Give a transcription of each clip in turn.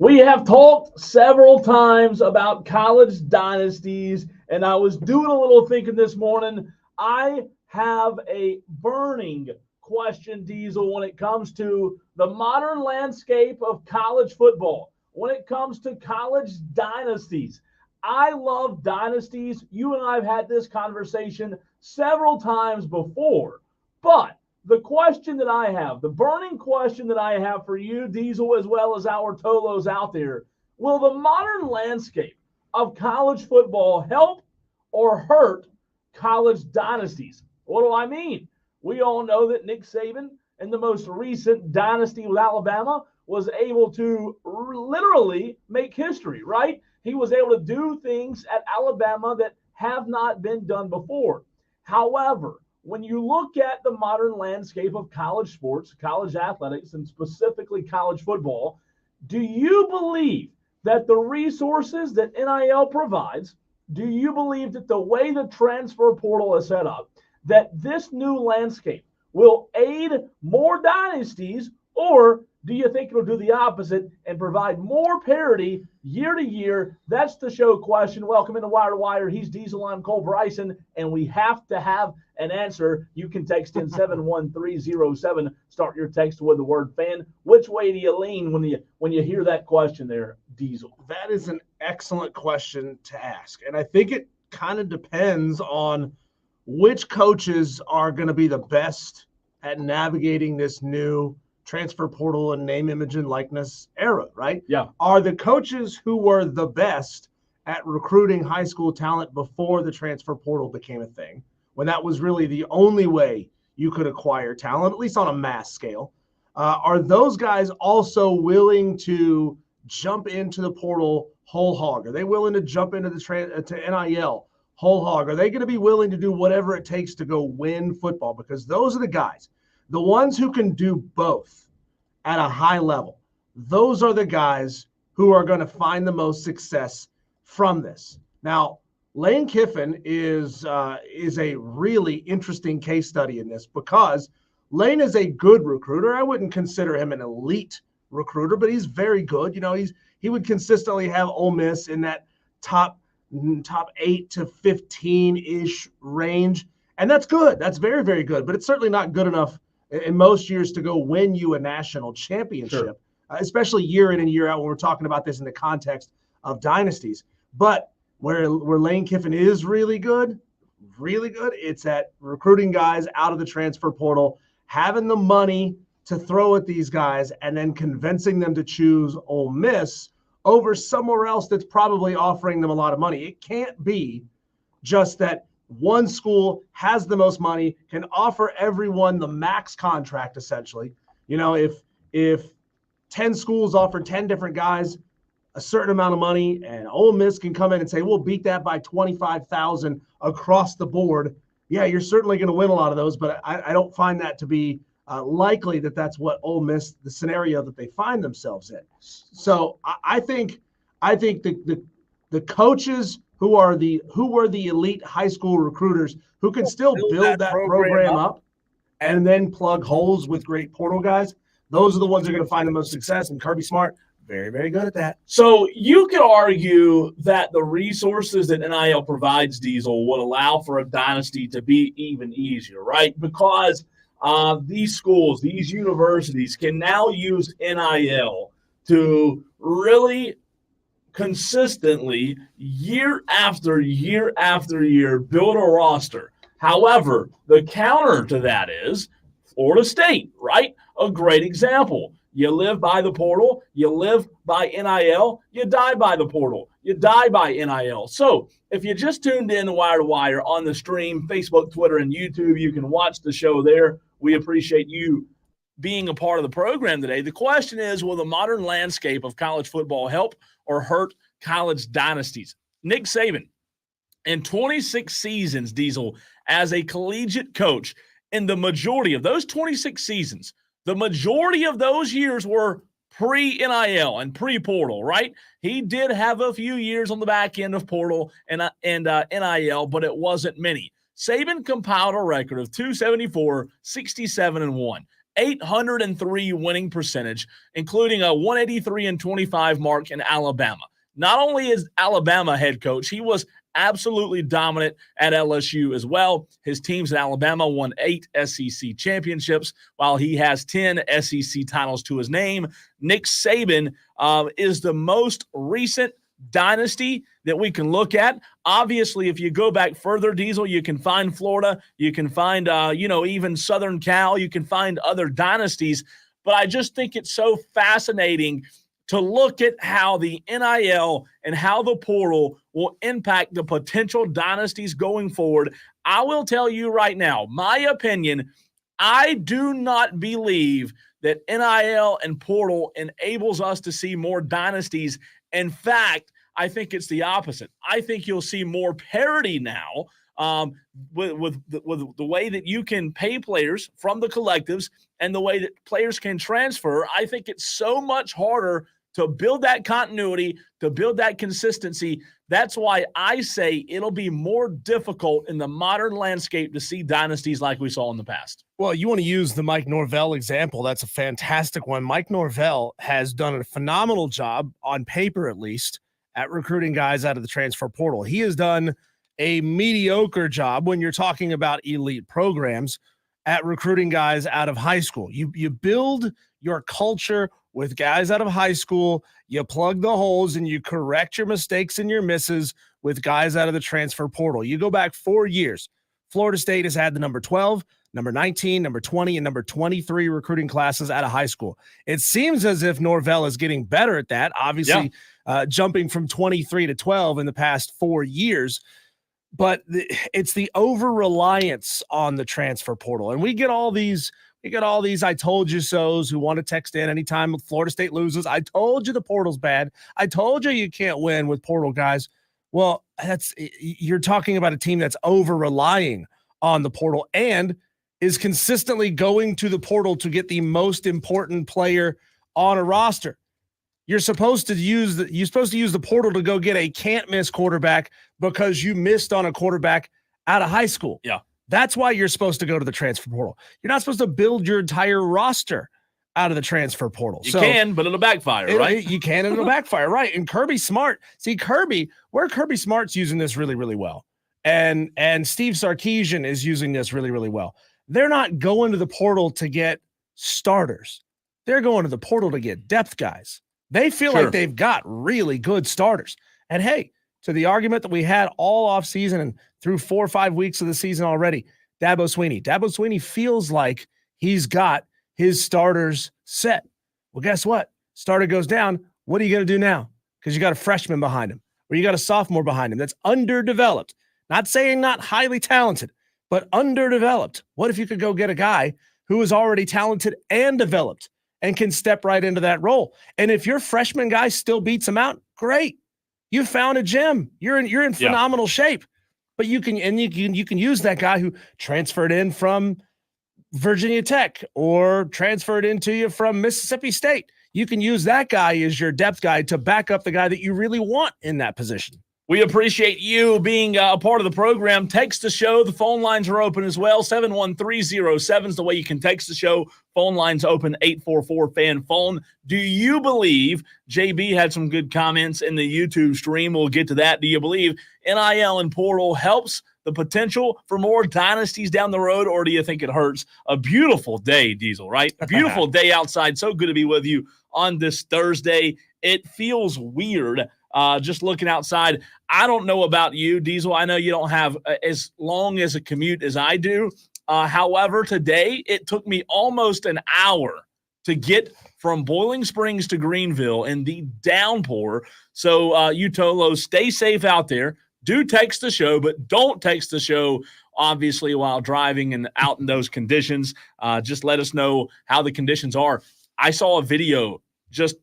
We have talked several times about college dynasties, and I was doing a little thinking this morning. I have a burning question, Diesel, when it comes to the modern landscape of college football, when it comes to college dynasties. I love dynasties. You and I have had this conversation several times before, but the question that I have, the burning question that I have for you, Diesel, as well as our Tolos out there, will the modern landscape of college football help or hurt college dynasties? What do I mean? We all know that Nick Saban, in the most recent dynasty with Alabama, was able to literally make history, right? He was able to do things at Alabama that have not been done before. However, when you look at the modern landscape of college sports, college athletics, and specifically college football, do you believe that the resources that NIL provides, do you believe that the way the transfer portal is set up, that this new landscape will aid more dynasties, or do you think it'll do the opposite and provide more parity year to year? That's the show question. Welcome into Wire to Wire. He's Diesel. I'm Cole Bryson, and we have to have an answer. You can text in 71307. Start your text with the word fan. Which way do you lean when you hear that question there, Diesel? That is an excellent question to ask, and I think it kind of depends on which coaches are going to be the best at navigating this new transfer portal and name, image, and likeness era, right? Yeah. Are the coaches who were the best at recruiting high school talent before the transfer portal became a thing, when that was really the only way you could acquire talent, at least on a mass scale, are those guys also willing to jump into the portal whole hog? Are they willing to jump into to NIL whole hog? Are they going to be willing to do whatever it takes to go win football? Because those are the guys. The ones who can do both at a high level, those are the guys who are going to find the most success from this. Now, Lane Kiffin is a really interesting case study in this, because Lane is a good recruiter. I wouldn't consider him an elite recruiter, but he's very good. You know, he would consistently have Ole Miss in that top 8 to 15-ish range, and that's good. That's very, very good, but it's certainly not good enough in most years to go win you a national championship, sure. Especially year in and year out when we're talking about this in the context of dynasties. But where Lane Kiffin is really good, it's at recruiting guys out of the transfer portal, having the money to throw at these guys, and then convincing them to choose Ole Miss over somewhere else that's probably offering them a lot of money. It can't be just that one school has the most money, can offer everyone the max contract, essentially. You know, if 10 schools offer 10 different guys a certain amount of money, and Ole Miss can come in and say, we'll beat that by 25,000 across the board, yeah, you're certainly going to win a lot of those, but I don't find that to be likely that that's what Ole Miss, the scenario that they find themselves in. So I think the coaches who were the elite high school recruiters who can still build that program up and then plug holes with great portal guys, those are the ones who are going to find the most success. And Kirby Smart, very, very good at that. So you could argue that the resources that NIL provides, Diesel, would allow for a dynasty to be even easier, right? Because these schools, these universities can now use NIL to really consistently, year after year after year, build a roster. However, the counter to that is Florida State, right? A great example. You live by the portal, you live by NIL, you die by the portal, you die by NIL. So if you just tuned in to Wire on the stream, Facebook, Twitter, and YouTube, you can watch the show there. We appreciate you being a part of the program today. The question is, will the modern landscape of college football help or hurt college dynasties? Nick Saban, in 26 seasons, Diesel, as a collegiate coach, in the majority of those 26 seasons, the majority of those years were pre-NIL and pre-portal, right? He did have a few years on the back end of portal and NIL, but it wasn't many. Saban compiled a record of 274, 67, and 1. .803 winning percentage, including a 183-25 mark in Alabama. Not only is Alabama head coach, he was absolutely dominant at LSU as well. His teams in Alabama won 8 SEC championships, while he has 10 SEC titles to his name. Nick Saban is the most recent dynasty that we can look at. Obviously, if you go back further, Diesel, you can find Florida, you can find, even Southern Cal, you can find other dynasties. But I just think it's so fascinating to look at how the NIL and how the portal will impact the potential dynasties going forward. I will tell you right now, my opinion, I do not believe that NIL and portal enables us to see more dynasties. In fact, I think it's the opposite. I think you'll see more parity now with the way that you can pay players from the collectives and the way that players can transfer. I think it's so much harder to build that continuity, to build that consistency. That's why I say it'll be more difficult in the modern landscape to see dynasties like we saw in the past. Well, you want to use the Mike Norvell example. That's a fantastic one. Mike Norvell has done a phenomenal job, on paper at least, at recruiting guys out of the transfer portal. He has done a mediocre job when you're talking about elite programs at recruiting guys out of high school. You build your culture with guys out of high school, you plug the holes and you correct your mistakes and your misses with guys out of the transfer portal. You go back 4 years. Florida State has had the number 12, number 19, number 20, and number 23 recruiting classes out of high school. It seems as if Norvell is getting better at that, obviously jumping from 23 to 12 in the past 4 years. But it's the over-reliance on the transfer portal. And we get all these I told you so's who want to text in anytime Florida State loses. I told you the portal's bad. I told you can't win with portal guys. Well, you're talking about a team that's over-relying on the portal and is consistently going to the portal to get the most important player on a roster. You're supposed to use the portal to go get a can't-miss quarterback because you missed on a quarterback out of high school. Yeah. That's why you're supposed to go to the transfer portal. You're not supposed to build your entire roster out of the transfer portal. You can, but it'll backfire, right? You can, and it'll backfire, right? And Kirby Smart, where Kirby Smart's using this really, really well, and Steve Sarkisian is using this really, really well. They're not going to the portal to get starters. They're going to the portal to get depth guys. They feel like they've got really good starters. And hey, to the argument that we had all offseason and through 4 or 5 weeks of the season already, Dabo Swinney feels like he's got his starters set. Well, guess what? Starter goes down. What are you going to do now? Because you got a freshman behind him or you got a sophomore behind him that's underdeveloped. Not saying not highly talented, but underdeveloped. What if you could go get a guy who is already talented and developed and can step right into that role? And if your freshman guy still beats him out, great. You found a gem. You're in phenomenal shape. But you can use that guy who transferred in from Virginia Tech or transferred into you from Mississippi State. You can use that guy as your depth guy to back up the guy that you really want in that position. We appreciate you being a part of the program. Text the show. The phone lines are open as well. 71307 is the way you can text the show. Phone lines open, 844-FAN-PHONE. Do you believe, JB had some good comments in the YouTube stream. We'll get to that. Do you believe NIL and portal helps the potential for more dynasties down the road, or do you think it hurts? A beautiful day, Diesel, right? A beautiful day outside. So good to be with you on this Thursday. It feels weird just looking outside. I don't know about you, Diesel. I know you don't have as long as a commute as I do. However, today it took me almost an hour to get from Boiling Springs to Greenville in the downpour. So you Tolos, stay safe out there. Do text the show, but don't text the show, obviously, while driving and out in those conditions. Just let us know how the conditions are. I saw a video just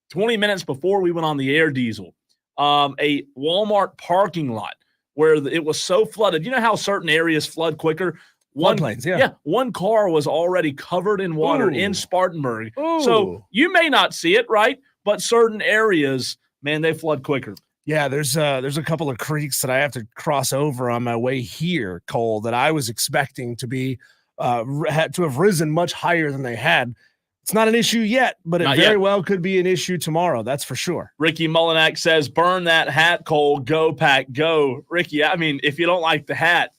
20 minutes before we went on the air, Diesel, a Walmart parking lot where it was so flooded. You know how certain areas flood quicker? Floodplains, yeah. One car was already covered in water in Spartanburg. Ooh. So you may not see it, right? But certain areas, man, they flood quicker. Yeah, there's a couple of creeks that I have to cross over on my way here, Cole, that I was expecting to be had to have risen much higher than they had. It's not an issue yet, but it very well could be an issue tomorrow. That's for sure. Ricky Mullinack says, burn that hat, Cole. Go, Pack, go. Ricky, I mean, if you don't like the hat,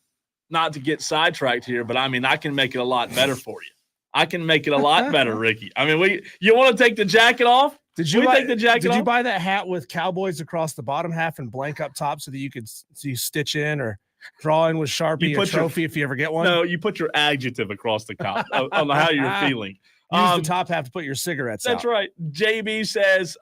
not to get sidetracked here, but I mean, I can make it a lot better for you. I can make it a lot better, Ricky. I mean, you want to take the jacket off? Did you buy that hat with cowboys across the bottom half and blank up top so that you could stitch in or draw in with Sharpie a trophy if you ever get one? No, you put your adjective across the top on how you're feeling. Use the top half to put your cigarettes out. That's right. JB says,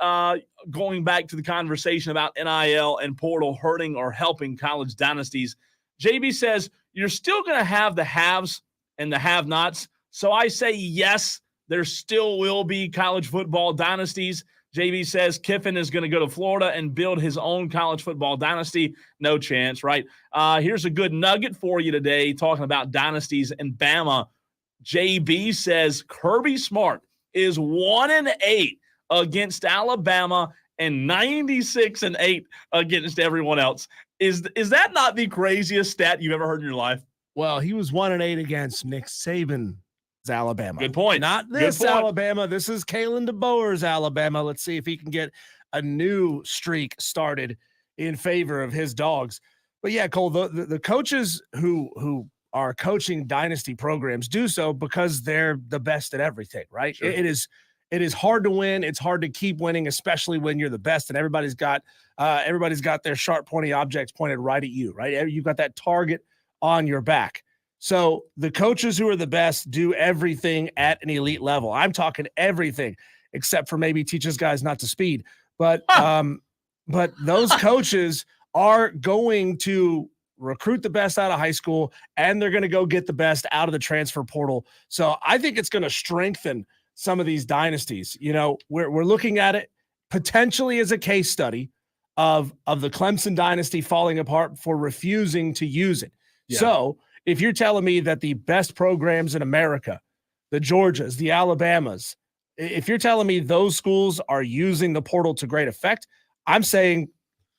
going back to the conversation about NIL and portal hurting or helping college dynasties, JB says, you're still going to have the haves and the have-nots. So I say yes, there still will be college football dynasties. JB says Kiffin is going to go to Florida and build his own college football dynasty. No chance, right? Here's a good nugget for you today talking about dynasties in Bama. JB says Kirby Smart is 1-8 against Alabama and 96-8 against everyone else. Is that not the craziest stat you've ever heard in your life? Well, he was 1-8 against Nick Saban's Alabama. Good point. Not this Alabama. This is Kalen DeBoer's Alabama. Let's see if he can get a new streak started in favor of his dogs. But yeah, Cole, the coaches who are coaching dynasty programs do so because they're the best at everything, right? Sure. It is hard to win. It's hard to keep winning, especially when you're the best and everybody's got their sharp, pointy objects pointed right at you, right? You've got that target on your back. So the coaches who are the best do everything at an elite level. I'm talking everything except for maybe teaches guys not to speed. But those coaches are going to recruit the best out of high school, and they're going to go get the best out of the transfer portal. So I think it's going to strengthen some of these dynasties. You know, we're looking at it potentially as a case study of the Clemson dynasty falling apart for refusing to use it. Yeah. So if you're telling me that the best programs in America, the Georgias, the Alabamas, if you're telling me those schools are using the portal to great effect, I'm saying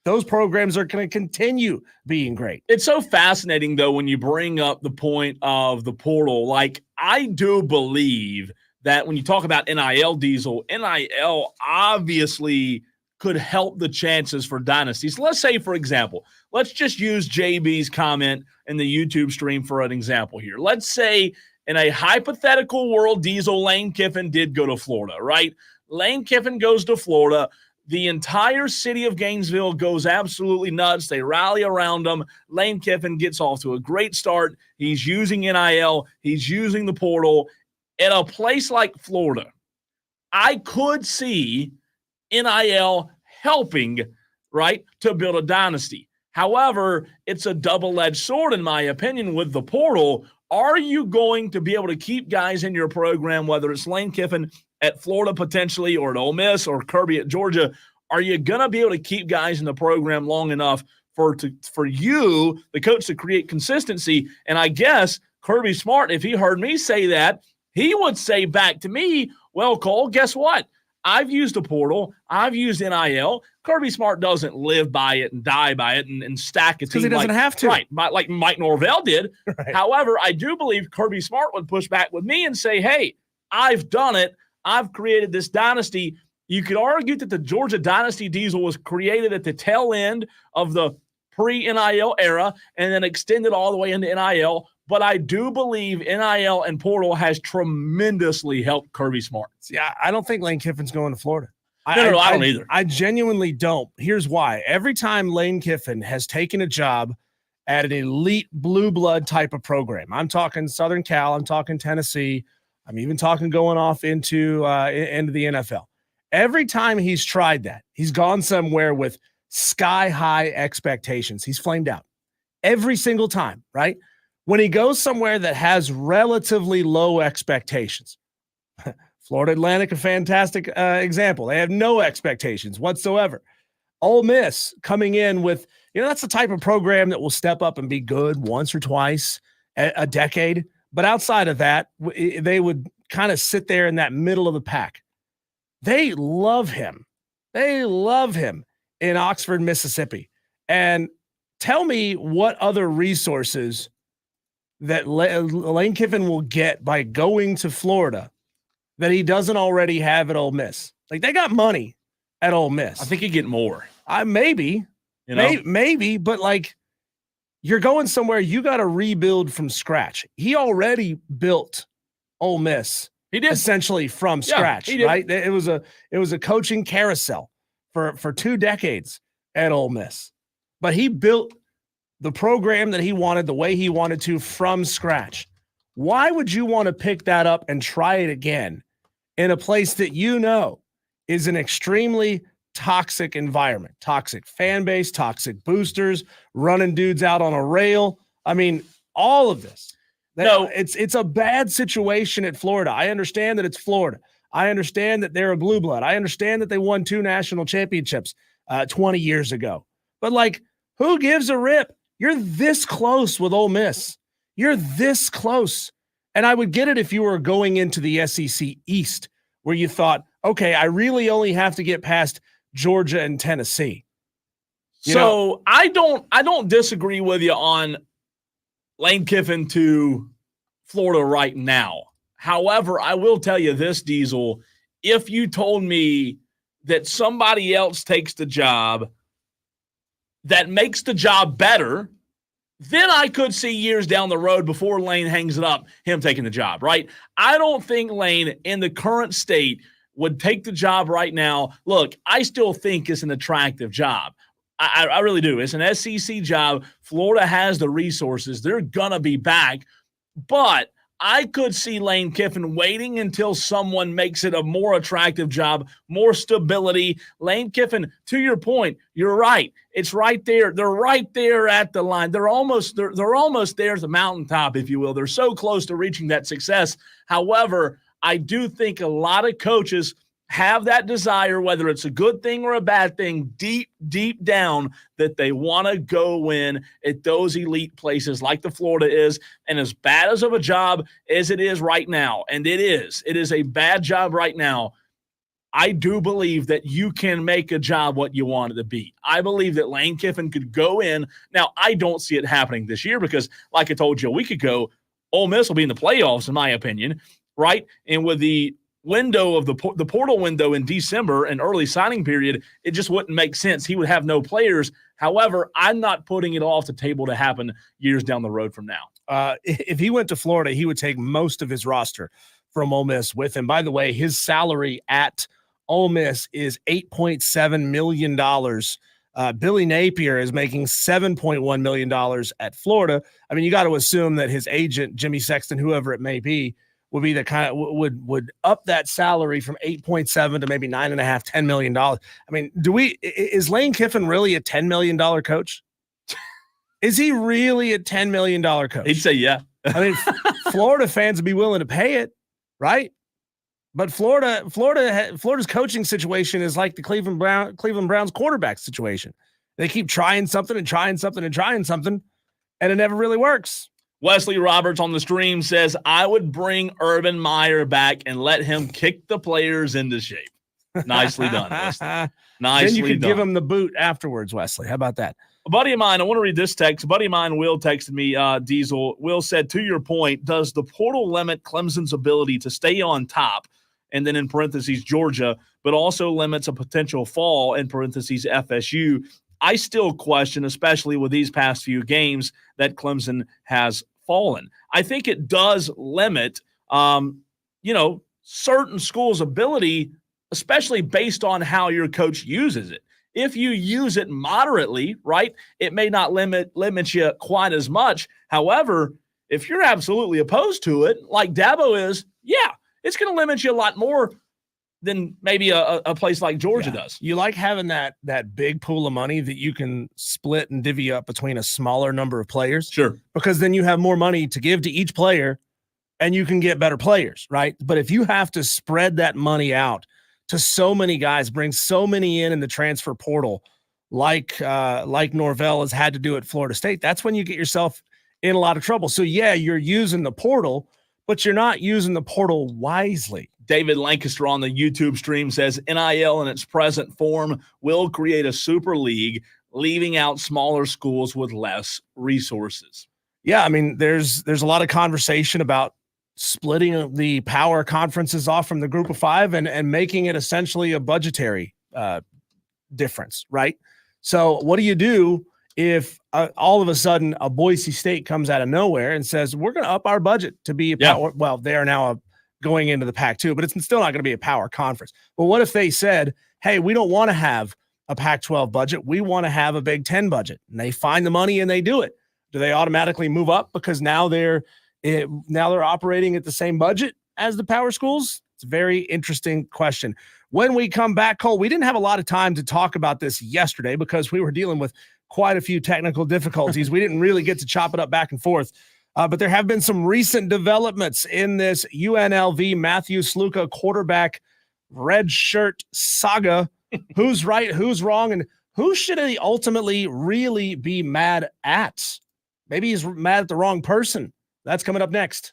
those programs are going to continue being great. It's so fascinating, though, when you bring up the point of the portal. Like, I do believe that when you talk about NIL, Diesel, NIL obviously could help the chances for dynasties. Let's say, for example, let's just use JB's comment in the YouTube stream for an example here. Let's say in a hypothetical world, Diesel, Lane Kiffin did go to Florida, right? Lane Kiffin goes to Florida. The entire city of Gainesville goes absolutely nuts. They rally around him. Lane Kiffin gets off to a great start. He's using NIL. He's using the portal. In a place like Florida, I could see NIL helping, right, to build a dynasty. However, it's a double-edged sword, in my opinion, with the portal. Are you going to be able to keep guys in your program, whether it's Lane Kiffin at Florida potentially or at Ole Miss or Kirby at Georgia? Are you going to be able to keep guys in the program long enough for you, the coach, to create consistency? And I guess Kirby Smart, if he heard me say that, he would say back to me, well, Cole, guess what? I've used a portal. I've used NIL. Kirby Smart doesn't live by it and die by it and stack a team. Because he doesn't have to. Right, like Mike Norvell did. Right. However, I do believe Kirby Smart would push back with me and say, hey, I've done it. I've created this dynasty. You could argue that the Georgia Dynasty, Diesel, was created at the tail end of the pre-NIL era and then extended all the way into NIL. But I do believe NIL and portal has tremendously helped Kirby Smart. Yeah, I don't think Lane Kiffin's going to Florida. No, I don't either. I genuinely don't. Here's why. Every time Lane Kiffin has taken a job at an elite blue blood type of program, I'm talking Southern Cal, I'm talking Tennessee, I'm even talking going off into the NFL. Every time he's tried that, he's gone somewhere with sky-high expectations. He's flamed out. Every single time, right? When he goes somewhere that has relatively low expectations, Florida Atlantic, a fantastic example. They have no expectations whatsoever. Ole Miss coming in with, that's the type of program that will step up and be good once or twice a decade. But outside of that, they would kind of sit there in that middle of the pack. They love him. They love him in Oxford, Mississippi. And tell me what other resources that Lane Kiffin will get by going to Florida that he doesn't already have at Ole Miss? Like, they got money at Ole Miss. I think he'd get more. Maybe, maybe, but like, you're going somewhere, you got to rebuild from scratch. He already built Ole Miss. He did essentially from scratch, right? It was a coaching carousel for 2 decades at Ole Miss, but he built the program that he wanted the way he wanted to from scratch. Why would you want to pick that up and try it again in a place that you know is an extremely toxic environment, toxic fan base, toxic boosters, running dudes out on a rail? I mean, all of this. No, it's a bad situation at Florida. I understand that it's Florida. I understand that they're a blue blood. I understand that they won 2 national championships 20 years ago. But like, who gives a rip? You're this close with Ole Miss. You're this close. And I would get it if you were going into the SEC East, where you thought, okay, I really only have to get past Georgia and Tennessee. So I don't disagree with you on Lane Kiffin to Florida right now. However, I will tell you this, Diesel, if you told me that somebody else takes the job that makes the job better, then I could see years down the road before Lane hangs it up, him taking the job, right? I don't think Lane in the current state would take the job right now. Look, I still think it's an attractive job. I really do. It's an SEC job. Florida has the resources. They're going to be back. But I could see Lane Kiffin waiting until someone makes it a more attractive job, more stability. Lane Kiffin, to your point, you're right. It's right there. They're right there at the line. They're almost there at the mountaintop, if you will. They're so close to reaching that success. However, I do think a lot of coaches have that desire, whether it's a good thing or a bad thing, deep down, that they want to go win at those elite places like the Florida is. And as bad as of a job as it is right now, and it is a bad job right now, I do believe that you can make a job what you want it to be. I believe that Lane Kiffin could go in. Now, I don't see it happening this year because, like I told you a week ago, Ole Miss will be in the playoffs, in my opinion, right? And with the window of the portal window in December and early signing period, it just wouldn't make sense. He would have no players. However, I'm not putting it off the table to happen years down the road from now. If he went to Florida, he would take most of his roster from Ole Miss with him. By the way, his salary at Ole Miss is $8.7 million. Billy Napier is making $7.1 million at Florida. I mean, you got to assume that his agent, Jimmy Sexton, whoever it may be, would be the kind of would up that salary from 8.7 to maybe 9.5, $10 million. I mean, is Lane Kiffin really a $10 million coach? Is he really a $10 million coach? He'd say, yeah. I mean, Florida fans would be willing to pay it, right? But Florida's coaching situation is like the Cleveland Browns quarterback situation. They keep trying something and trying something and trying something, and it never really works. Wesley Roberts on the stream says, I would bring Urban Meyer back and let him kick the players into shape. Nicely done, Wesley. Nicely then you could done. give him the boot afterwards, Wesley. How about that? A buddy of mine, I want to read this text. A buddy of mine, Will, texted me, Diesel. Will said, to your point, does the portal limit Clemson's ability to stay on top, and then in parentheses, Georgia, but also limits a potential fall, in parentheses, FSU? I still question, especially with these past few games, that Clemson has fallen. I think it does limit, certain schools' ability, especially based on how your coach uses it. If you use it moderately, right, it may not limit you quite as much. However, if you're absolutely opposed to it, like Dabo is, yeah, it's going to limit you a lot more than maybe a place like Georgia does. You like having that big pool of money that you can split and divvy up between a smaller number of players. Sure. Because then you have more money to give to each player and you can get better players, right? But if you have to spread that money out to so many guys, bring so many in the transfer portal, like Norvell has had to do at Florida State, that's when you get yourself in a lot of trouble. So yeah, you're using the portal, but you're not using the portal wisely. David Lancaster on the YouTube stream says NIL in its present form will create a super league, leaving out smaller schools with less resources. Yeah, I mean, there's a lot of conversation about splitting the power conferences off from the group of five and making it essentially a budgetary difference, right? So what do you do if all of a sudden a Boise State comes out of nowhere and says, we're going to up our budget to be a power? Well, they are now going into the Pac-2, but it's still not going to be a power conference. But what if they said, hey, we don't want to have a Pac-12 budget. We want to have a Big Ten budget. And they find the money and they do it. Do they automatically move up because now they're operating at the same budget as the power schools? It's a very interesting question. When we come back, Cole, we didn't have a lot of time to talk about this yesterday because we were dealing with quite a few technical difficulties. We didn't really get to chop it up back and forth. But there have been some recent developments in this UNLV Matthew Sluka quarterback red shirt saga. Who's right, who's wrong, and who should he ultimately really be mad at? Maybe he's mad at the wrong person. That's coming up next.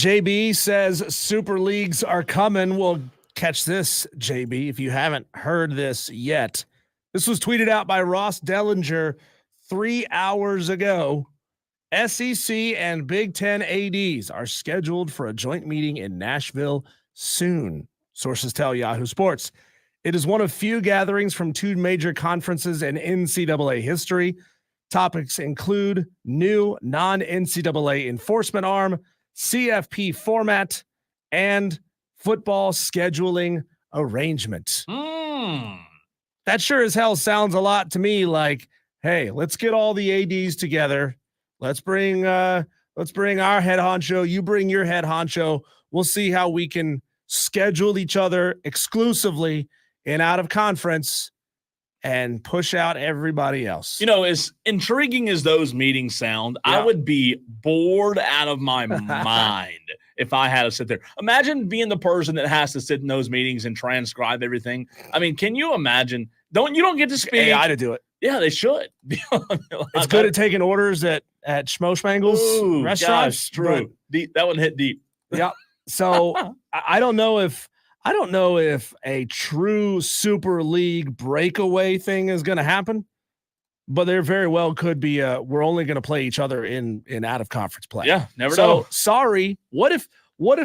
JB says super leagues are coming. Well, catch this, JB, if you haven't heard this yet. This was tweeted out by Ross Dellinger 3 hours ago. SEC and Big Ten ADs are scheduled for a joint meeting in Nashville soon, sources tell Yahoo Sports. It is one of few gatherings from two major conferences in NCAA history. Topics include new non-NCAA enforcement arm, CFP format, and football scheduling arrangement. That sure as hell sounds a lot to me like, hey, let's get all the ADs together. Let's bring our head honcho. You bring your head honcho. We'll see how we can schedule each other exclusively and out of conference and push out everybody else. You know, as intriguing as those meetings sound, I would be bored out of my mind if I had to sit there. Imagine being the person that has to sit in those meetings and transcribe everything. I mean, can you imagine? You don't get to speak AI to do it. Yeah, they should. It's good at taking orders at Schmoschmangles restaurants. Gosh, true. That one hit deep. Yeah. So I don't know if a true super league breakaway thing is going to happen, but there very well could be we're only going to play each other in out of conference play. Yeah, never know. Sorry. What if one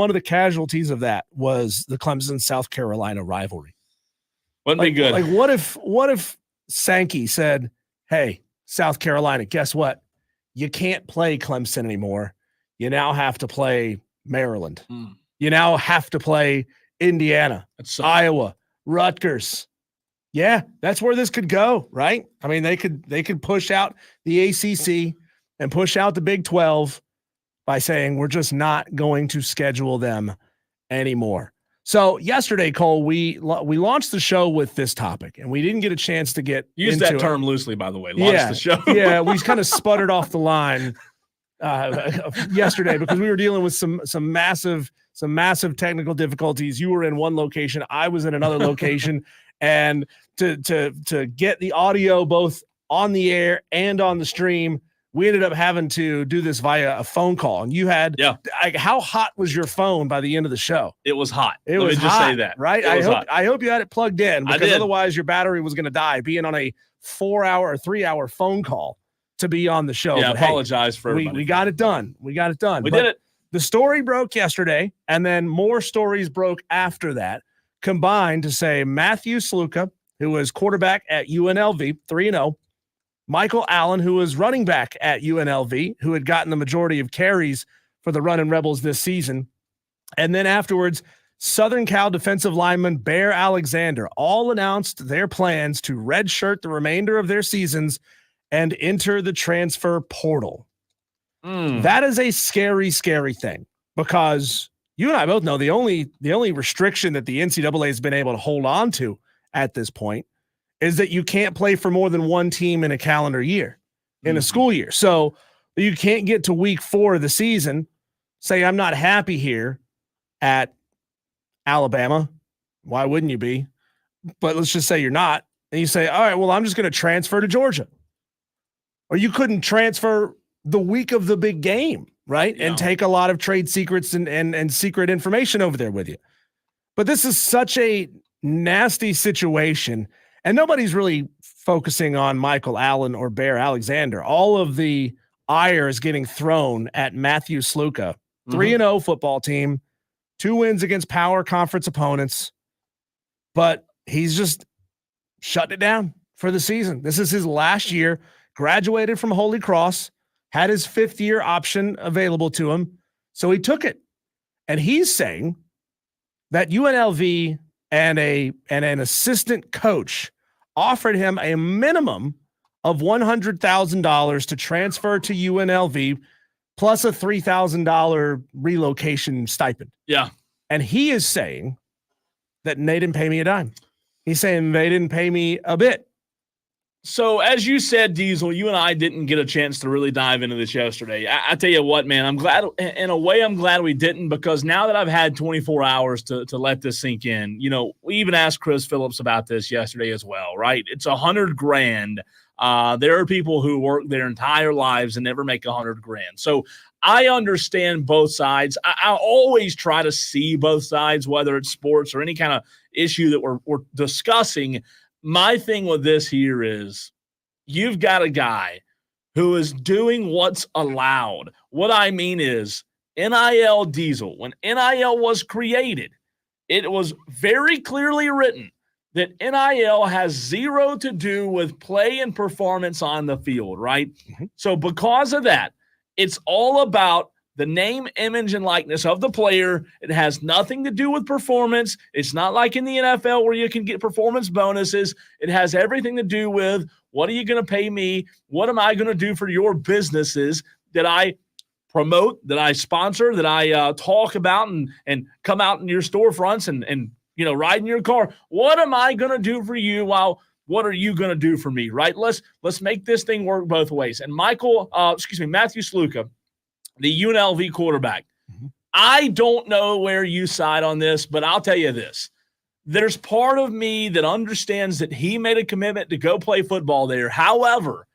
of the casualties of that was the Clemson South Carolina rivalry? Wouldn't be good. Like what if Sankey said, "Hey, South Carolina, guess what? You can't play Clemson anymore. You now have to play Maryland. You now have to play Indiana, Iowa, Rutgers." Yeah, that's where this could go, right? I mean, they could push out the ACC and push out the Big 12 by saying we're just not going to schedule them anymore. So yesterday, Cole, we launched the show with this topic, and we didn't get a chance to get use into that term loosely, by the way. Launched the show. Yeah, we kind of sputtered off the line yesterday because we were dealing with some massive technical difficulties. You were in one location, I was in another location, and to get the audio both on the air and on the stream, we ended up having to do this via a phone call. And you had, how hot was your phone by the end of the show? It was hot. Let me just say that, right? I hope you had it plugged in because otherwise your battery was going to die being on a 4 hour or 3 hour phone call to be on the show. Yeah, but apologize for everybody. We got it done. We did it. The story broke yesterday, and then more stories broke after that, combined to say Matthew Sluka, who was quarterback at UNLV, 3-0, Michael Allen, who was running back at UNLV, who had gotten the majority of carries for the Runnin' Rebels this season, and then afterwards, Southern Cal defensive lineman Bear Alexander all announced their plans to redshirt the remainder of their seasons and enter the transfer portal. That is a scary, scary thing because you and I both know the only restriction that the NCAA has been able to hold on to at this point is that you can't play for more than one team in a calendar year, in a school year. So you can't get to week 4 of the season, say, I'm not happy here at Alabama. Why wouldn't you be? But let's just say you're not. And you say, all right, well, I'm just going to transfer to Georgia. Or you couldn't transfer the week of the big game, right? And take a lot of trade secrets and secret information over there with you. But this is such a nasty situation, and nobody's really focusing on Michael Allen or Bear Alexander. All of the ire is getting thrown at Matthew Sluka, 3-0 football team, 2 wins against power conference opponents, but he's just shutting it down for the season. This is his last year, graduated from Holy Cross, had his 5th year option available to him. So he took it. And he's saying that UNLV and an assistant coach offered him a minimum of $100,000 to transfer to UNLV plus a $3,000 relocation stipend. Yeah. And he is saying that they didn't pay me a dime. He's saying they didn't pay me a bit. So as you said, Diesel, you and I didn't get a chance to really dive into this yesterday. I tell you what, man, I'm glad. In a way, I'm glad we didn't, because now that I've had 24 hours to let this sink in, we even asked Chris Phillips about this yesterday as well, right? It's $100,000 There are people who work their entire lives and never make $100,000. So I understand both sides. I always try to see both sides, whether it's sports or any kind of issue that we're discussing. My thing with this here is you've got a guy who is doing what's allowed. What I mean is NIL Diesel, when NIL was created, it was very clearly written that NIL has zero to do with play and performance on the field, right? Mm-hmm. So because of that, it's all about the name, image, and likeness of the player. It has nothing to do with performance. It's not like in the NFL where you can get performance bonuses. It has everything to do with what are you going to pay me? What am I going to do for your businesses that I promote, that I sponsor, that I talk about and come out in your storefronts and ride in your car? What am I going to do for you while what are you going to do for me, right? Let's make this thing work both ways. And Matthew Sluka, the UNLV quarterback, mm-hmm. I don't know where you side on this, but I'll tell you this. There's part of me that understands that he made a commitment to go play football there. However,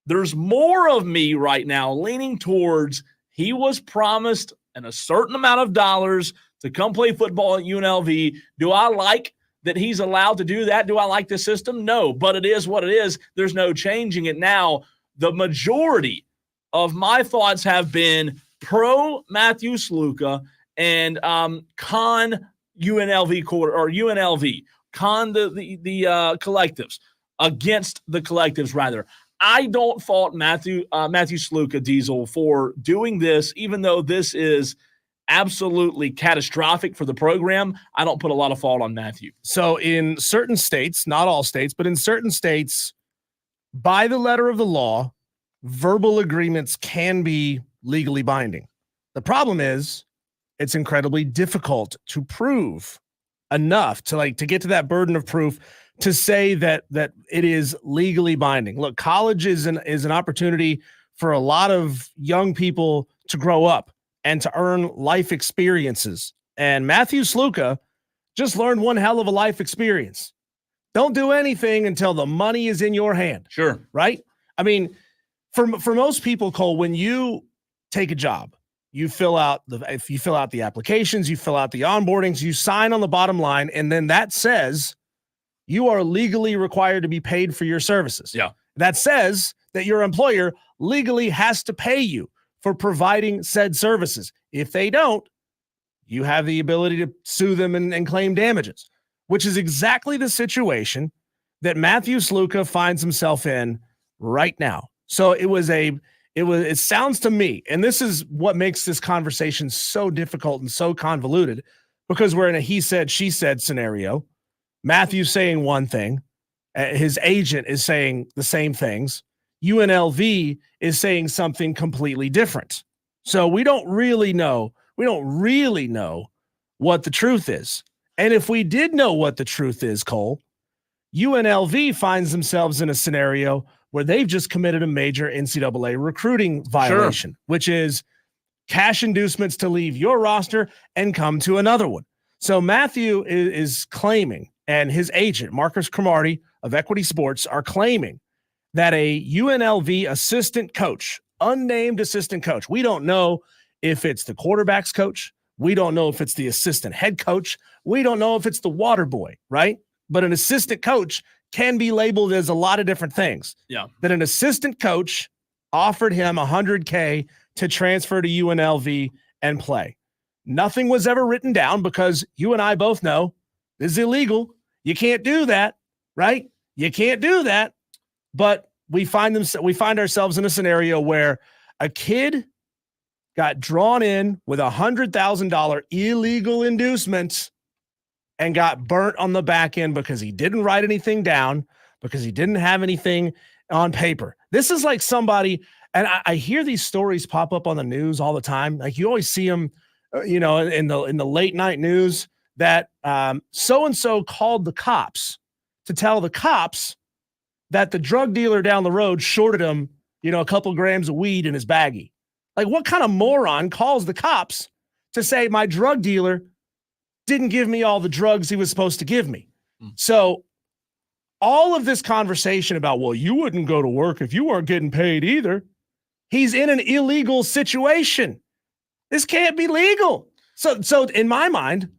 there's more of me right now leaning towards he was promised a certain amount of dollars to come play football at UNLV. Do I like that he's allowed to do that? Do I like the system? No, but it is what it is. There's no changing it now. The majority of my thoughts have been pro Matthew Sluka and con UNLV or UNLV, con the collectives, against the collectives rather. I don't fault Matthew Sluka, Diesel, for doing this, even though this is absolutely catastrophic for the program. I don't put a lot of fault on Matthew. So in certain states, not all states, but in certain states, by the letter of the law, verbal agreements can be legally binding. The problem is it's incredibly difficult to prove enough to get to that burden of proof to say that it is legally binding. Look, college is an opportunity for a lot of young people to grow up and to earn life experiences. And Matthew Sluka just learned one hell of a life experience. Don't do anything until the money is in your hand. Sure. Right? I mean, for most people, Cole, when you take a job, you fill out the applications, you fill out the onboardings, you sign on the bottom line, and then that says you are legally required to be paid for your services. Yeah. That says that your employer legally has to pay you for providing said services. If they don't, you have the ability to sue them and claim damages, which is exactly the situation that Matthew Sluka finds himself in right now. So it sounds to me, and this is what makes this conversation so difficult and so convoluted, because we're in a he said, she said scenario. Matthew's saying one thing. His agent is saying the same things. UNLV is saying something completely different. So we don't really know. We don't really know what the truth is. And if we did know what the truth is, Cole, UNLV finds themselves in a scenario where they've just committed a major NCAA recruiting violation, sure, which is cash inducements to leave your roster and come to another one. So Matthew is claiming, and his agent, Marcus Cromartie of Equity Sports, are claiming that a UNLV assistant coach, unnamed assistant coach, we don't know if it's the quarterback's coach, we don't know if it's the assistant head coach, we don't know if it's the water boy, right? But an assistant coach can be labeled as a lot of different things. Yeah. That an assistant coach offered him $100K to transfer to UNLV and play. Nothing was ever written down because you and I both know this is illegal. You can't do that, right? You can't do that. But we find ourselves in a scenario where a kid got drawn in with $100,000 illegal inducements and got burnt on the back end because he didn't write anything down, because he didn't have anything on paper. This is like somebody, and I hear these stories pop up on the news all the time. Like you always see them, in the late night news that so-and-so called the cops to tell the cops that the drug dealer down the road shorted him, a couple grams of weed in his baggie. Like what kind of moron calls the cops to say my drug dealer didn't give me all the drugs he was supposed to give me? So all of this conversation about, well, you wouldn't go to work if you weren't getting paid either. He's in an illegal situation. This can't be legal. So in my mind,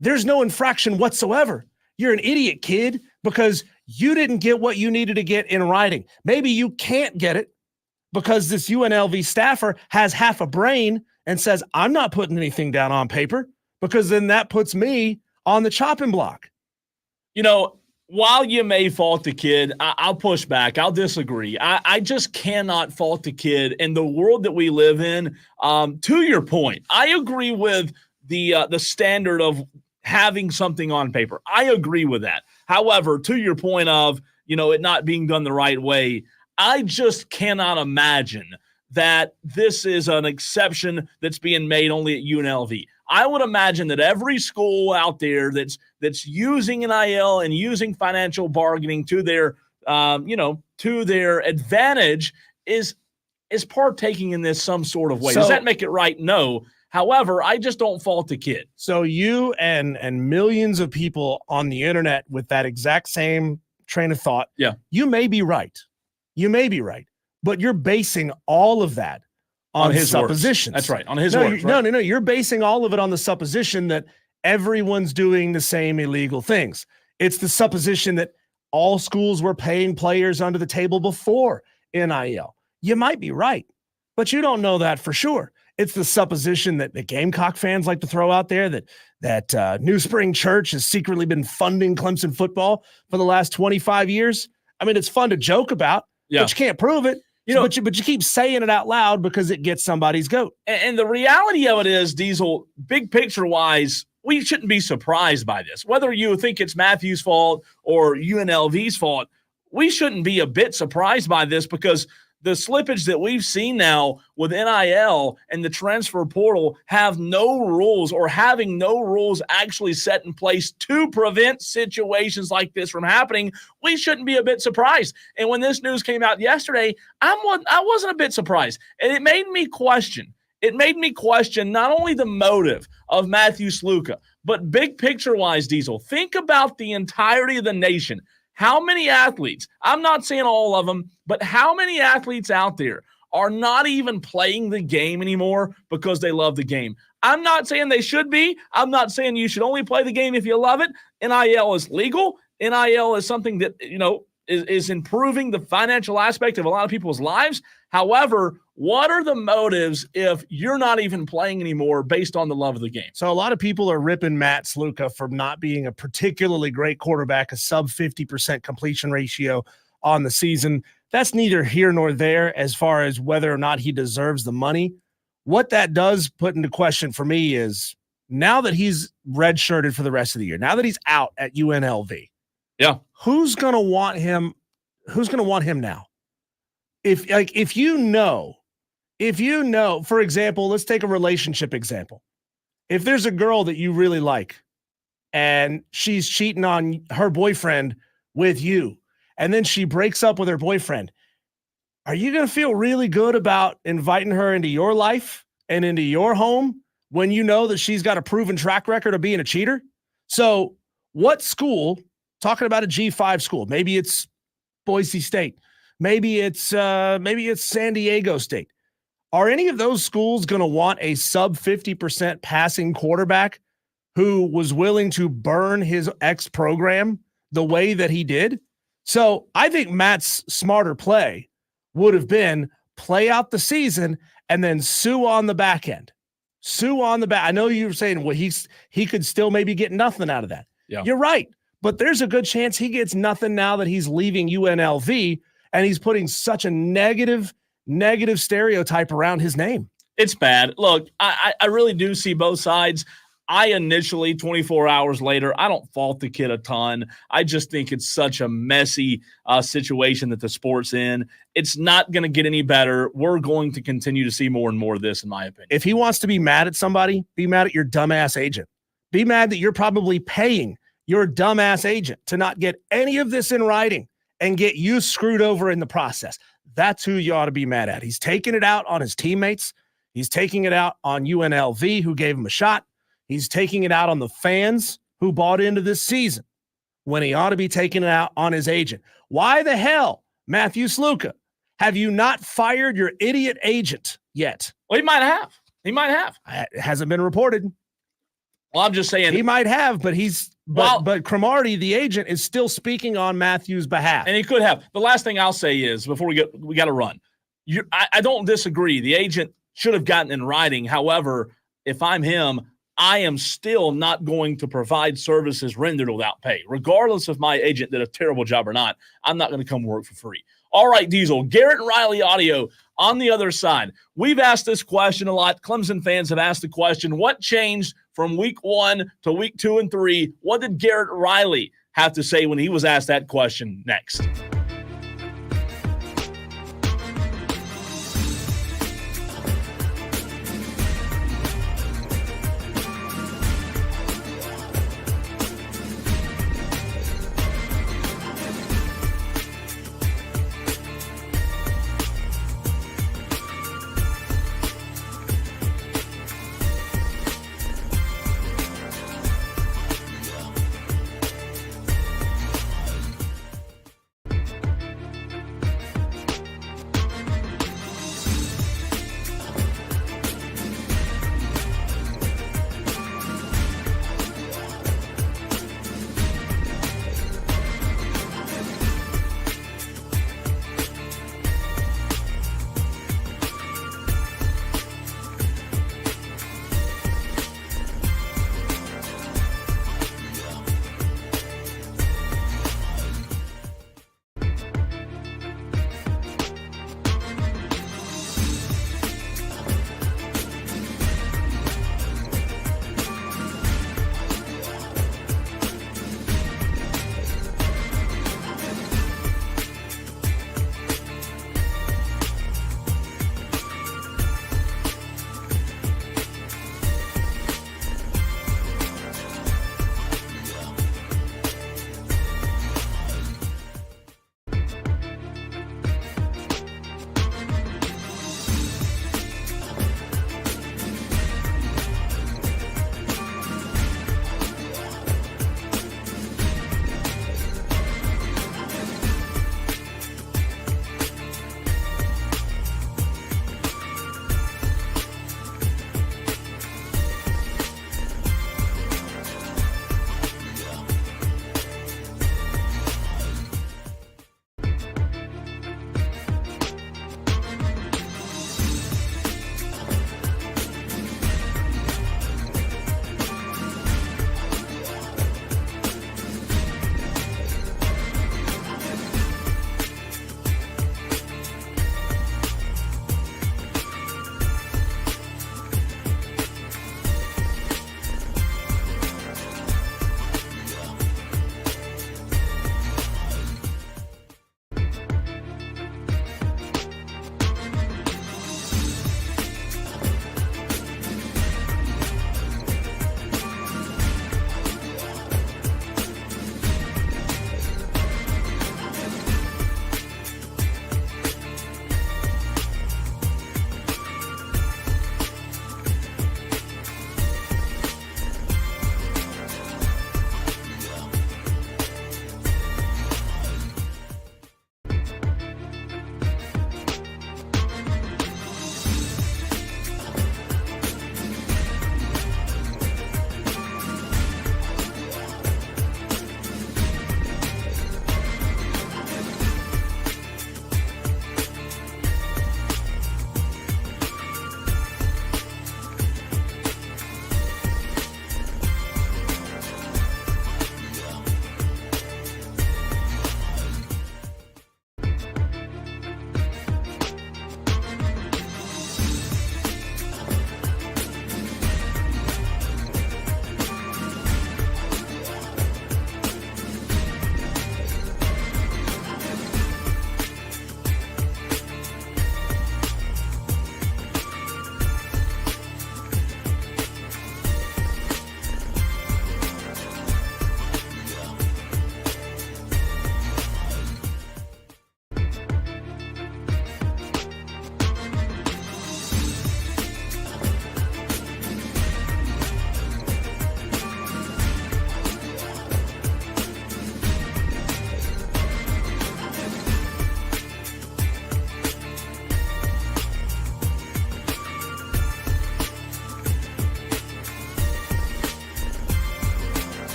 there's no infraction whatsoever. You're an idiot, kid, because you didn't get what you needed to get in writing. Maybe you can't get it because this UNLV staffer has half a brain and says, I'm not putting anything down on paper, because then that puts me on the chopping block. You know, while you may fault the kid, I'll push back. I'll disagree. I just cannot fault the kid in the world that we live in. To your point, I agree with the standard of having something on paper. I agree with that. However, to your point of, it not being done the right way, I just cannot imagine that this is an exception that's being made only at UNLV. I would imagine that every school out there that's using NIL and using financial bargaining to their advantage is partaking in this some sort of way. Does that make it right? No. However, I just don't fault the kid. So you and millions of people on the internet with that exact same train of thought, yeah, you may be right. You may be right, but you're basing all of that on his suppositions. That's right. On his words. No. You're basing all of it on the supposition that everyone's doing the same illegal things. It's the supposition that all schools were paying players under the table before NIL. You might be right, but you don't know that for sure. It's the supposition that the Gamecock fans like to throw out there that New Spring Church has secretly been funding Clemson football for the last 25 years. I mean, it's fun to joke about, but you can't prove it. But you keep saying it out loud because it gets somebody's goat. And the reality of it is, Diesel, big picture wise, we shouldn't be surprised by this. Whether you think it's Matthew's fault or UNLV's fault, we shouldn't be a bit surprised by this, because the slippage that we've seen now with NIL and the transfer portal have no rules, or having no rules actually set in place to prevent situations like this from happening. We shouldn't be a bit surprised. And when this news came out yesterday, I wasn't a bit surprised. And it made me question. It made me question not only the motive of Matthew Sluka, but big picture-wise, Diesel, think about the entirety of the nation. How many athletes, I'm not saying all of them, but how many athletes out there are not even playing the game anymore because they love the game? I'm not saying they should be. I'm not saying you should only play the game if you love it. NIL is legal. NIL is something that, is improving the financial aspect of a lot of people's lives. However, what are the motives if you're not even playing anymore based on the love of the game? So a lot of people are ripping Matt Sluka for not being a particularly great quarterback, a sub 50% completion ratio on the season. That's neither here nor there as far as whether or not he deserves the money. What that does put into question for me is, now that he's redshirted for the rest of the year, now that he's out at UNLV, who's going to want him? Who's going to want him now? If you know, for example, let's take a relationship example. If there's a girl that you really like and she's cheating on her boyfriend with you, and then she breaks up with her boyfriend, are you going to feel really good about inviting her into your life and into your home when you know that she's got a proven track record of being a cheater? So what school, talking about a G5 school, maybe it's Boise State, maybe it's San Diego State. Are any of those schools going to want a sub 50% passing quarterback who was willing to burn his ex program the way that he did? So I think Matt's smarter play would have been play out the season and then sue on the back end. Sue on the back. I know you were saying, well, he could still maybe get nothing out of that. Yeah. You're right. But there's a good chance he gets nothing now that he's leaving UNLV, and he's putting such a negative stereotype around his name. It's bad. Look, I really do see both sides. I initially, 24 hours later, I don't fault the kid a ton. I just think it's such a messy situation that the sport's in. It's not going to get any better. We're going to continue to see more and more of this, in my opinion. If he wants to be mad at somebody, be mad at your dumbass agent. Be mad that you're probably paying your dumbass agent to not get any of this in writing and get you screwed over in the process. That's who you ought to be mad at. He's taking it out on his teammates. He's taking it out on UNLV, who gave him a shot. He's taking it out on the fans who bought into this season. when he ought to be taking it out on his agent. Why the hell, Matthew Sluka, have you not fired your idiot agent yet? Well, he might have. He might have. It hasn't been reported. Well, I'm just saying he might have, but but Cromartie, the agent, is still speaking on Matthew's behalf, and he could have. The last thing I'll say is before we got to run. I don't disagree. The agent should have gotten in writing. However, if I'm him, I am still not going to provide services rendered without pay, regardless if my agent did a terrible job or not. I'm not going to come work for free. All right, Diesel, Garrett Riley audio on the other side. We've asked this question a lot. Clemson fans have asked the question, what changed from week 1 to week 2 and 3? What did Garrett Riley have to say when he was asked that question? Next.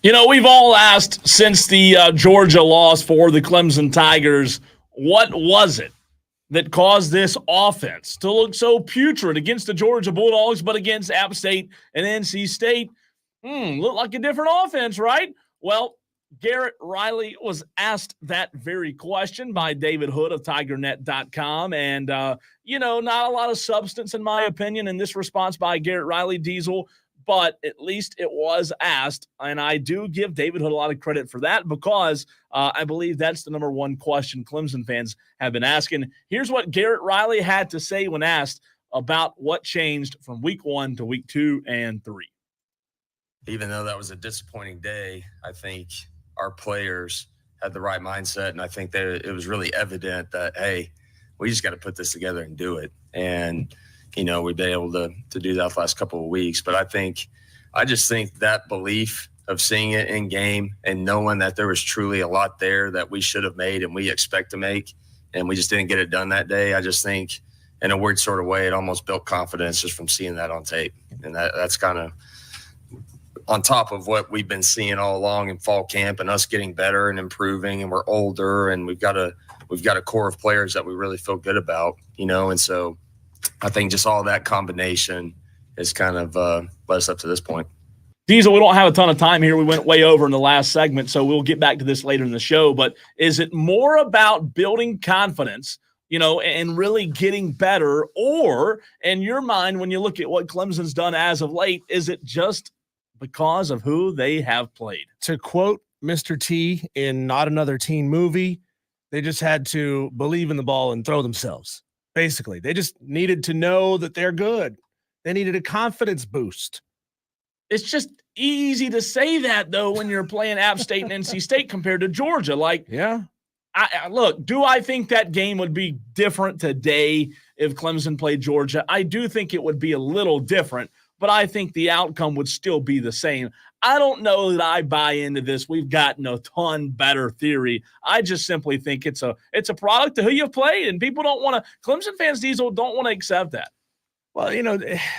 You know, we've all asked since the Georgia loss for the Clemson Tigers, what was it that caused this offense to look so putrid against the Georgia Bulldogs, but against App State and NC State? Looked like a different offense, right? Well, Garrett Riley was asked that very question by David Hood of TigerNet.com. And, not a lot of substance, in my opinion, in this response by Garrett Riley, Diesel, but at least it was asked. And I do give David Hood a lot of credit for that because I believe that's the number one question Clemson fans have been asking. Here's what Garrett Riley had to say when asked about what changed from week 1 to week 2 and 3. Even though that was a disappointing day, I think our players had the right mindset, and I think that it was really evident that, hey, we just got to put this together and do it. And, we've been able to do that the last couple of weeks. But I just think that belief of seeing it in game and knowing that there was truly a lot there that we should have made and we expect to make, and we just didn't get it done that day. I just think in a weird sort of way, it almost built confidence just from seeing that on tape. And that's kind of on top of what we've been seeing all along in fall camp and us getting better and improving, and we're older and we've got a core of players that we really feel good about, and so I think just all that combination has kind of led us up to this point. Diesel, we don't have a ton of time here. We went way over in the last segment, so we'll get back to this later in the show. But is it more about building confidence, and really getting better? Or in your mind, when you look at what Clemson's done as of late, is it just because of who they have played? To quote Mr. T in Not Another Teen Movie, they just had to believe in the ball and throw themselves. Basically, they just needed to know that they're good. They needed a confidence boost. It's just easy to say that, though, when you're playing App State and NC State compared to Georgia. Yeah. Look, do I think that game would be different today if Clemson played Georgia? I do think it would be a little different, but I think the outcome would still be the same. I don't know that I buy into this. We've gotten a ton better theory. I just simply think it's a product of who you've played, and people don't want to – Clemson fans, Diesel, don't want to accept that. Well,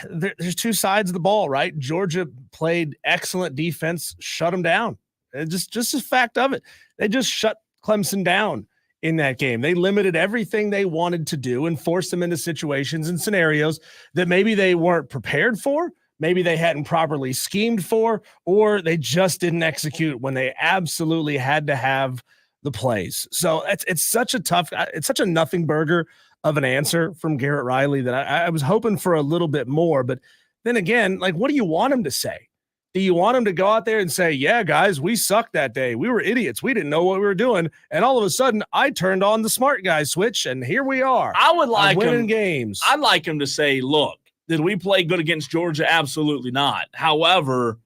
there's two sides of the ball, right? Georgia played excellent defense, shut them down. It's just a fact of it. They just shut Clemson down in that game. They limited everything they wanted to do and forced them into situations and scenarios that maybe they weren't prepared for, maybe they hadn't properly schemed for, or they just didn't execute when they absolutely had to have the plays. So it's such a nothing burger of an answer from Garrett Riley that I was hoping for a little bit more. But then again, what do you want him to say? Do you want him to go out there and say, yeah, guys, we sucked that day. We were idiots. We didn't know what we were doing. And all of a sudden, I turned on the smart guy switch, and here we are. I would like winning games. I'd like him to say, look, did we play good against Georgia? Absolutely not. However,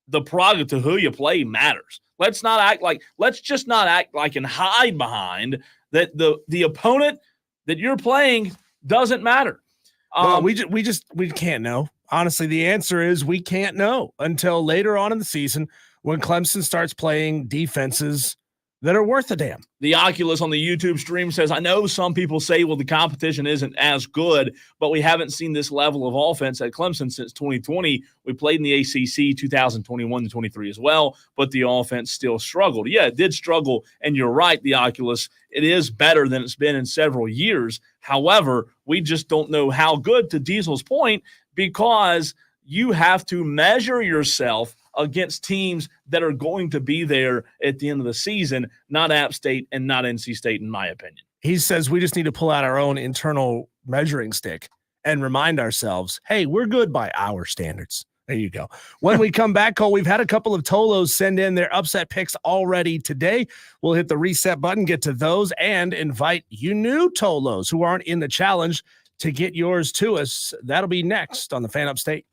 the product of who you play matters. Let's just not act like and hide behind that the opponent that you're playing doesn't matter. We can't know. Honestly, the answer is we can't know until later on in the season when Clemson starts playing defenses that are worth a damn. The Oculus on the YouTube stream says, I know some people say, well, the competition isn't as good, but we haven't seen this level of offense at Clemson since 2020. We played in the ACC 2021-23 as well, but the offense still struggled. Yeah, it did struggle, and you're right, the Oculus. It is better than it's been in several years. However, we just don't know how good, to Diesel's point, because you have to measure yourself against teams that are going to be there at the end of the season, not App State and not NC State, in my opinion. He says we just need to pull out our own internal measuring stick and remind ourselves, hey, we're good by our standards. There you go. When we come back, Cole, we've had a couple of Tolos send in their upset picks already today. We'll hit the reset button, get to those, and invite you new Tolos who aren't in the challenge to get yours to us. That'll be next on the Fan Upstate.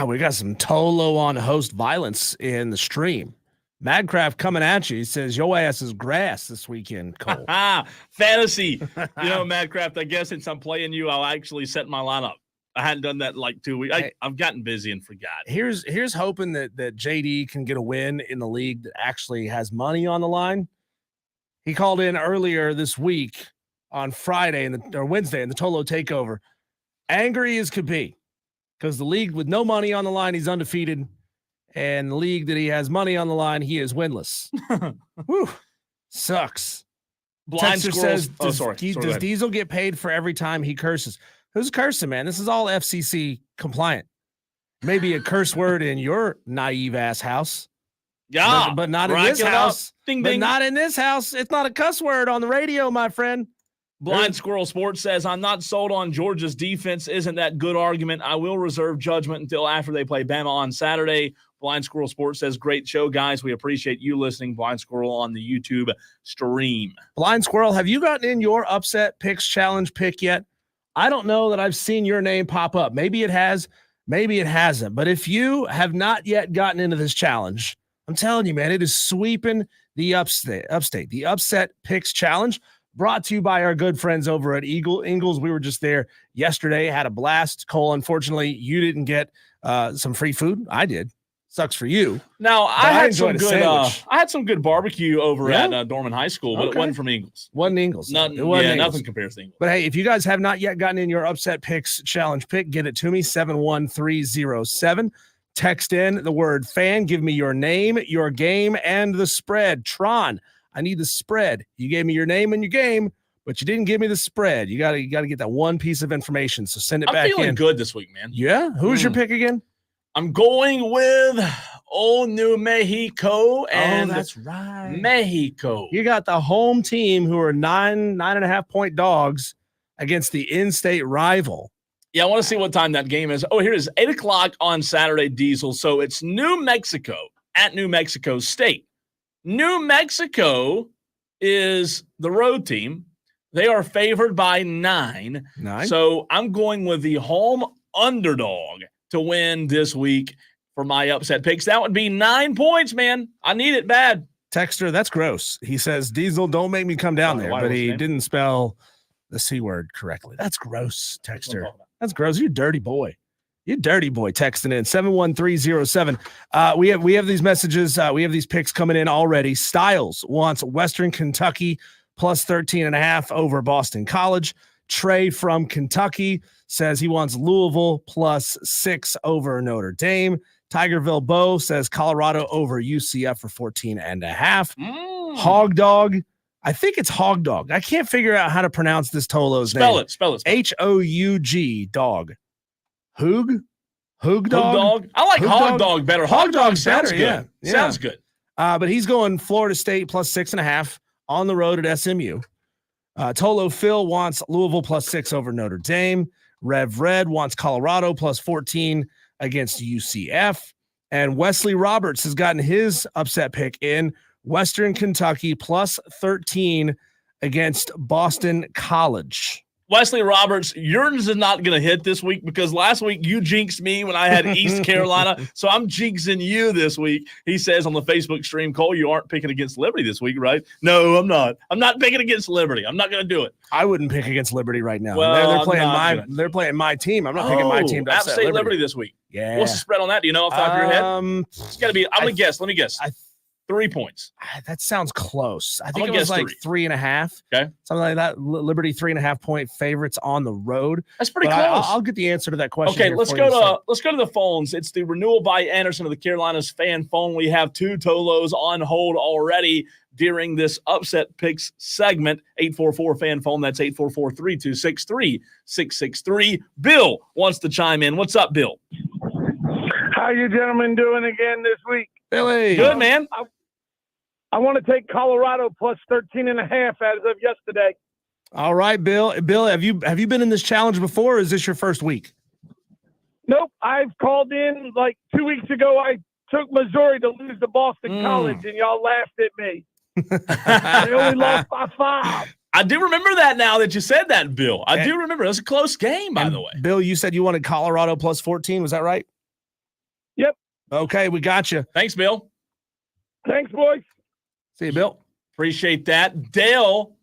we got some Tolo on host violence in the stream. Madcraft coming at you. He says, your ass is grass this weekend, Cole. Fantasy. Madcraft, I guess since I'm playing you, I'll actually set my lineup. I hadn't done that in like 2 weeks. I've gotten busy and forgot. Here's hoping that JD can get a win in the league that actually has money on the line. He called in earlier this week on Friday or Wednesday in the Tolo takeover, angry as could be, because the league with no money on the line, he's undefeated, and the league that he has money on the line, he is winless. Whew, sucks. Blind Texter says, does Diesel get paid for every time he curses? Who's cursing, man? This is all FCC compliant. Maybe a curse word in your naive ass house. Yeah, but not in this house. Ding, but ding. not in this house. It's not a cuss word on the radio, my friend. Blind Squirrel Sports says, I'm not sold on Georgia's defense. Isn't that good argument? I will reserve judgment until after they play Bama on Saturday. Blind Squirrel Sports says, great show, guys. We appreciate you listening. Blind Squirrel on the YouTube stream. Blind Squirrel, have you gotten in your upset picks challenge pick yet? I don't know that I've seen your name pop up. Maybe it has, maybe it hasn't. But if you have not yet gotten into this challenge, I'm telling you, man, it is sweeping the upstate. The upset picks challenge, brought to you by our good friends over at Ingles. We were just there yesterday, had a blast. Cole, unfortunately, you didn't get some free food. I did. Sucks for you. Now I had some good barbecue over at Dorman High School, but it wasn't from Ingles. Wasn't Ingles. Nothing compares to Ingles. But hey, if you guys have not yet gotten in your upset picks challenge pick, get it to me 71307. Text in the word fan. Give me your name, your game, and the spread. Tron, I need the spread. You gave me your name and your game, but you didn't give me the spread. You gotta get that one piece of information. So send it back in. I'm feeling good this week, man. Yeah. Who's your pick again? I'm going with New Mexico and that's right. Mexico. You got the home team who are 9.5 point dogs against the in-state rival. Yeah, I want to see what time that game is. Oh, here it is, 8 o'clock on Saturday, Diesel. So it's New Mexico at New Mexico State. New Mexico is the road team. They are favored by 9. So I'm going with the home underdog to win this week for my upset picks. That would be 9 points, man. I need it bad. Texter, that's gross. He says, Diesel, don't make me come down there, but he didn't spell the C word correctly. That's gross, Texter. That's gross. You're a dirty boy. You dirty boy texting in 71307. We have these messages. We have these picks coming in already. Styles wants Western Kentucky plus 13.5 over Boston College. Trey from Kentucky says he wants Louisville plus 6 over Notre Dame. Tigerville Bo says Colorado over UCF for 14.5. Hog Dog. I think it's Hog Dog. I can't figure out how to pronounce this Tolo's name. Spell it. Houg dog. Hoog dog. Dog. I like Hog Dog better. Hog Dog sounds good. Yeah. Sounds good. But he's going Florida State plus 6.5 on the road at SMU. Tolo Phil wants Louisville plus 6 over Notre Dame. Rev Red wants Colorado plus 14 against UCF. And Wesley Roberts has gotten his upset pick in Western Kentucky plus 13 against Boston College. Wesley Roberts, yours is not going to hit this week because last week you jinxed me when I had East Carolina. So I'm jinxing you this week. He says on the Facebook stream, Cole, you aren't picking against Liberty this week, right? No, I'm not. I'm not picking against Liberty. I'm not going to do it. I wouldn't pick against Liberty right now. Well, they're playing my team. I'm not picking my team to App upset State Liberty this week. Yeah. What's the spread on that? Do you know off the top of your head? It's got to be, I'm going to guess. Let me guess. 3 points. That sounds close. I think it was like 3.5. Okay. Something like that. Liberty 3.5 point favorites on the road. That's pretty close. I'll get the answer to that question. Okay, let's go to the phones. It's the Renewal by Anderson of the Carolinas fan phone. We have 2 Tolos on hold already during this upset picks segment. 844 fan phone. That's 844-326-3663. Bill wants to chime in. What's up, Bill? How you gentlemen doing again this week? Billy. Good, man. I want to take Colorado plus 13.5 as of yesterday. All right, Bill. Bill, have you been in this challenge before, or is this your first week? Nope. I've called in like 2 weeks ago. I took Missouri to lose to Boston College, and y'all laughed at me. They only lost by 5. I do remember that now that you said that, Bill. I do remember. It was a close game, by the way. Bill, you said you wanted Colorado plus 14. Was that right? Yep. Okay, we got you. Thanks, Bill. Thanks, boys. See you, Bill. Appreciate that. Dale,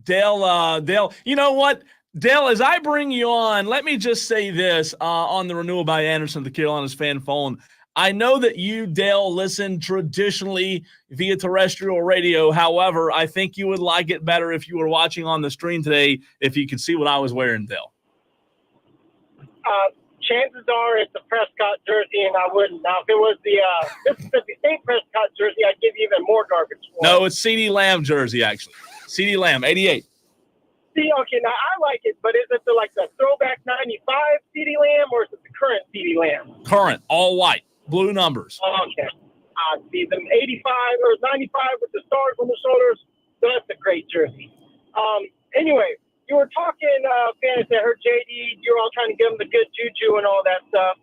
Dale, you know what? Dale, as I bring you on, let me just say this on the Renewal by Anderson, the Carolinas fan phone. I know that you, Dale, listen traditionally via terrestrial radio. However, I think you would like it better if you were watching on the stream today, if you could see what I was wearing, Dale. Chances are it's a Prescott jersey, and I wouldn't. Now, if it was the Mississippi State Prescott jersey, I'd give you even more garbage for No, it's C.D. Lamb jersey, actually. C.D. Lamb, 88. See, okay, now I like it, but is it the throwback 95 C.D. Lamb, or is it the current C.D. Lamb? Current, all white, blue numbers. Okay. See, them 85 or 95 with the stars on the shoulders, so that's a great jersey. Anyway, you were talking fantasy. I heard JD, you were all trying to give him the good juju and all that stuff.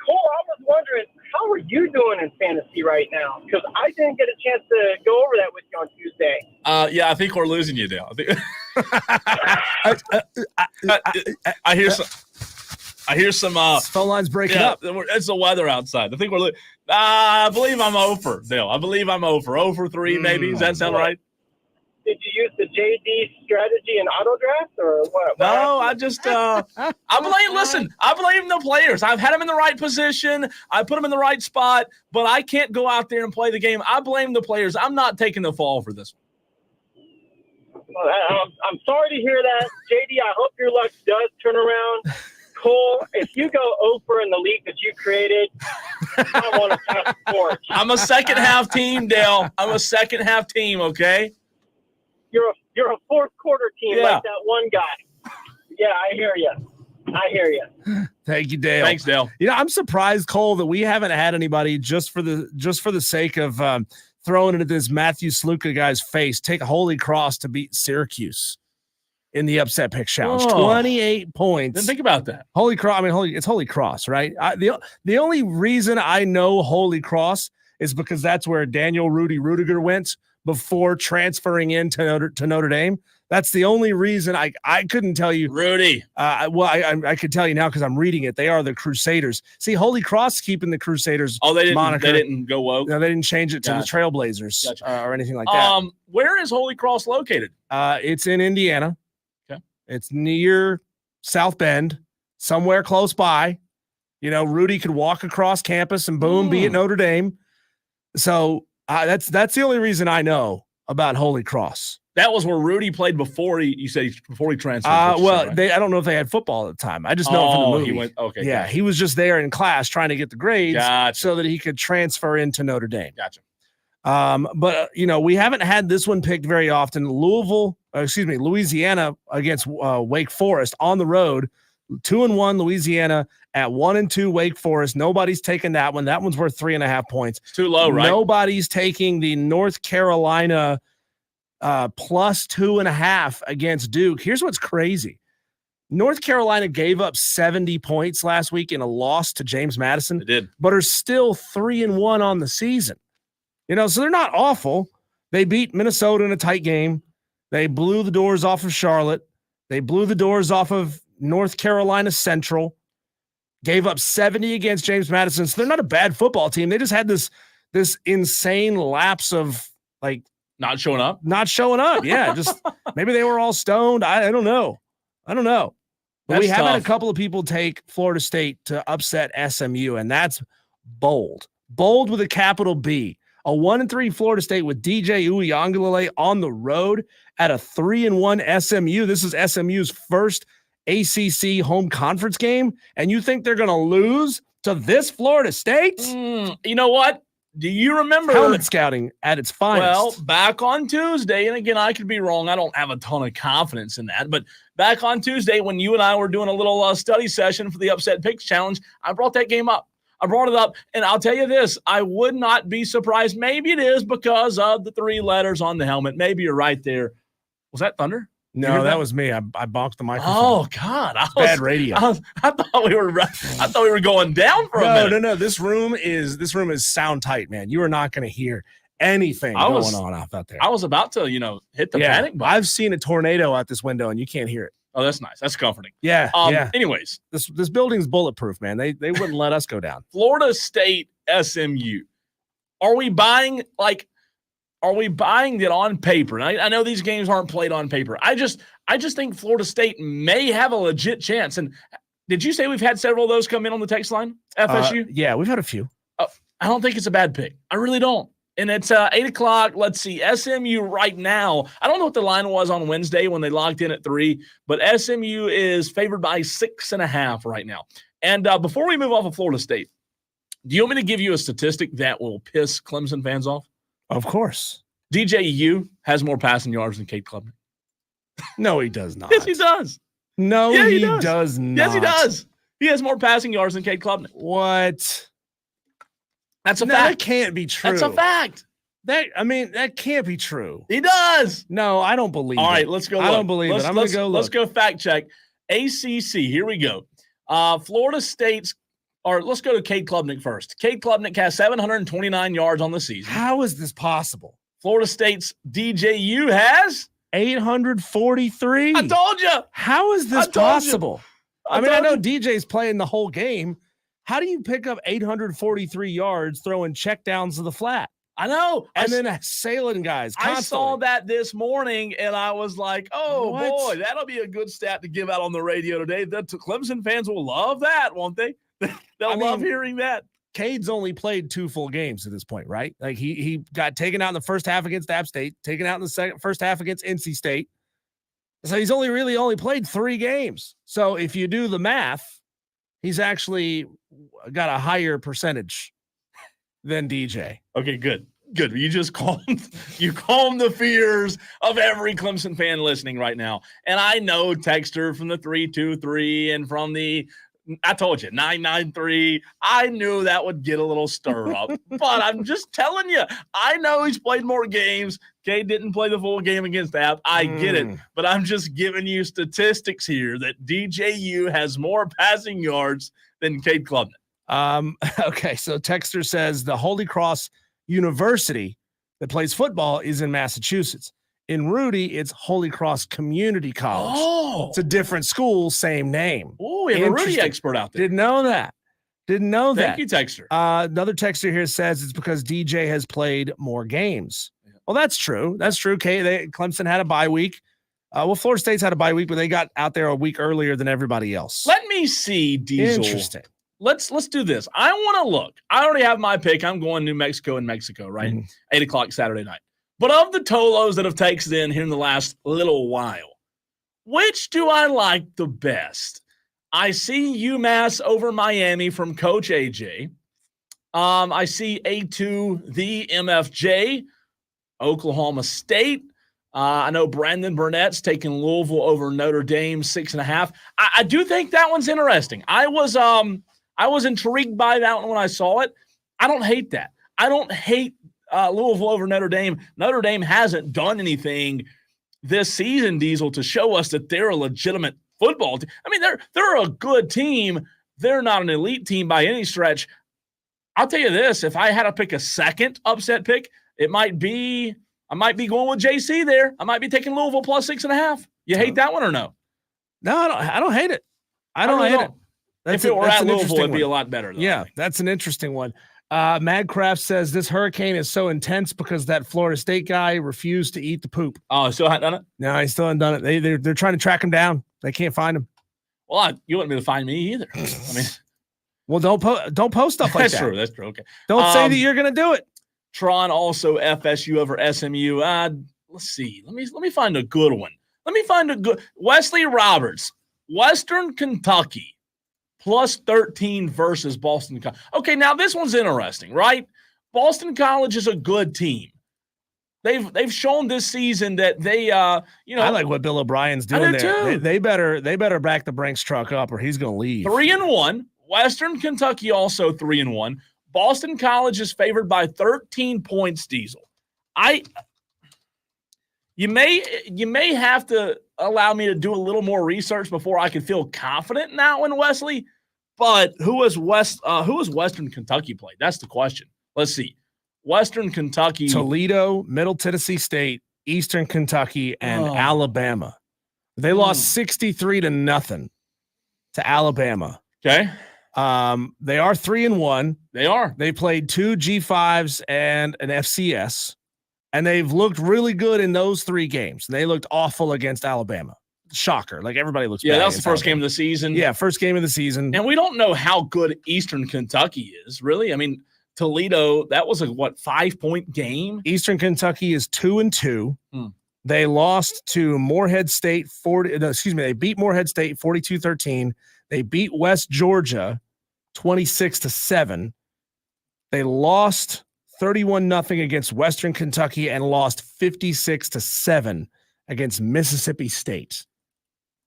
Cole, I was wondering, how are you doing in fantasy right now? Because I didn't get a chance to go over that with you on Tuesday. Yeah, I think we're losing you, Dale. I hear some. Phone lines breaking up. It's the weather outside. I think we're. I believe I'm over, Dale. I believe I'm over. 0 for 3, maybe. Does that sound right? Did you use the JD strategy in auto draft or what? No, I just I blame the players. I've had them in the right position. I put them in the right spot, but I can't go out there and play the game. I blame the players. I'm not taking the fall for this one. Well, I'm sorry to hear that. JD, I hope your luck does turn around. Cole, if you go over in the league that you created, I want to pass the torch. I'm a second half team, Dale. I'm a second half team, okay? You're a fourth quarter team like that one guy. Yeah, I hear you. Thank you, Dale. Thanks, Dale. You know, I'm surprised, Cole, that we haven't had anybody just for the sake of throwing it at this Matthew Sluka guy's face. Take Holy Cross to beat Syracuse in the upset pick challenge. 28 points. Didn't think about that. Holy Cross. I mean, it's Holy Cross, right? The only reason I know Holy Cross is because that's where Daniel Rudiger went before transferring into Notre Dame. That's the only reason I couldn't tell you. Rudy. I could tell you now because I'm reading it. They are the Crusaders. See, Holy Cross keeping the Crusaders moniker. They didn't go woke? No, they didn't change it to the Trailblazers or anything like that. Where is Holy Cross located? It's in Indiana. Okay. It's near South Bend, somewhere close by. You know, Rudy could walk across campus and boom, be at Notre Dame. So that's the only reason I know about Holy Cross. That was where Rudy played before he transferred. Right? I don't know if they had football at the time. I just know it from the movie. He went, okay. Yeah, gotcha. He was just there in class trying to get the grades Gotcha. so that he could transfer into Notre Dame. Gotcha. But we haven't had this one picked very often. Louisiana against Wake Forest on the road. 2-1 Louisiana at 1-2 Wake Forest. Nobody's taking that one. That one's worth 3.5 points. It's too low, right? Nobody's taking the North Carolina plus 2.5 against Duke. Here's what's crazy. North Carolina gave up 70 points last week in a loss to James Madison. They did. But are still 3-1 on the season. So they're not awful. They beat Minnesota in a tight game. They blew the doors off of Charlotte. They blew the doors off of North Carolina Central, gave up 70 against James Madison. So they're not a bad football team. They just had this insane lapse of not showing up. Yeah. Just maybe they were all stoned. I don't know. But we have had a couple of people take Florida State to upset SMU, and that's bold with a capital B. A 1-3 Florida State with DJ Uiagalelei on the road at a 3-1 SMU. This is SMU's first ACC home conference game, and you think they're going to lose to this Florida State? You know what? Do you remember helmet scouting at its finest? Well, back on Tuesday, and again, I could be wrong. I don't have a ton of confidence in that, but back on Tuesday when you and I were doing a little study session for the Upset Picks Challenge, I brought that game up. I brought it up, and I'll tell you this, I would not be surprised. Maybe it is because of the 3 letters on the helmet. Maybe you're right there. Was that Thunder? No, that was me. I bonked the microphone. Oh God, bad radio. I thought we were going down for a minute. No. This room is sound tight, man. You are not going to hear anything going on out there. I was about to, hit the panic button. I've seen a tornado out this window, and you can't hear it. Oh, that's nice. That's comforting. Yeah. Anyways, This building's bulletproof, man. They wouldn't let us go down. Florida State, SMU. Are we buying it on paper? And I know these games aren't played on paper. I just think Florida State may have a legit chance. And did you say we've had several of those come in on the text line? FSU? Yeah, we've had a few. I don't think it's a bad pick. I really don't. And it's 8 o'clock. Let's see. SMU right now. I don't know what the line was on Wednesday when they locked in at 3, but SMU is favored by 6.5 right now. And before we move off of Florida State, do you want me to give you a statistic that will piss Clemson fans off? Of course. DJU has more passing yards than Cade Klubnik. No, he does not. Yes, he does. No, yeah, he does not. Yes, he does. He has more passing yards than Cade Klubnik. What? That's a fact. That can't be true. That's a fact. That can't be true. He does. No, I don't believe it. All right, let's go. I don't believe it. I'm going to go look. Let's go fact check. ACC, here we go. Florida State's, or let's go to Cade Klubnik first. Cade Klubnik has 729 yards on the season. How is this possible? Florida State's DJU has 843. I told you. How is this possible? I know DJ's playing the whole game. How do you pick up 843 yards throwing checkdowns to the flat? I know. And then sailing guys constantly. I saw that this morning, and I was like, oh, What? boy, that'll be a good stat to give out on the radio today. The Clemson fans will love that, won't they? They'll love hearing that. Cade's only played 2 full games at this point, right? Like he got taken out in the first half against App State, taken out in the first half against NC State. So he's only played 3 games. So if you do the math, he's actually got a higher percentage than DJ. Okay, good. You just calmed the fears of every Clemson fan listening right now. And I know Texter from the 323 and from the, I told you, 993. I knew that would get a little stir up. But I'm just telling you, I know he's played more games. Cade didn't play the full game against App. I get it. But I'm just giving you statistics here that DJU has more passing yards than Cade Klubnik. Okay, so Texter says the Holy Cross University that plays football is in Massachusetts. In Rudy, it's Holy Cross Community College. Oh. It's a different school, same name. Oh, we have a Rudy expert out there. Didn't know that. Thank you, Texter. Another Texter here says it's because DJ has played more games. Yeah. Well, that's true. That's true. Clemson had a bye week. Florida State's had a bye week, but they got out there a week earlier than everybody else. Let me see, Diesel. Interesting. Let's do this. I want to look. I already have my pick. I'm going New Mexico and Mexico, right? 8 o'clock Saturday night. But of the Tolos that have texted in here in the last little while, which do I like the best? I see UMass over Miami from Coach AJ. I see A2, the MFJ, Oklahoma State. I know Brandon Burnett's taking Louisville over Notre Dame, 6.5. I do think that one's interesting. I was intrigued by that one when I saw it. I don't hate that. I don't hate Louisville over Notre Dame. Notre Dame hasn't done anything this season, Diesel, to show us that they're a legitimate football team. I mean, they're a good team. They're not an elite team by any stretch. I'll tell you this, if I had to pick a second upset pick, I might be going with JC there. I might be taking Louisville plus 6.5. You hate that one or no? No, I don't hate it. I don't hate it. If it were at Louisville, it'd be a lot better. Though, yeah, that's an interesting one. Madcraft says this hurricane is so intense because that Florida State guy refused to eat the poop. Oh, still hadn't done it? No, he still hasn't done it. They're trying to track him down. They can't find him. Well, you wouldn't be able to find me either. I mean, well, don't post stuff like that. That's true. Okay. Don't say that you're going to do it. Tron also FSU over SMU. Let's see. Let me find a good one. Wesley Roberts, Western Kentucky. Plus 13 versus Boston College. Okay, now this one's interesting, right? Boston College is a good team. They've shown this season that they I like what Bill O'Brien's doing there. Too. They better back the Brinks truck up or he's going to leave. 3-1. Western Kentucky also 3-1. Boston College is favored by 13 points, Diesel. You may have to allow me to do a little more research before I can feel confident in that one, Wesley. But who has Western Kentucky played? That's the question. Let's see. Western Kentucky. Toledo, Middle Tennessee State, Eastern Kentucky, and Alabama. They lost 63-0 to Alabama. Okay. They are 3-1. They are. They played 2 G5s and an FCS, and they've looked really good in those 3 games. They looked awful against Alabama. Shocker. Like, everybody looks bad. Yeah, that was the first Alabama. game of the season. Yeah, first game of the season. And we don't know how good Eastern Kentucky is, really. I mean, Toledo, that was a, 5-point game? Eastern Kentucky is 2-2. They lost to Morehead State they beat Morehead State 42-13. They beat West Georgia 26-7. They lost 31-0 against Western Kentucky and lost 56-7 against Mississippi State.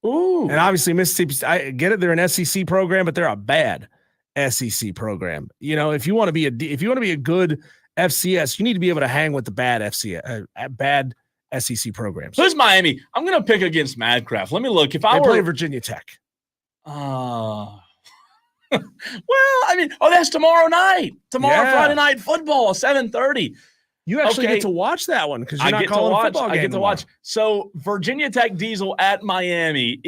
Ooh. And obviously Mississippi, I get it, they're an SEC program, but they're a bad SEC program. You know, if you want to be a good FCS, you need to be able to hang with the bad bad SEC programs. Who's Miami? I'm going to pick against Madcraft. Let me look. If I play Virginia Tech. Well, I mean, that's tomorrow night. Friday night football, 7:30. You actually get to watch that one because you're not calling a football game. I get to watch. So Virginia Tech Diesel at Miami.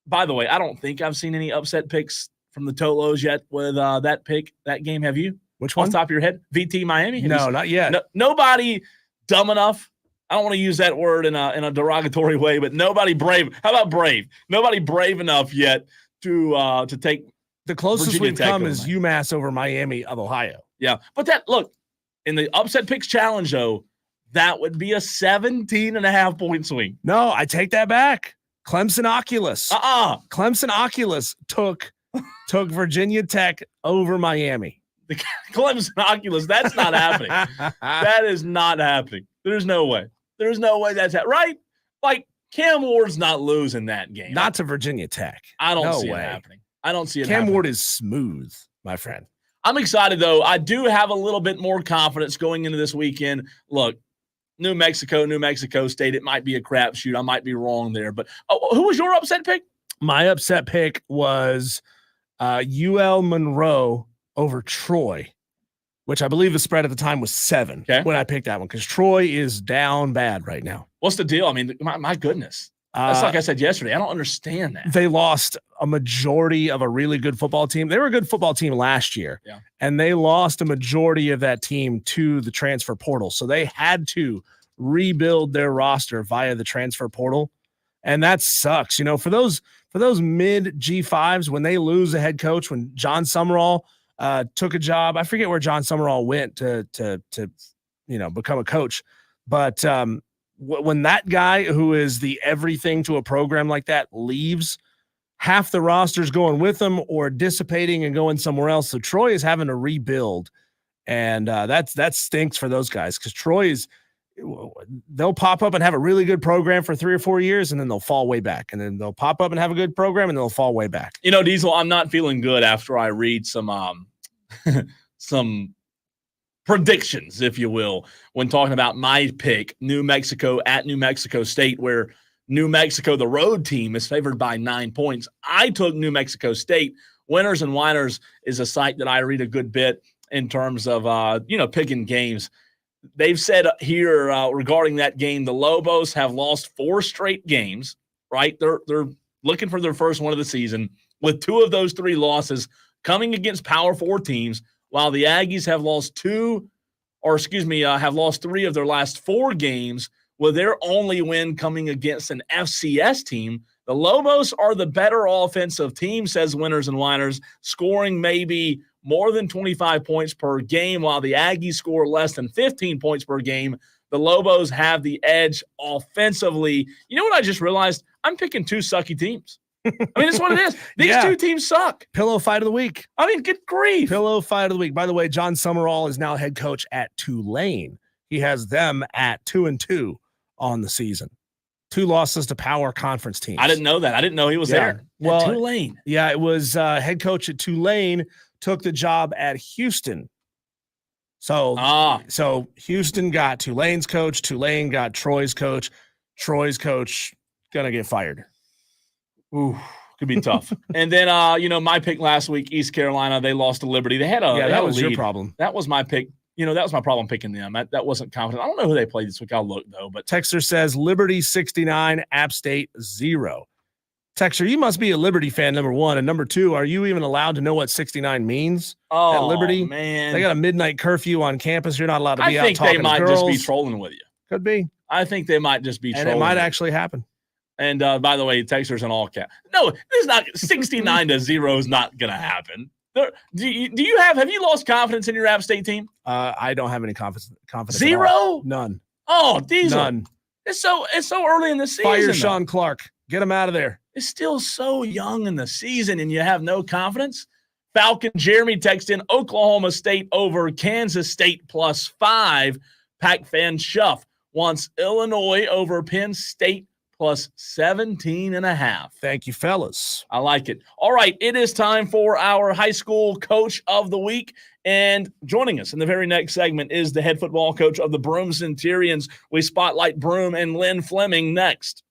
By the way, I don't think I've seen any upset picks from the Tolos yet with that game. Have you? Which one? Off the top of your head? VT Miami? No, not yet. Nobody dumb enough. I don't want to use that word in a derogatory way, but nobody brave. How about brave? Nobody brave enough yet to take. The closest Virginia we've Tech come is UMass over Miami of Ohio. Yeah, but in the upset picks challenge, though, that would be a 17.5-point swing. No, I take that back. Clemson Oculus. Clemson Oculus took Virginia Tech over Miami. The Clemson Oculus, that's not happening. That is not happening. There's no way. There's no way that's happening. Right? Like, Cam Ward's not losing that game. Not to Virginia Tech. I don't see it happening. I don't see it happening. Cam Ward is smooth, my friend. I'm excited, though. I do have a little bit more confidence going into this weekend. Look, New Mexico State, it might be a crapshoot. I might be wrong there. But who was your upset pick? My upset pick was UL Monroe over Troy, which I believe the spread at the time was 7 when I picked that one because Troy is down bad right now. What's the deal? I mean, my goodness. That's like I said yesterday. I don't understand that. They lost a majority of a really good football team. They were a good football team last year, and they lost a majority of that team to the transfer portal. So they had to rebuild their roster via the transfer portal, and that sucks. You know, for those mid G5s, when they lose a head coach, when John Summerall took a job, I forget where John Summerall went to become a coach, but when that guy who is the everything to a program like that leaves, half the roster's going with them or dissipating and going somewhere else. So Troy is having to rebuild, and that stinks for those guys because they'll pop up and have a really good program for 3 or 4 years, and then they'll fall way back, and then they'll pop up and have a good program, and they'll fall way back. You know, Diesel, I'm not feeling good after I read some some predictions, if you will, when talking about my pick, New Mexico at New Mexico State, where New Mexico, the road team, is favored by 9 points. I took New Mexico State. Winners and Whiners is a site that I read a good bit in terms of, picking games. They've said here regarding that game, the Lobos have lost 4 straight games, right? They're looking for their first one of the season with 2 of those 3 losses coming against Power 4 teams, while the Aggies have lost 3 of their last 4 games, with their only win coming against an FCS team. The Lobos are the better offensive team, says Winners and Whiners, scoring maybe more than 25 points per game, while the Aggies score less than 15 points per game. The Lobos have the edge offensively. You know what I just realized? I'm picking 2 sucky teams. I mean, that's what it is. These 2 teams suck. Pillow fight of the week. I mean, good grief. Pillow fight of the week. By the way, John Summerall is now head coach at Tulane. He has them at 2-2 on the season. 2 losses to power conference teams. I didn't know that. I didn't know he was there. Well, at Tulane. Yeah, it was head coach at Tulane, took the job at Houston. So Houston got Tulane's coach. Tulane got Troy's coach. Troy's coach going to get fired. Ooh, could be tough. And then, my pick last week, East Carolina, they lost to Liberty. They had that was lead. your problem. That was my pick that was my problem picking them. That wasn't confident. I don't know who they played this week. I'll look, though. But Texter says Liberty 69, App State 0. Texter, you must be a Liberty fan, number one. And number two, are you even allowed to know what 69 means at Liberty? Man. They got a midnight curfew on campus. You're not allowed to be out talking to girls. I think they might just be trolling with you. Could be. I think they might just be trolling. And it might actually happen. And by the way, Texter's in all caps. No, this is not 69 to 0 is not going to happen. Have you lost confidence in your App State team? I don't have any confidence. 0? None. Oh, Diesel. None. It's so early in the season. Fire Sean Clark. Get him out of there. It's still so young in the season, and you have no confidence. Falcon Jeremy texted in Oklahoma State over Kansas State +5. Pac fan Shuff wants Illinois over Penn State +17.5. Thank you, fellas. I like it. All right, it is time for our high school coach of the week. And joining us in the very next segment is the head football coach of the Broome Centurions. We spotlight Broome and Lynn Fleming next.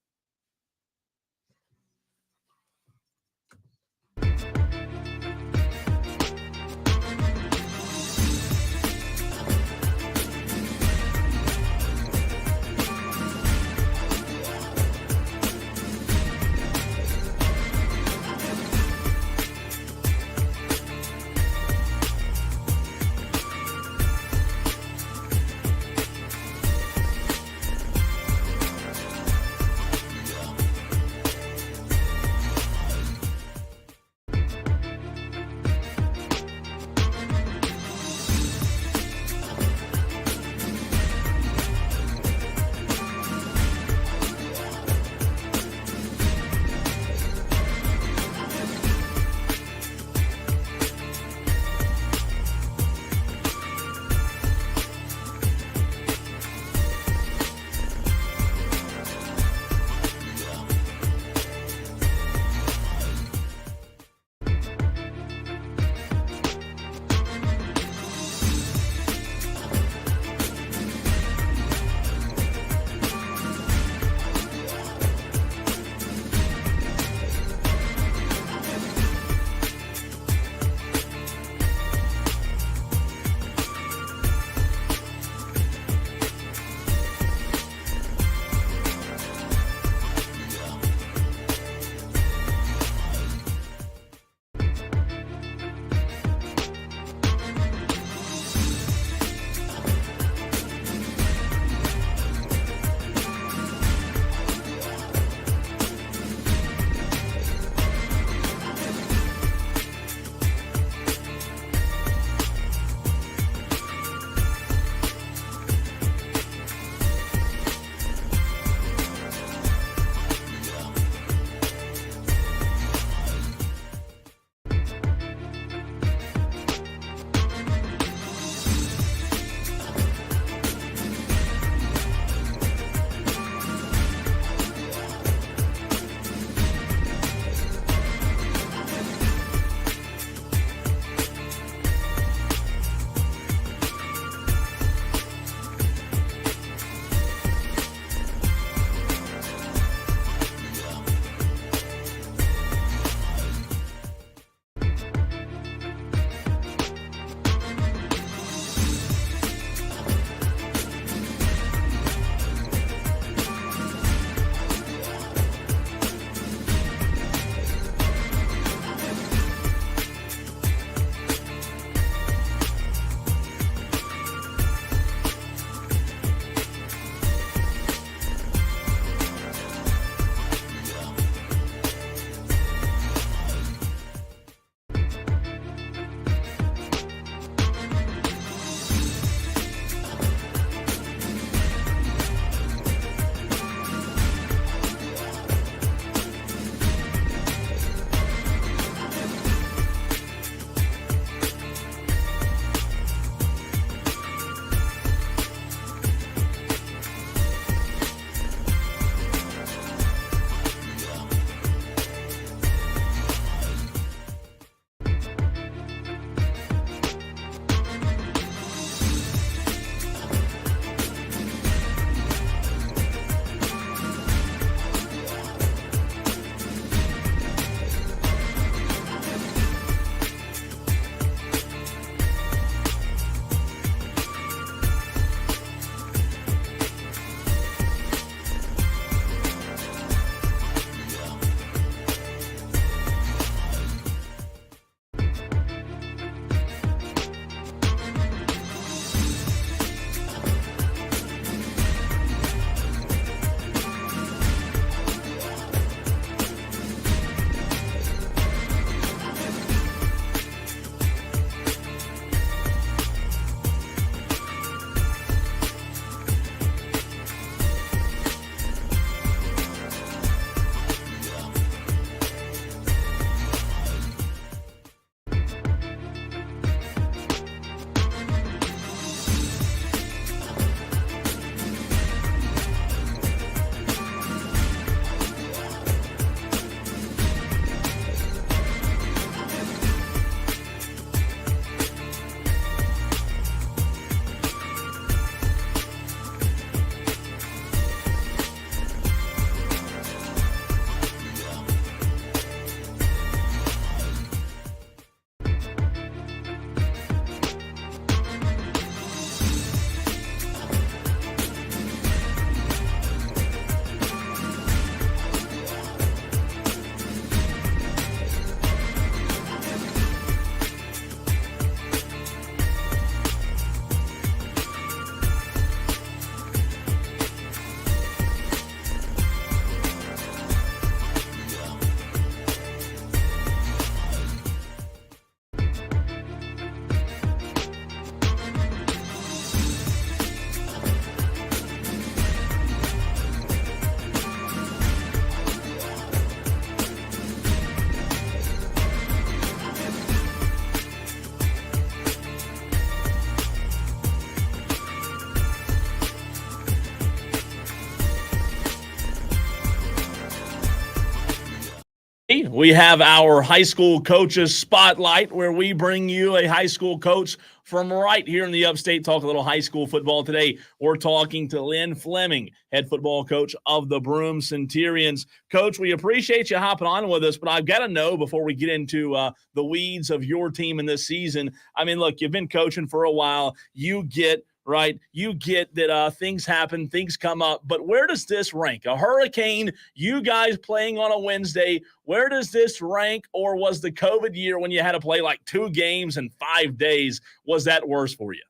we have our high school coaches spotlight, where we bring you a high school coach from right here in the upstate, talk a little high school football. Today, we're talking to Lynn Fleming, head football coach of the Broome Centurions. Coach, we appreciate you hopping on with us, but I've got to know before we get into the weeds of your team in this season. I mean, look, you've been coaching for a while. You get that things happen, things come up, but where does this rank? A hurricane, you guys playing on a Wednesday, where does this rank? Or was the COVID year when you had to play like 2 games in 5 days, was that worse for you?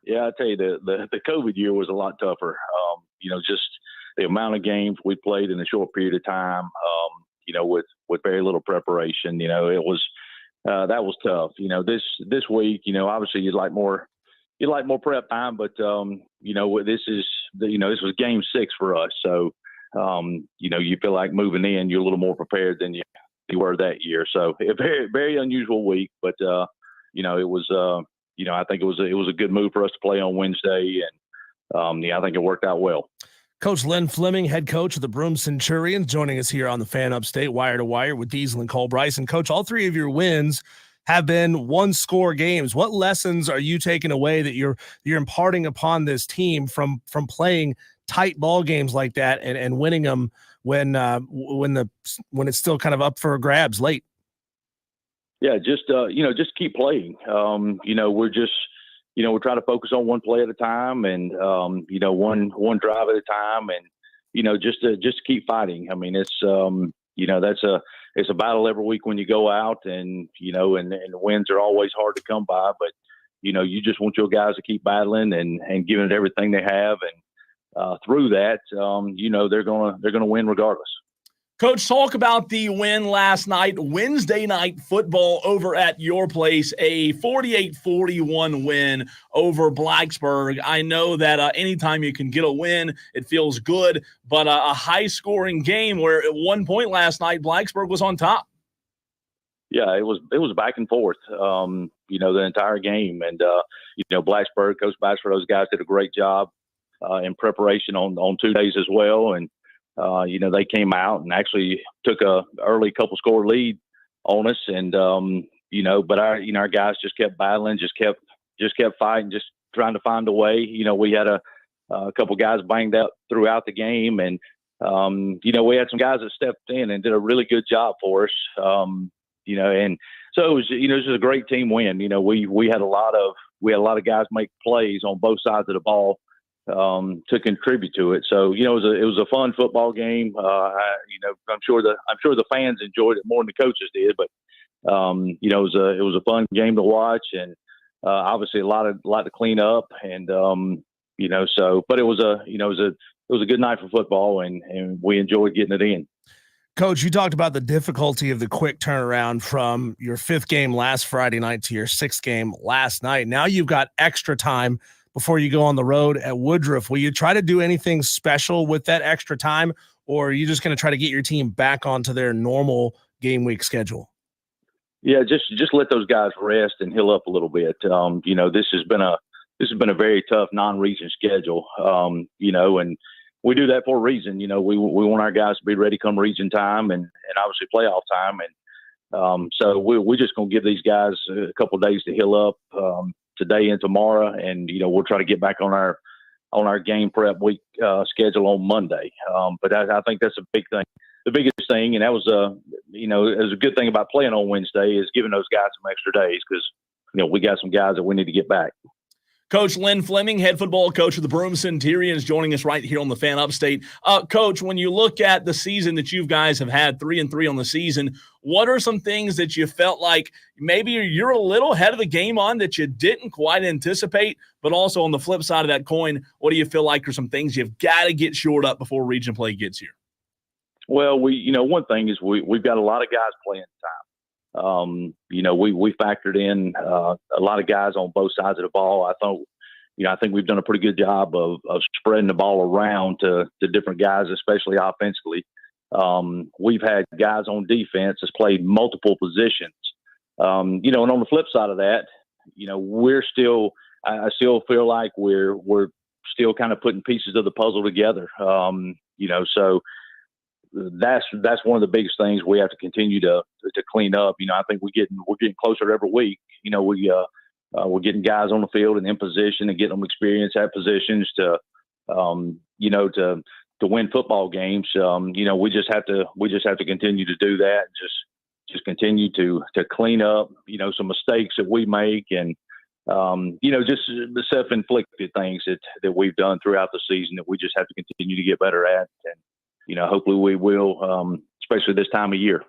Yeah, I tell you, the COVID year was a lot tougher. Just the amount of games we played in a short period of time, with very little preparation, it was, that was tough. This week, obviously you'd like more prep time, but this was game 6 for us. So, you feel like moving in, you're a little more prepared than you were that year. So a very, very unusual week, but it was, I think it was a good move for us to play on Wednesday. And I think it worked out well. Coach Lynn Fleming, head coach of the Broome Centurions, joining us here on the Fan Upstate Wire to Wire with Diesel and Cole Bryce. And Coach, all 3 of your wins have been 1-score games. What lessons are you taking away that you're imparting upon this team from playing tight ball games like that and winning them when it's still kind of up for grabs late? Yeah, just keep playing. We're trying to focus on one play at a time, and one drive at a time, and just keep fighting. I mean, it's it's a battle every week when you go out, and wins are always hard to come by, but you just want your guys to keep battling and giving it everything they have, and through that, they're gonna win regardless. Coach, talk about the win last night, Wednesday night football over at your place, a 48-41 win over Blacksburg. I know that anytime you can get a win, it feels good, but a high-scoring game where at one point last night, Blacksburg was on top. Yeah, it was back and forth, the entire game. And, Blacksburg, Coach Baxter, those guys did a great job in preparation on 2 days as well. And, they came out and actually took a early couple score lead on us. And, but our guys just kept battling, just kept fighting, just trying to find a way. We had a couple guys banged up throughout the game. And, we had some guys that stepped in and did a really good job for us. And so it was, it was just a great team win. We had a lot of guys make plays on both sides of the ball to contribute to it. So, it was a fun football game. I'm sure the fans enjoyed it more than the coaches did, but it was a fun game to watch, and obviously a lot to clean up, and but it was a good night for football, and we enjoyed getting it in. Coach, you talked about the difficulty of the quick turnaround from your 5th game last Friday night to your 6th game last night. Now you've got extra time before you go on the road at Woodruff. Will you try to do anything special with that extra time, or are you just going to try to get your team back onto their normal game week schedule? Yeah, just let those guys rest and heal up a little bit. This has been a very tough non-region schedule. And we do that for a reason. We want our guys to be ready come region time and obviously playoff time. And so we're just going to give these guys a couple of days to heal up today and tomorrow. And, we'll try to get back on our game prep week schedule on Monday. But I think that's a big thing. The biggest thing, and that was it was a good thing about playing on Wednesday, is giving those guys some extra days, because, we got some guys that we need to get back. Coach Lynn Fleming, head football coach of the Broome Centurions, joining us right here on the Fan Upstate. Coach, when you look at the season that you guys have had, 3-3 on the season, what are some things that you felt like maybe you're a little ahead of the game on that you didn't quite anticipate? But also on the flip side of that coin, what do you feel like are some things you've got to get shored up before region play gets here? Well, one thing is we've got a lot of guys playing time. We factored in a lot of guys on both sides of the ball. I think we've done a pretty good job of spreading the ball around to different guys, especially offensively. We've had guys on defense that's played multiple positions. And on the flip side of that, I still feel like we're still kind of putting pieces of the puzzle together. So that's one of the biggest things we have to continue to clean up. I think we're getting closer every week. We're getting guys on the field and in position and getting them experience at positions to win football games. We just have to continue to do that. Just continue to clean up, some mistakes that we make and, just the self-inflicted things that we've done throughout the season that we just have to continue to get better at. And, hopefully we will, especially this time of year.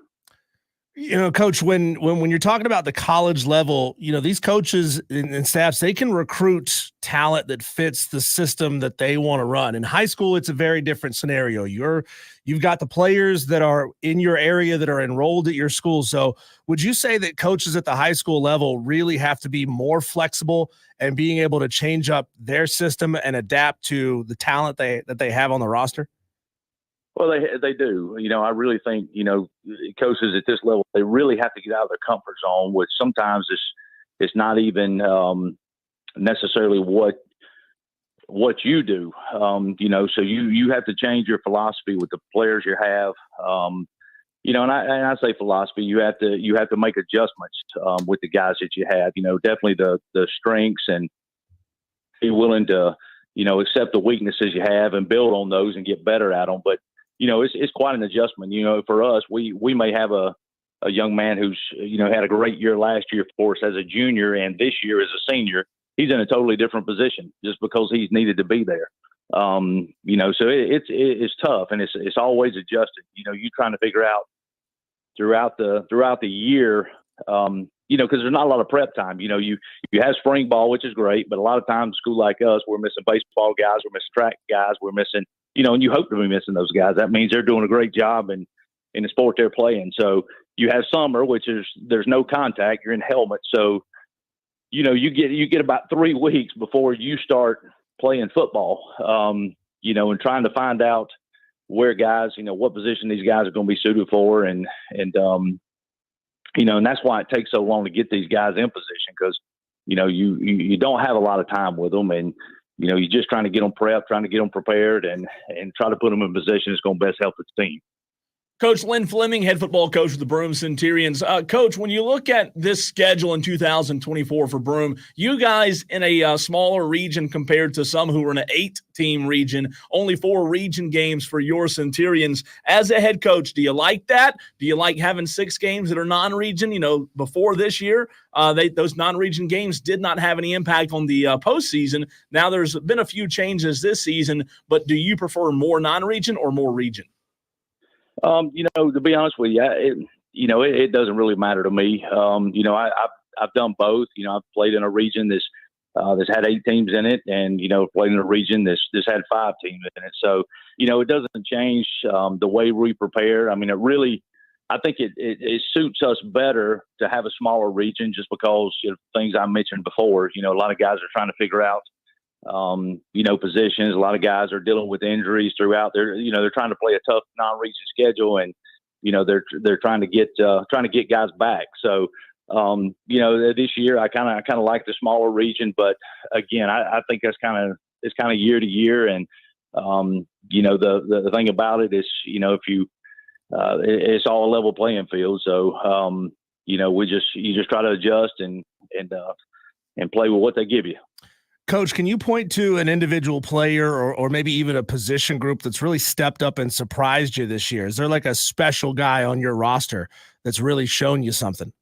Coach, when you're talking about the college level, these coaches and staffs, they can recruit talent that fits the system that they want to run. In high school, it's a very different scenario. You've got the players that are in your area that are enrolled at your school. So would you say that coaches at the high school level really have to be more flexible and being able to change up their system and adapt to the talent that they have on the roster? Well, they do. I really think, coaches at this level, they really have to get out of their comfort zone, which sometimes it's not even necessarily what you do. So you have to change your philosophy with the players you have. And I say philosophy, you have to make adjustments with the guys that you have. Definitely the strengths and be willing to accept the weaknesses you have and build on those and get better at them. But it's quite an adjustment. For us, we may have a young man who's, had a great year last year for us as a junior and this year as a senior. He's in a totally different position just because he's needed to be there. So it's tough and it's always adjusted. You're trying to figure out throughout the year, because there's not a lot of prep time. You have spring ball, which is great, but a lot of times, a school like us, we're missing baseball guys, we're missing track guys, we're missing, and you hope to be missing those guys. That means they're doing a great job in the sport they're playing. So you have summer, which is there's no contact, you're in helmet. So, you get about 3 weeks before you start playing football, and trying to find out where guys, what position these guys are going to be suited for. And that's why it takes so long to get these guys in position because, you don't have a lot of time with them and, you're just trying to get them prepped, trying to get them prepared and try to put them in position that's going to best help the team. Coach Lynn Fleming, head football coach of the Broome Centurions. Coach, when you look at this schedule in 2024 for Broome, you guys in a smaller region compared to some who are in an 8-team region, only 4 region games for your Centurions. As a head coach, do you like that? Do you like having 6 games that are non-region? Before this year, those non-region games did not have any impact on the postseason. Now there's been a few changes this season, but do you prefer more non-region or more region? To be honest with you, it doesn't really matter to me. I've done both. I've played in a region that's had 8 teams in it, and played in a region that's had 5 teams in it. So it doesn't change the way we prepare. I mean, I think it suits us better to have a smaller region just because things I mentioned before. A lot of guys are trying to figure out positions. A lot of guys are dealing with injuries throughout. They're trying to play a tough non-region schedule, and they're trying to get guys back. So this year I kind of like the smaller region, but again, I think it's kind of year to year, and the thing about it is if you it's all a level playing field. So you just try to adjust and play with what they give you. Coach, can you point to an individual player or maybe even a position group that's really stepped up and surprised you this year? Is there like a special guy on your roster that's really shown you something?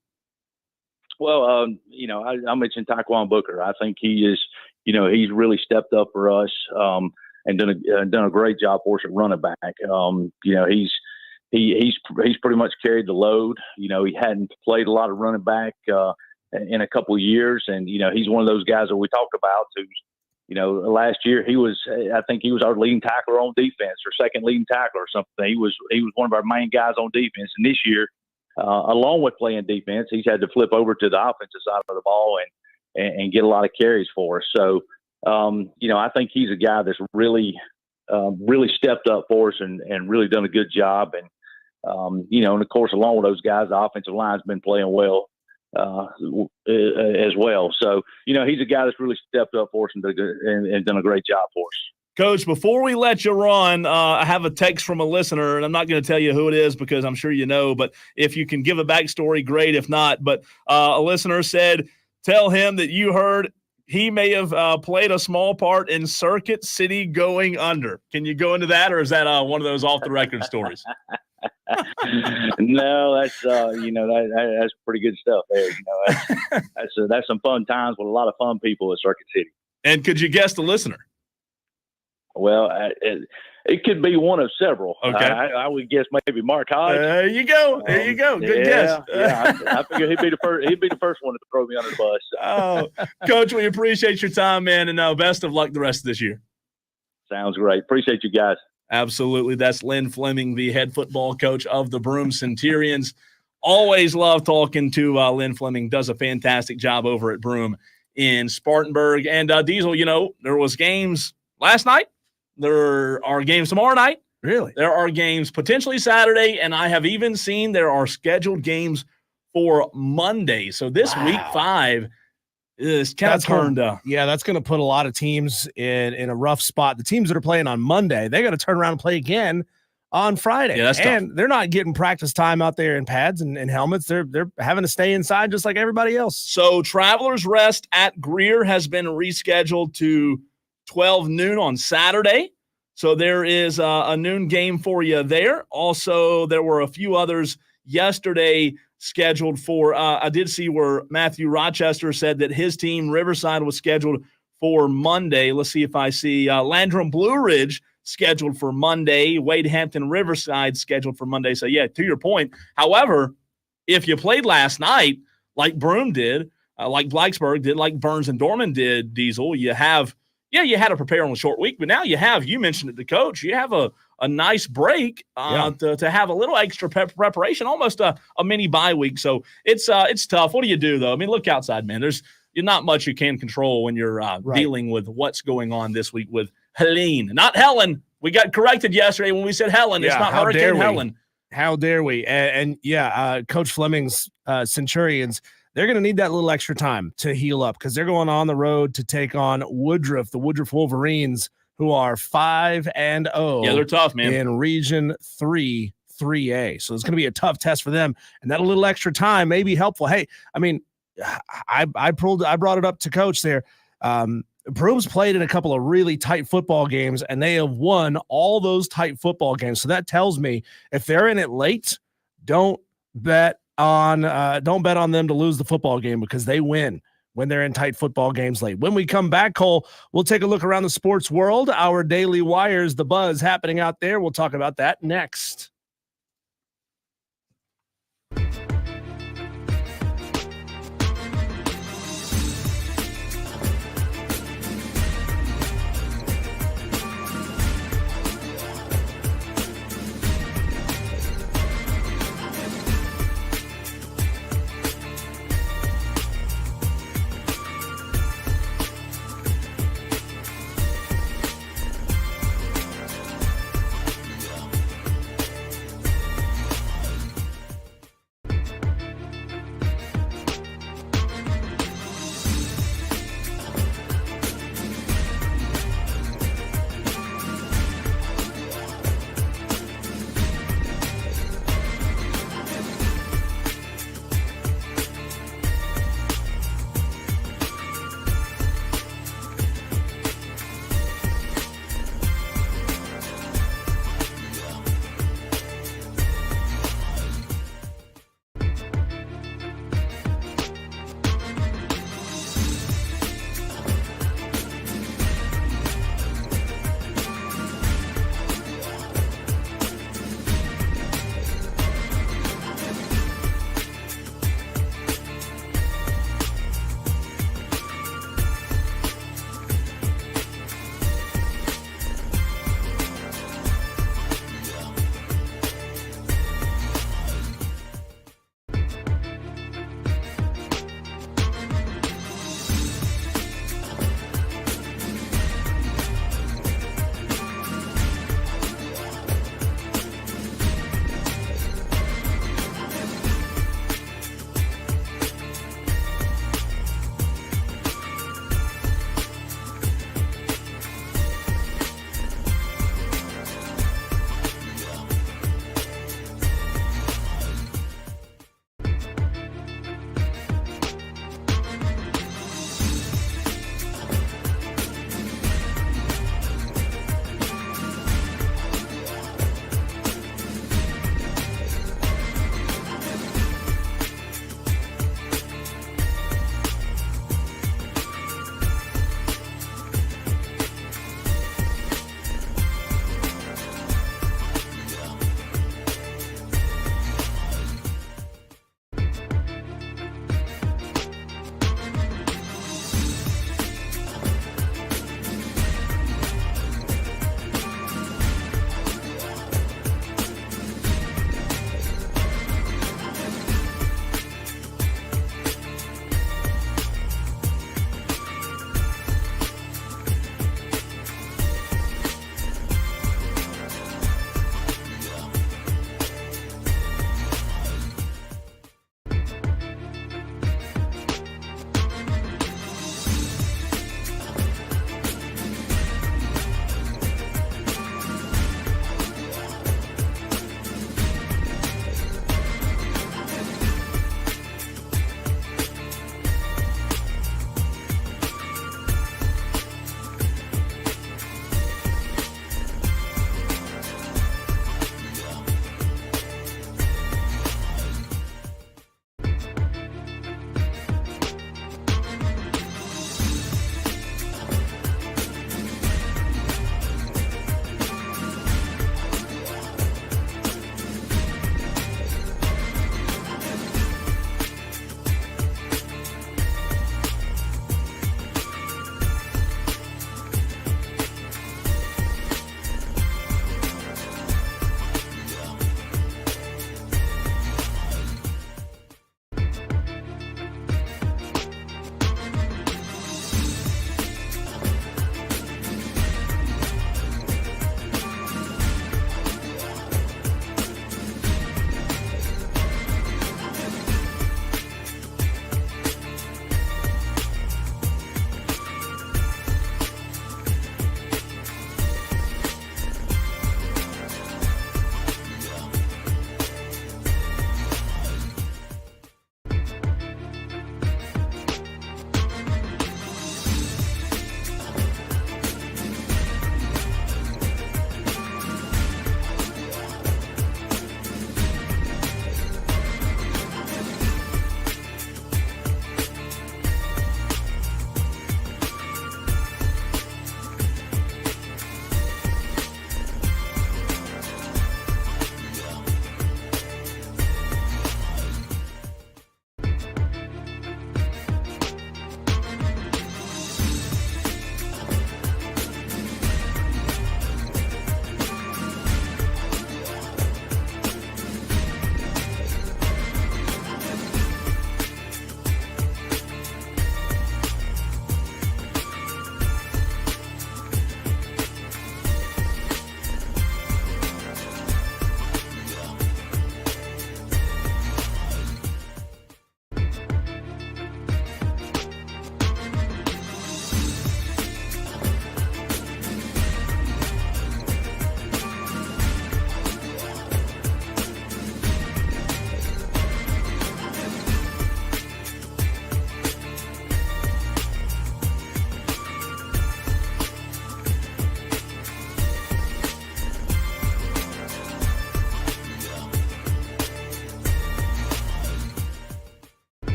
Well, I mentioned Taquan Booker. I think he is, he's really stepped up for us and done a great job for us at running back. He's pretty much carried the load. He hadn't played a lot of running back in a couple of years. And, he's one of those guys that we talked about who's, last year I think he was our leading tackler on defense or second leading tackler or something. He was one of our main guys on defense. And this year, along with playing defense, he's had to flip over to the offensive side of the ball and get a lot of carries for us. So, I think he's a guy that's really stepped up for us and really done a good job. And, and of course, along with those guys, the offensive line's been playing well as well. So, he's a guy that's really stepped up for us and done a great job for us. Coach, before we let you run, I have a text from a listener, and I'm not going to tell you who it is because I'm sure you know, but if you can give a backstory, great. If not, but a listener said, tell him that you heard he may have played a small part in Circuit City going under. Can you go into that, or is that one of those off-the-record stories? No, that's that's pretty good stuff there. That's some fun times with a lot of fun people at Circuit City. And could you guess the listener? Well, it could be one of several. Okay, I would guess maybe Mark Hodge. There you go. There you go. Good guess. Yeah, I figure he'd be the first. He'd be the first one to throw me under the bus. Oh, Coach, we appreciate your time, man, and best of luck the rest of this year. Sounds great. Appreciate you guys. Absolutely. That's Lynn Fleming, the head football coach of the Broome Centurions. Always love talking to Lynn Fleming. Does a fantastic job over at Broome in Spartanburg. And Diesel, there was games last night. There are games tomorrow night. Really? There are games potentially Saturday, and I have even seen there are scheduled games for Monday. So this week 5 is kind of turned up. Yeah, that's going to put a lot of teams in a rough spot. The teams that are playing on Monday, they got to turn around and play again on Friday. Yeah, that's and tough. They're not getting practice time out there in pads and helmets. They're having to stay inside just like everybody else. So Travelers Rest at Greer has been rescheduled to 12 noon on Saturday. So there is a noon game for you there. Also, there were a few others yesterday scheduled for, I did see where Matthew Rochester said that his team, Riverside, was scheduled for Monday. Let's see if I see Landrum Blue Ridge scheduled for Monday. Wade Hampton Riverside scheduled for Monday. So, yeah, to your point. However, if you played last night like Broome did, like Blacksburg did, like Burns and Dorman did, Diesel, you had to prepare on a short week, but now you mentioned it to Coach, you have a nice break to have a little extra preparation, almost a mini bye week. So it's tough. What do you do, though? I mean, look outside, man. There's not much you can control when you're dealing with what's going on this week with Helene. Not Helen. We got corrected yesterday when we said Helen. It's not Hurricane Helen. How dare we? Coach Fleming's Centurions, they're going to need that little extra time to heal up because they're going on the road to take on Woodruff, the Woodruff Wolverines, who are 5-0. Yeah, they're tough, man. In Region 3, 3A. So it's going to be a tough test for them, and that a little extra time may be helpful. Hey, I mean, I brought it up to Coach there. Broome's played in a couple of really tight football games, and they have won all those tight football games. So that tells me if they're in it late, don't bet on them to lose the football game because they win when they're in tight football games late. When we come back, Cole, we'll take a look around the sports world. Our daily wires, the buzz happening out there. We'll talk about that next.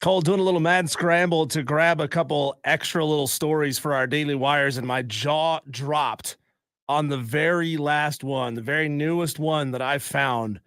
Cole, doing a little mad scramble to grab a couple extra little stories for our Daily Wires, and my jaw dropped on the very last one, the very newest one that I found.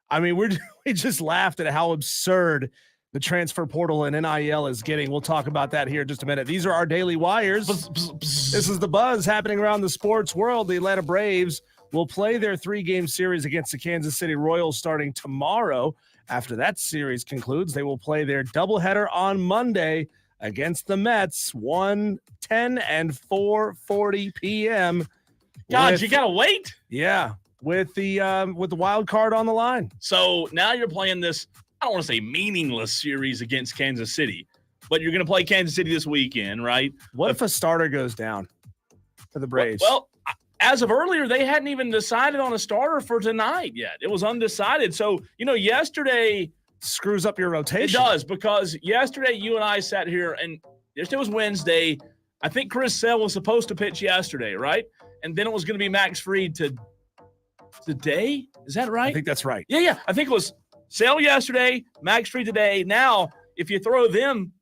I mean, we just laughed at how absurd the transfer portal and NIL is getting. We'll talk about that here in just a minute. These are our Daily Wires. This is the buzz happening around the sports world. The Atlanta Braves will play their 3-game series against the Kansas City Royals starting tomorrow. After that series concludes, they will play their doubleheader on Monday against the Mets, 1:10 and 4:40 p.m. God, you gotta wait. Yeah, with the wild card on the line. So now you're playing this, I don't want to say meaningless series against Kansas City, but you're going to play Kansas City this weekend, right? What if a starter goes down for the Braves? Well, as of earlier, they hadn't even decided on a starter for tonight yet. It was undecided. So, yesterday screws up your rotation. It does, because yesterday you and I sat here, and yesterday was Wednesday. I think Chris Sale was supposed to pitch yesterday, right? And then it was going to be Max Fried today. Is that right? I think that's right. Yeah. I think it was Sale yesterday, Max Fried today. Now, if you throw them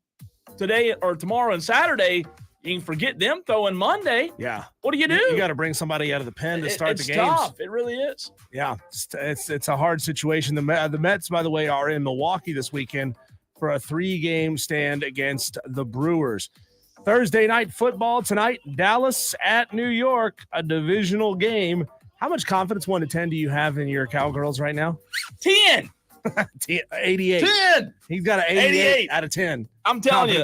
today or tomorrow and Saturday, you can forget them throwing Monday. Yeah. What do? You got to bring somebody out of the pen to start the games. It's tough. It really is. Yeah. It's a hard situation. The Mets, by the way, are in Milwaukee this weekend for a 3-game stand against the Brewers. Thursday night football tonight, Dallas at New York, a divisional game. How much confidence, 1 to 10, do you have in your Cowgirls right now? 10. 88. 10. He's got an 88 out of 10. I'm telling you,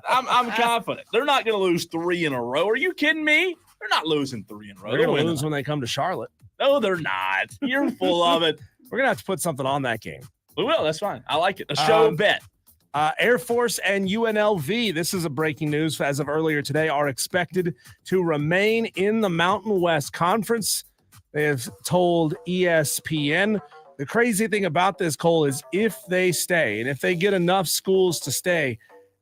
I'm confident. They're not going to lose 3 in a row. Are you kidding me? They're not losing 3 in a row. They're going to lose when they come to Charlotte. No, they're not. You're full of it. We're going to have to put something on that game. We will. That's fine. I like it. A show bet. Air Force and UNLV, this is a breaking news as of earlier today, are expected to remain in the Mountain West Conference. They have told ESPN. The crazy thing about this, Cole, is if they stay, and if they get enough schools to stay,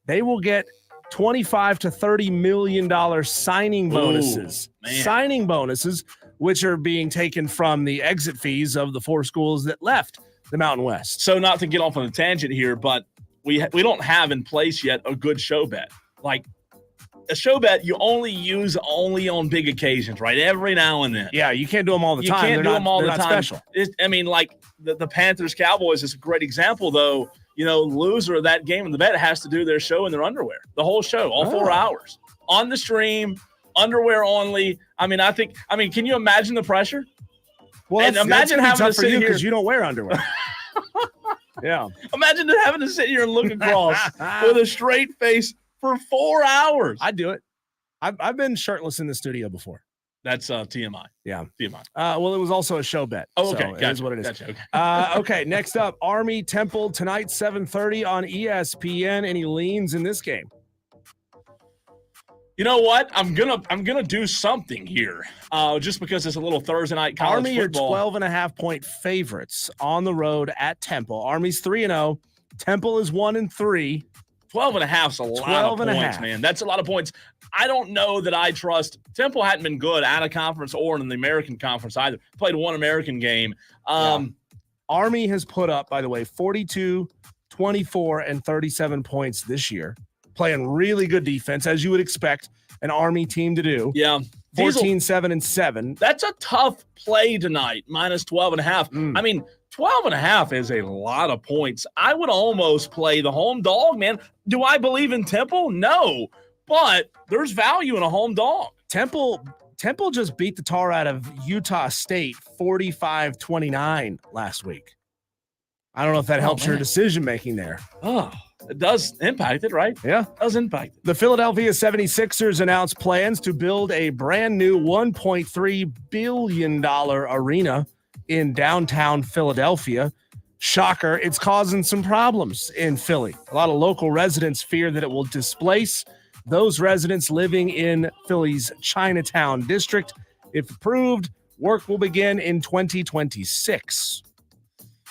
they will get $25 to $30 million signing bonuses. Signing bonuses, which are being taken from the exit fees of the 4 schools that left the Mountain West. So not to get off on a tangent here, but we don't have in place yet a good show bet. Like a show bet you only use on big occasions, right? Every now and then. Yeah, you can't do them all the time. You can't do them all the time. Special. Like the Panthers-Cowboys is a great example, though. Loser of that game in the bet has to do their show in their underwear. The whole show, all 4 hours. On the stream, underwear only. Can you imagine the pressure? Well, and imagine having to sit here because you don't wear underwear. Yeah. Imagine having to sit here and look across with a straight face for 4 hours. I'd do it. I've been shirtless in the studio before. That's TMI. Yeah. TMI. Well, it was also a show bet. Oh, okay. So gotcha. It is what it is. Gotcha. Okay. Okay. Next up, Army Temple tonight, 7:30 on ESPN. Any leans in this game? You know what? I'm gonna do something here, just because it's a little Thursday night college Army football. are 12.5-point favorites on the road at Temple. Army's 3-0. Temple is 1-3. 12.5 is a lot of points, man. That's a lot of points. I don't know that I trust. Temple hadn't been good out of conference or in the American Conference either. Played one American game. Army has put up, by the way, 42, 24, and 37 points this year. Playing really good defense, as you would expect an Army team to do. Yeah. 14, 7, and 7. That's a tough play tonight, minus 12.5. 12.5 is a lot of points. I would almost play the home dog, man. Do I believe in Temple? No, but there's value in a home dog. Temple just beat the tar out of Utah State 45-29 last week. I don't know if that helps your decision-making there. Oh, it does impact it, right? Yeah. It does impact it. The Philadelphia 76ers announced plans to build a brand new $1.3 billion arena in downtown Philadelphia. Shocker, it's causing some problems in Philly. A lot of local residents fear that it will displace those residents living in Philly's Chinatown district. If approved, work will begin in 2026.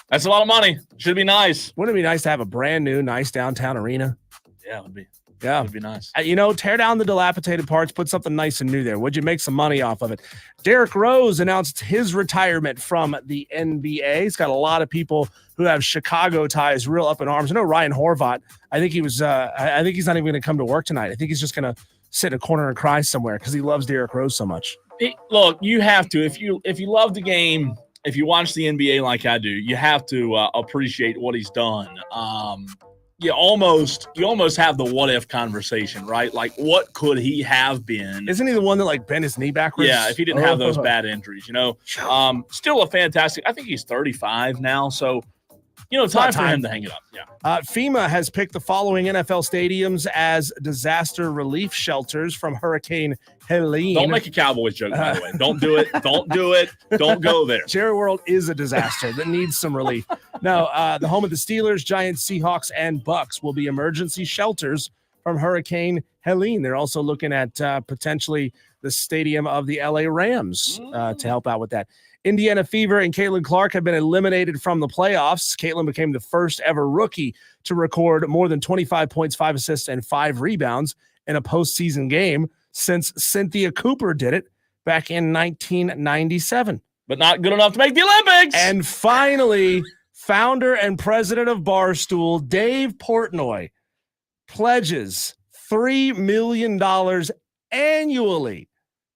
That's a lot of money. Should be nice. Wouldn't it be nice to have a brand new, nice downtown arena? Yeah, it would be. Yeah. Would be nice. Tear down the dilapidated parts, put something nice and new there. Would you make some money off of it? Derrick Rose announced his retirement from the NBA. He's got a lot of people who have Chicago ties real up in arms. I know Ryan Horvath. I think he's not even going to come to work tonight. I think he's just going to sit in a corner and cry somewhere because he loves Derrick Rose so much. Look, you have to, if you love the game, if you watch the NBA like I do, you have to appreciate what he's done. You almost have the what if conversation, right? Like, what could he have been? Isn't he the one that bent his knee backwards? Yeah, if he didn't have those bad injuries, still a fantastic. I think he's 35 now, so time for him to hang it up. Yeah. FEMA has picked the following NFL stadiums as disaster relief shelters from Hurricane Helene. Don't make a Cowboys joke, by the way. Don't do it. Don't do it. Don't go there. Jerry World is a disaster that needs some relief. Now, the home of the Steelers, Giants, Seahawks, and Bucks will be emergency shelters from Hurricane Helene. They're also looking at potentially the stadium of the LA Rams to help out with that. Indiana Fever and Caitlin Clark have been eliminated from the playoffs. Caitlin became the first ever rookie to record more than 25 points, 5 assists, and 5 rebounds in a postseason game since Cynthia Cooper did it back in 1997. But not good enough to make the Olympics. And finally, founder and president of Barstool, Dave Portnoy, pledges $3 million annually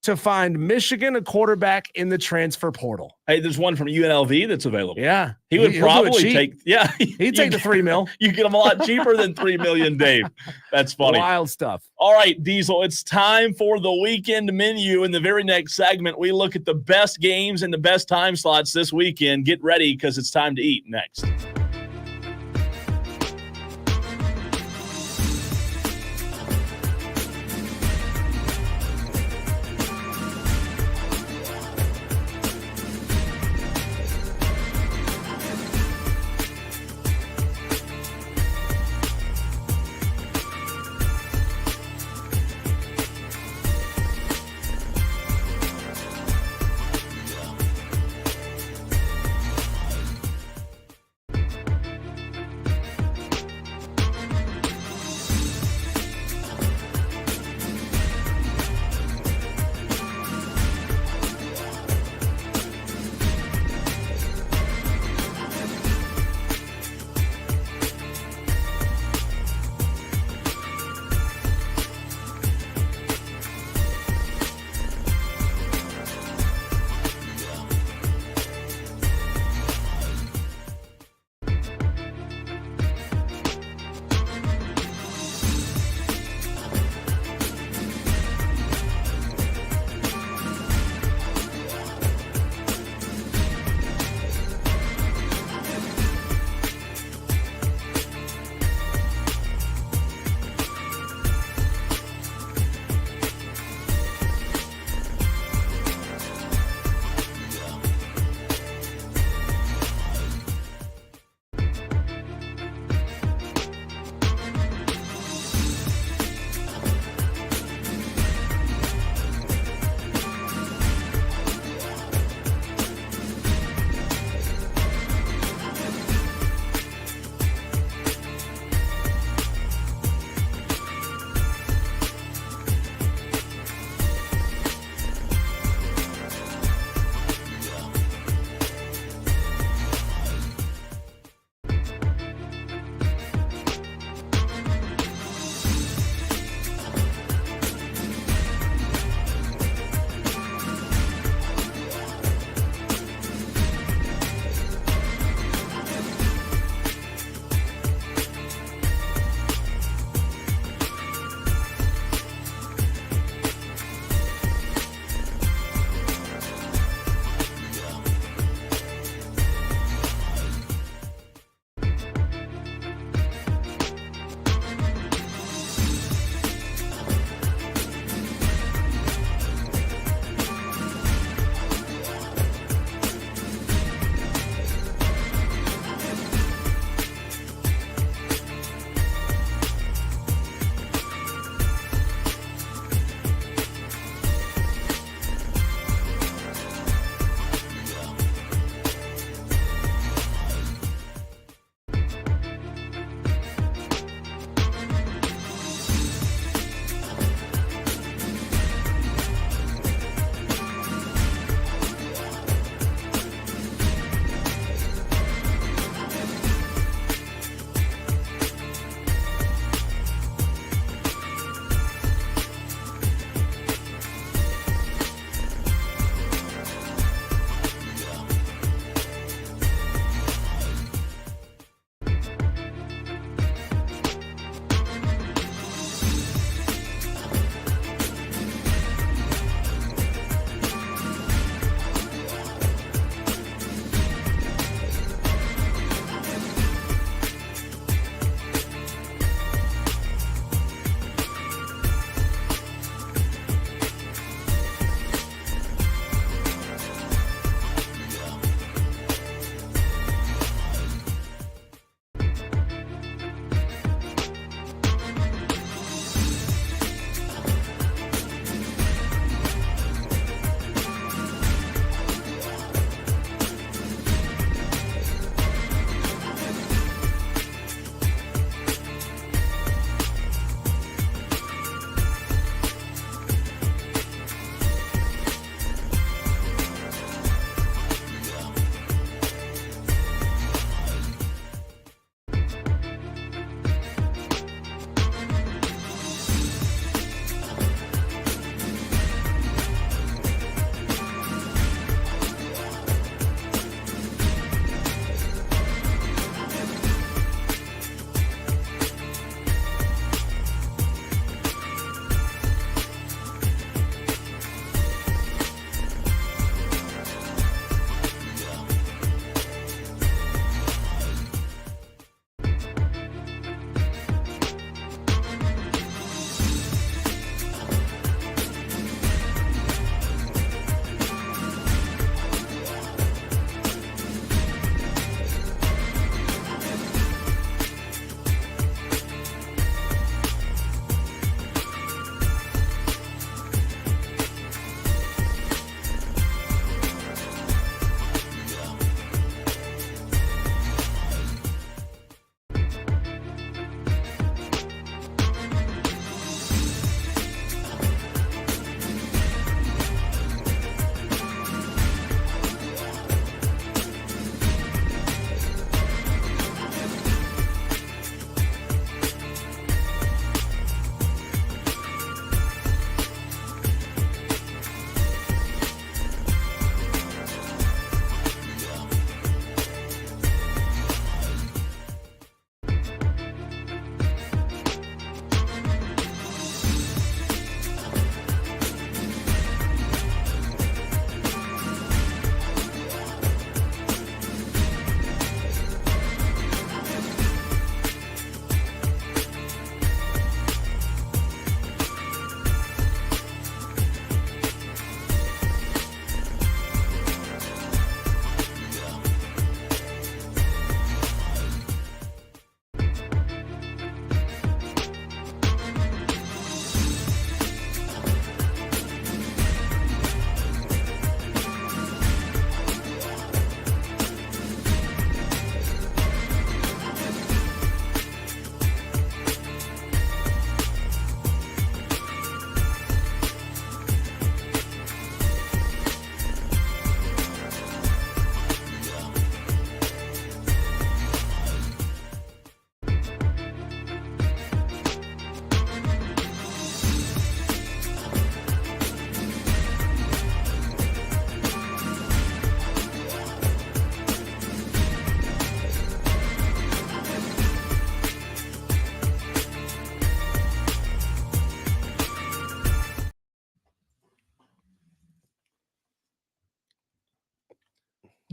to find Michigan a quarterback in the transfer portal. Hey, there's one from UNLV that's available. Yeah. He would probably take he'd take the $3 million. You get him a lot cheaper than $3 million, Dave. That's funny. Wild stuff. All right, Diesel, it's time for the weekend menu. In the very next segment, we look at the best games and the best time slots this weekend. Get ready because it's time to eat next.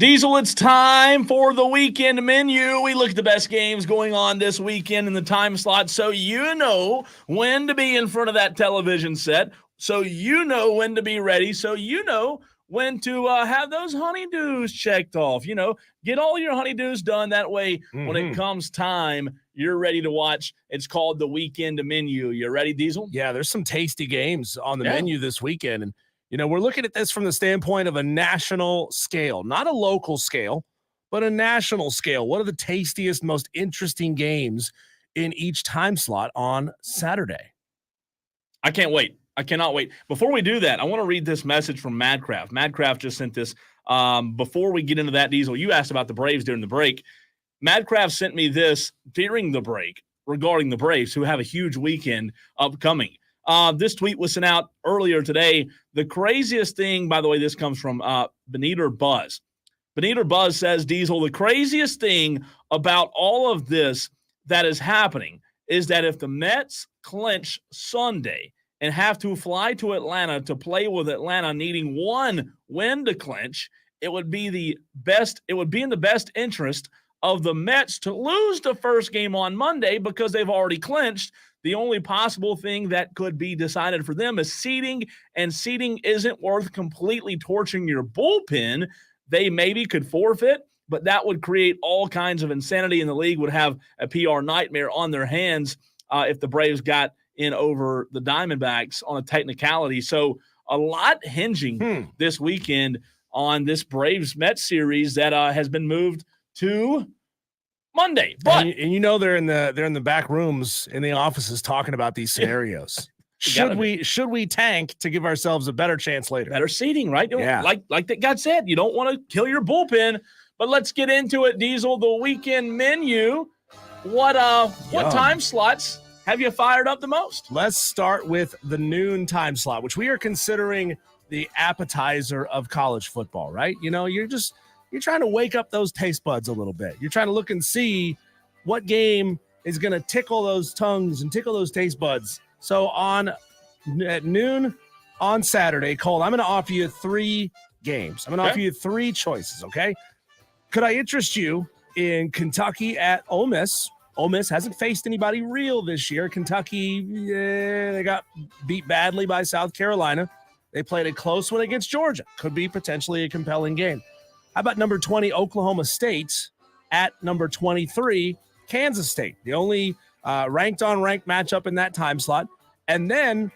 Diesel, it's time for the weekend menu. We look at the best games going on this weekend in the time slot so you know when to be in front of that television set, so you know when to be ready, so you know when to have those honeydews checked off. You know, get all your honeydews done. That way, when it comes time, you're ready to watch. It's called the weekend menu. You ready, Diesel? Yeah, there's some tasty games on the menu this weekend. And, you know, we're looking at this from the standpoint of a national scale, not a local scale, but a national scale. What are the tastiest, most interesting games in each time slot on Saturday? I can't wait. I cannot wait. Before we do that, I want to read this message from Madcraft. Madcraft just sent this. Before we get into that, Diesel, you asked about the Braves during the break. Madcraft sent me this during the break regarding the Braves, who have a huge weekend upcoming. This tweet was sent out earlier today. The craziest thing, by the way, this comes from Beniter Buzz. Beniter Buzz says, Diesel, the craziest thing about all of this that is happening is that if the Mets clinch Sunday and have to fly to Atlanta to play with Atlanta needing one win to clinch, it would be in the best interest of the Mets to lose the first game on Monday because they've already clinched. The only possible thing that could be decided for them is seeding, and seeding isn't worth completely torching your bullpen. They maybe could forfeit, but that would create all kinds of insanity, and the league would have a PR nightmare on their hands if the Braves got in over the Diamondbacks on a technicality. So a lot hinging this weekend on this Braves-Mets series that has been moved to Monday. But and you know they're in the back rooms in the offices talking about these scenarios. Should we tank to give ourselves a better chance later? Better seating, right? Like that God said, you don't want to kill your bullpen. But let's get into it, Diesel. The weekend menu. What time slots have you fired up the most? Let's start with the noon time slot, which we are considering the appetizer of college football, right? You know, you're trying to wake up those taste buds a little bit. You're trying to look and see what game is going to tickle those tongues and tickle those taste buds. So at noon on Saturday, Cole, I'm going to offer you 3 games. I'm going to offer you 3 choices, okay? Could I interest you in Kentucky at Ole Miss? Ole Miss hasn't faced anybody real this year. Kentucky, they got beat badly by South Carolina. They played a close one against Georgia. Could be potentially a compelling game. How about number 20, Oklahoma State at number 23, Kansas State? The only ranked-on-ranked matchup in that time slot. And then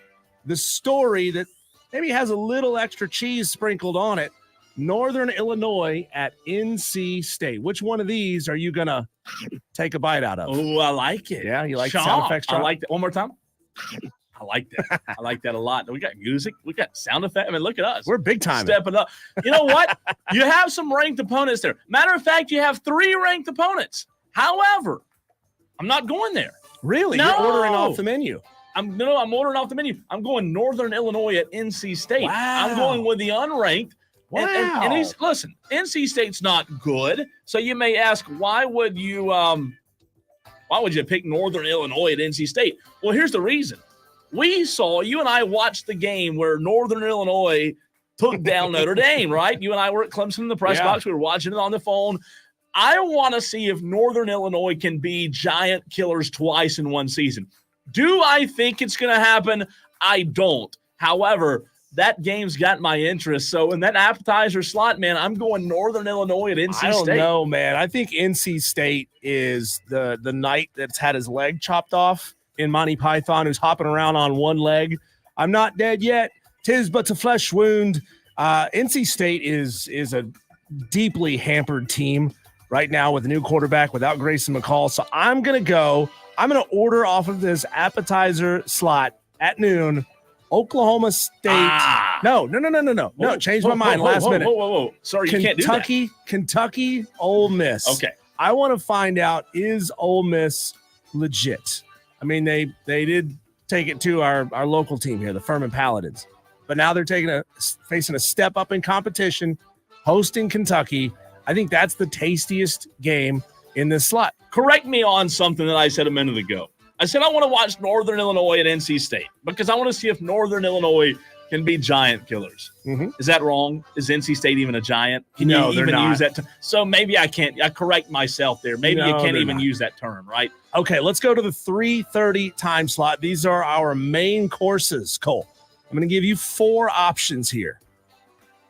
the story that maybe has a little extra cheese sprinkled on it, Northern Illinois at NC State. Which one of these are you going to take a bite out of? Oh, I like it. Yeah, you like the sound effects? I like that. One more time. I like that. I like that a lot. We got music. We got sound effects. I mean, look at us. We're big time. Stepping up. You know what? You have some ranked opponents there. Matter of fact, you have 3 ranked opponents. However, I'm not going there. Really? No. You're ordering off the menu. I'm ordering off the menu. I'm going Northern Illinois at NC State. Wow. I'm going with the unranked. Wow. And listen, NC State's not good. So you may ask, why would you pick Northern Illinois at NC State? Well, here's the reason. You and I watched the game where Northern Illinois took down Notre Dame, right? You and I were at Clemson in the press box. We were watching it on the phone. I want to see if Northern Illinois can be giant killers twice in one season. Do I think it's going to happen? I don't. However, that game's got my interest. So in that appetizer slot, man, I'm going Northern Illinois at NC State. I don't know, man. I think NC State is the knight that's had his leg chopped off in Monty Python, who's hopping around on one leg. I'm not dead yet. 'Tis but a flesh wound. NC State is a deeply hampered team right now with a new quarterback without Grayson McCall. So I'm going to order off of this appetizer slot at noon. Oklahoma State. No. Changed my mind last minute. Whoa. Sorry, you can't do that. Kentucky, Ole Miss. Okay. I want to find out, is Ole Miss legit? I mean, they did take it to our local team here, the Furman Paladins. But now they're facing a step up in competition, hosting Kentucky. I think that's the tastiest game in this slot. Correct me on something that I said a minute ago. I said I want to watch Northern Illinois at NC State because I want to see if Northern Illinois can be giant killers. Mhm. Is that wrong? Is NC State even a giant? Can No, you they're even not. use that? So maybe I can't. I correct myself there. Maybe you No, can't they're even not. use that term, right? Okay, let's go to the 3:30 time slot. These are our main courses, Cole. I'm going to give you 4 options here.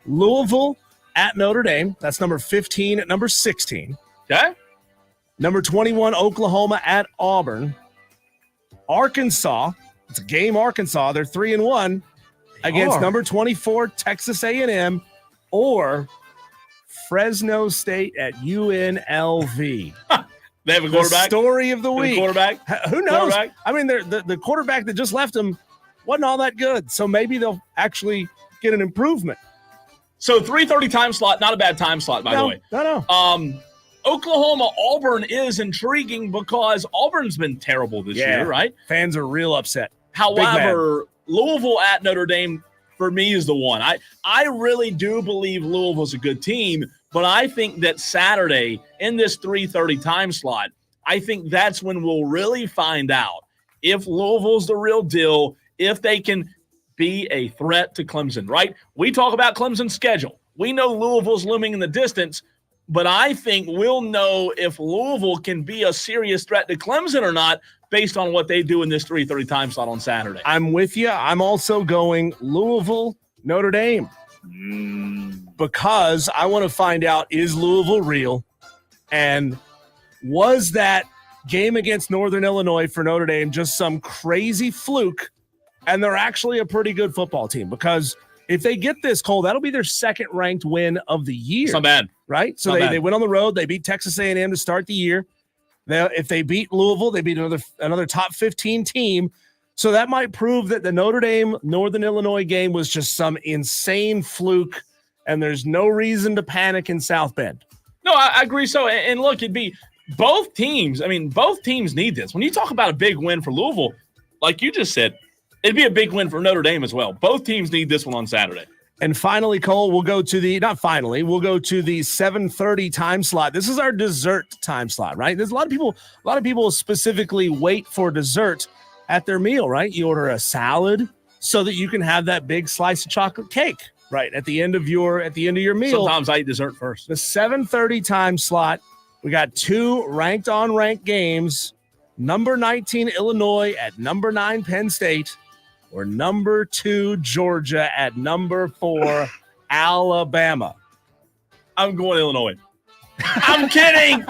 Louisville at Notre Dame. That's number 15 at number 16. Okay. Number 21, Oklahoma at Auburn. Arkansas. It's a game, Arkansas. They're 3-1 against number 24, Texas A&M, or Fresno State at UNLV. They have a The quarterback. story of the week. Quarterback. Who knows? Quarterback? I mean, the quarterback that just left them wasn't all that good. So maybe they'll actually get an improvement. So 3:30 time slot, not a bad time slot, by the way. No. Oklahoma Auburn is intriguing because Auburn's been terrible this year, right? Fans are real upset. However, Louisville at Notre Dame for me is the one. I really do believe Louisville's a good team, but I think that Saturday in this 3:30 time slot, I think that's when we'll really find out if Louisville's the real deal, if they can be a threat to Clemson, right? We talk about Clemson's schedule. We know Louisville's looming in the distance, but I think we'll know if Louisville can be a serious threat to Clemson or not based on what they do in this 3:30 time slot on Saturday. I'm with you. I'm also going Louisville, Notre Dame, because I want to find out, is Louisville real? And was that game against Northern Illinois for Notre Dame just some crazy fluke? And they're actually a pretty good football team, because if they get this, Cole, that'll be their second-ranked win of the year. It's not bad. Right? So they went on the road. They beat Texas A&M to start the year. If they beat Louisville, they beat another top 15 team. So that might prove that the Notre Dame Northern Illinois game was just some insane fluke, and there's no reason to panic in South Bend. No, I agree. So, and look, it'd be both teams. I mean, both teams need this. When you talk about a big win for Louisville, like you just said, it'd be a big win for Notre Dame as well. Both teams need this one on Saturday. And finally, Cole, we'll go to the 7:30 time slot. This is our dessert time slot, right? There's a lot of people specifically wait for dessert at their meal, right? You order a salad so that you can have that big slice of chocolate cake, right? At the end of your meal. Sometimes I eat dessert first. The 7:30 time slot, we got 2 ranked on ranked games. Number 19 Illinois at number 9 Penn State, or number 2 Georgia at number 4 Alabama. I'm going Illinois. I'm kidding.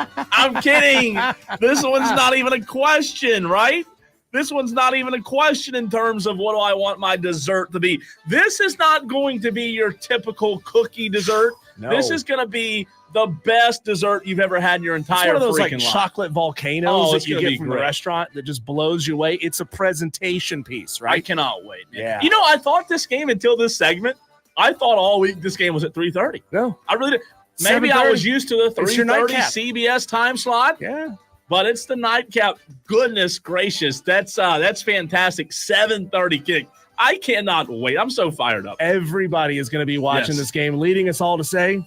This one's not even a question, right? This one's not even a question in terms of what do I want my dessert to be. This is not going to be your typical cookie dessert. No. This is going to be the best dessert you've ever had in your entire It's one of those freaking like life. chocolate volcanoes it's that you gonna get be from great. the restaurant that just blows you away. It's a presentation piece, I right? cannot wait, man. Yeah. You know, I thought this game until this segment, I thought all week this game was at 3:30. No. I really did. Maybe I 7:30. was used to the It's your 3:30 nightcap. CBS time slot. Yeah. But it's the nightcap. Goodness gracious. That's fantastic. 7:30 kick. I cannot wait. I'm so fired up. Everybody is going to be watching Yes. this game, leading us all to say,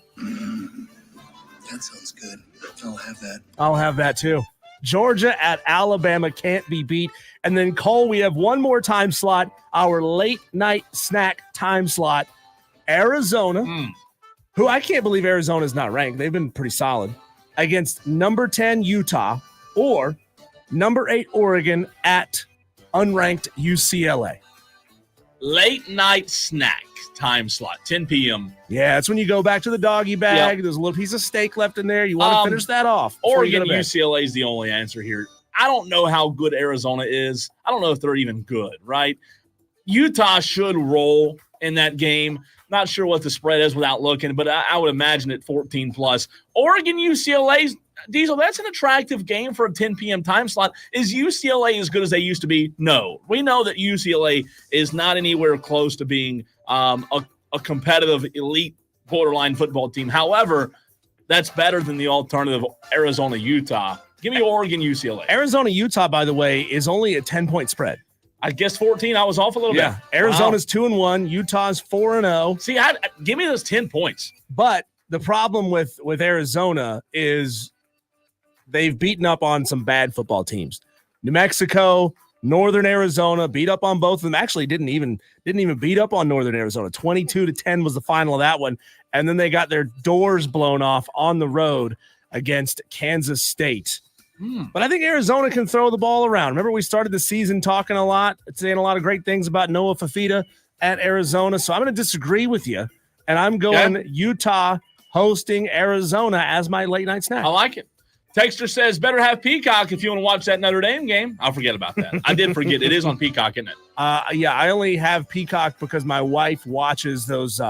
that sounds good. I'll have that. I'll have that too. Georgia at Alabama can't be beat. And then, Cole, we have one more time slot, our late night snack time slot. Arizona, who I can't believe Arizona is not ranked. They've been pretty solid, against number 10 Utah, or number 8 Oregon at unranked UCLA. Late night snack time slot, 10 p.m. Yeah, it's when you go back to the doggy bag. Yep. There's a little piece of steak left in there. You want to finish that off. before you go Oregon, to bed. UCLA is the only answer here. I don't know how good Arizona is. I don't know if they're even good, right? Utah should roll in that game. Not sure what the spread is without looking, but I would imagine it 14 plus. Oregon, UCLA, Diesel, that's an attractive game for a 10 p.m. time slot. Is UCLA as good as they used to be? No. We know that UCLA is not anywhere close to being a competitive elite borderline football team. However, that's better than the alternative Arizona, Utah. Give me Oregon, UCLA. Arizona, Utah, by the way, is only a 10-point spread. I guess 14. I was off a little bit. Arizona's 2-1. Utah's 4-0. See, give me those 10 points. But the problem with Arizona is they've beaten up on some bad football teams. New Mexico, Northern Arizona beat up on both of them. Actually, didn't even beat up on Northern Arizona. 22-10 was the final of that one. And then they got their doors blown off on the road against Kansas State. But I think Arizona can throw the ball around. Remember, we started the season talking a lot, saying a lot of great things about Noah Fafita at Arizona. So I'm going to disagree with you, and I'm going Utah hosting Arizona as my late night snack. I like it. Texter says, better have Peacock if you want to watch that Notre Dame game. I'll forget about that. I did forget. It is on Peacock, isn't it? Yeah, I only have Peacock because my wife watches those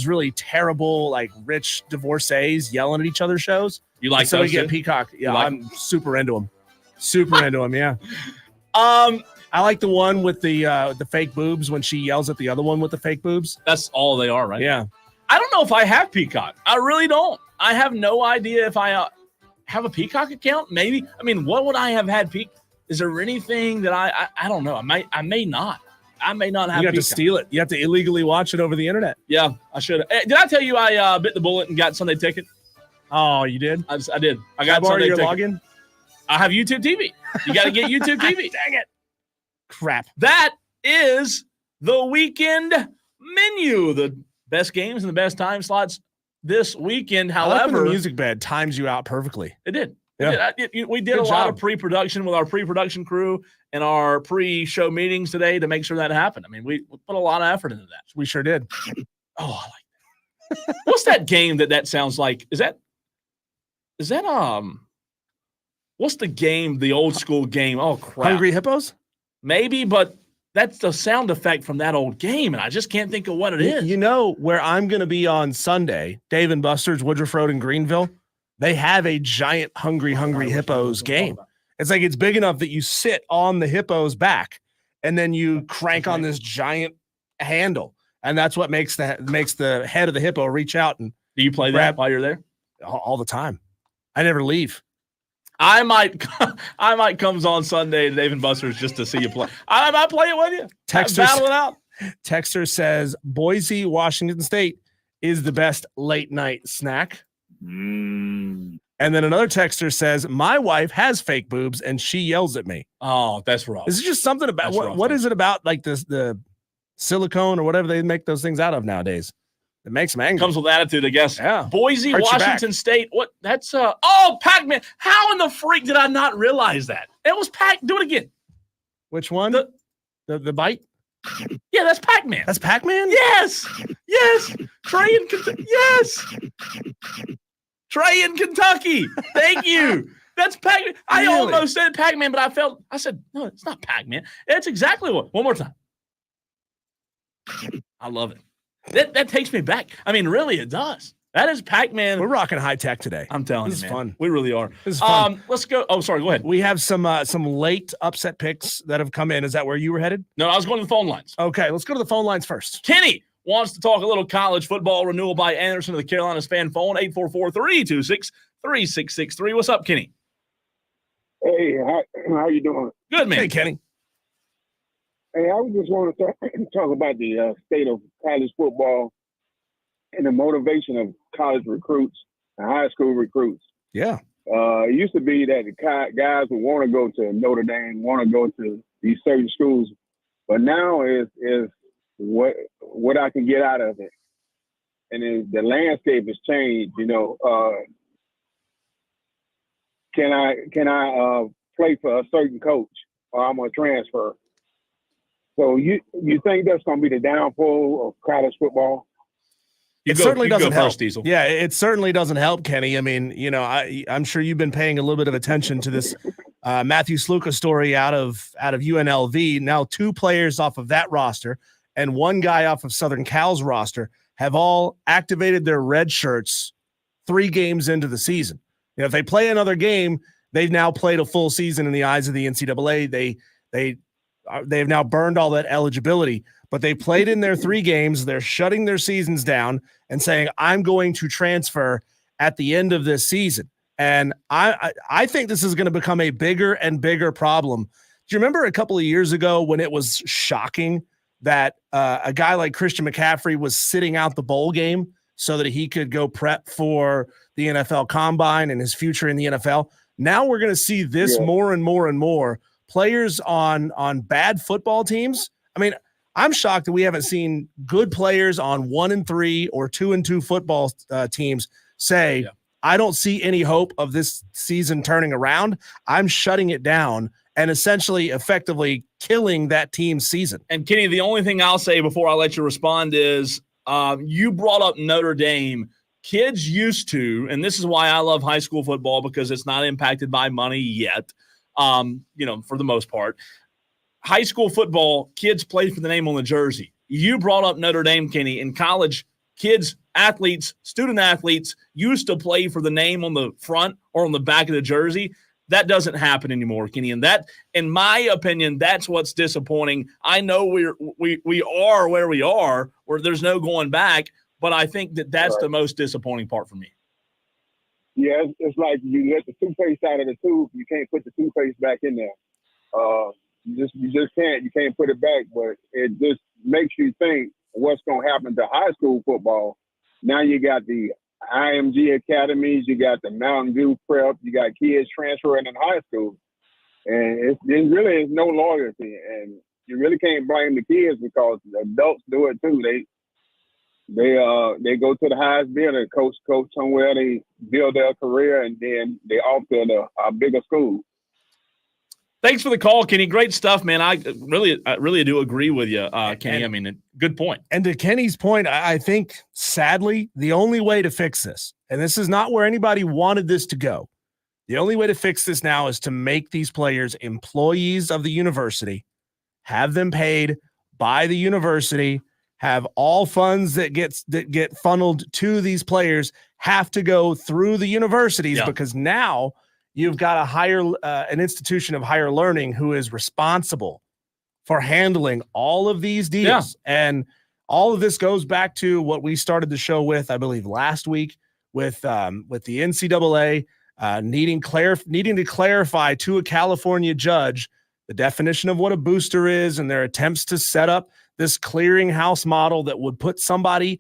really terrible, like, rich divorcees yelling at each other shows. You like so those we get too? Peacock. Yeah, like I'm super into them. Super into them, yeah. I like the one with the fake boobs when she yells at the other one with the fake boobs. That's all they are, right? Yeah. I don't know if I have Peacock. I really don't. I have no idea if I have a Peacock account. Maybe. I mean, what would I have had? Is there anything that I don't know? I may not. I may not have. You have Peacock. to steal it. You have to illegally watch it over the internet. Yeah, I should. Did I tell you I bit the bullet and got Sunday Ticket? Oh, you did? I did. I got Sunday Sunday your Ticket. login. I have YouTube TV. You got to get YouTube TV. Dang it! Crap. That is the weekend menu. The best games and the best time slots this weekend. However, the music bed times you out perfectly. It did. Yeah. We did Good a lot job. of pre-production with our pre-production crew and our pre-show meetings today to make sure that happened. I mean, we put a lot of effort into that. We sure did. Oh, I like that. What's that game that sounds like? Is that what's the game, the old school game? Oh, crap. Hungry Hippos? Maybe, but that's the sound effect from that old game, and I just can't think of what it is. You know where I'm going to be on Sunday, Dave and Buster's, Woodruff Road in Greenville? They have a giant Hungry Hippos game. It's like it's big enough that you sit on the hippo's back, and then you crank on this giant handle, and that's what makes the head of the hippo reach out. And do you play that while you're there? All the time. I never leave. I might comes on Sunday to Dave and Buster's just to see you play. I might play it with you. Battle it out. Texter says Boise, Washington State is the best late night snack. And then another texter says my wife has fake boobs and she yells at me. Oh, that's rough. Is it just something about what is it about, like the silicone or whatever they make those things out of nowadays? It makes them angry. Comes with attitude, I guess. Yeah. Boise, Hurts Washington State. What? That's Pac-Man. How in the freak did I not realize that? It was Pac. Do it again. Which one? The bite? Yeah, that's Pac-Man. That's Pac-Man? Yes. Yes. Trey in Kentucky. Yes. Trey in Kentucky. Thank you. That's Pac-Man. I almost said Pac-Man, but I said, no, it's not Pac-Man. That's exactly what. One more time. I love it. That takes me back. I mean, really, it does. That is Pac-Man. We're rocking high tech today. I'm telling this you, is man. fun. We really are. This is fun. Let's go. Oh, sorry. Go ahead. We have some late upset picks that have come in. Is that where you were headed? No, I was going to the phone lines. Okay, let's go to the phone lines first. Kenny wants to talk a little college football. Renewal by Anderson of the Carolinas fan phone, 844-326-3663. What's up, Kenny? Hey, how you doing? Good, man. Hey, Kenny. Hey, I just want to talk about the state of college football and the motivation of college recruits and high school recruits. Yeah. It used to be that the guys would want to go to Notre Dame, want to go to these certain schools, but now is what I can get out of it. And the landscape has changed, you know. Can I play for a certain coach, or I'm going to transfer? So you think that's going to be the downfall of college football? It certainly doesn't help. First, Diesel. Yeah, it certainly doesn't help, Kenny. I mean, you know, I'm sure you've been paying a little bit of attention to this Matthew Sluka story out of UNLV. Now 2 players off of that roster and 1 guy off of Southern Cal's roster have all activated their red shirts 3 games into the season. You know, if they play another game, they've now played a full season in the eyes of the NCAA. They have now burned all that eligibility, but they played in their 3 games. They're shutting their seasons down and saying, I'm going to transfer at the end of this season. And I think this is going to become a bigger and bigger problem. Do you remember a couple of years ago when it was shocking that a guy like Christian McCaffrey was sitting out the bowl game so that he could go prep for the NFL Combine and his future in the NFL? Now we're going to see this more and more and more players on bad football teams. I mean, I'm shocked that we haven't seen good players on 1-3 or 2-2 football teams say, I don't see any hope of this season turning around. I'm shutting it down and essentially effectively killing that team's season. And Kenny, the only thing I'll say before I let you respond is you brought up Notre Dame. Kids used to, and this is why I love high school football, because it's not impacted by money yet, for the most part. High school football, kids play for the name on the jersey. You brought up Notre Dame, Kenny. In college, kids, athletes, student athletes used to play for the name on the front or on the back of the jersey. That doesn't happen anymore, Kenny. And that, in my opinion, that's what's disappointing. I know we are where we are, where there's no going back, but I think that's the most disappointing part for me. Yeah, it's like you let the toothpaste out of the tube. You can't put the toothpaste back in there. You just can't. You can't put it back. But it just makes you think what's going to happen to high school football. Now you got the IMG academies, you got the Mountain View prep, you got kids transferring in high school, and it really is no loyalty. And you really can't blame the kids because the adults do it too. They go to the highest bidder, coach somewhere, they build their career, and then they off to a bigger school. Thanks for the call, Kenny. Great stuff, man. I really do agree with you, Kenny. I mean, good point. And to Kenny's point, I think, sadly, the only way to fix this, and this is not where anybody wanted this to go, the only way to fix this now is to make these players employees of the university, have them paid by the university, have all funds that get funneled to these players have to go through the universities, because now you've got an institution of higher learning who is responsible for handling all of these deals. And all of this goes back to what we started the show with, I believe, last week with the NCAA needing to clarify to a California judge the definition of what a booster is, and their attempts to set up this clearinghouse model that would put somebody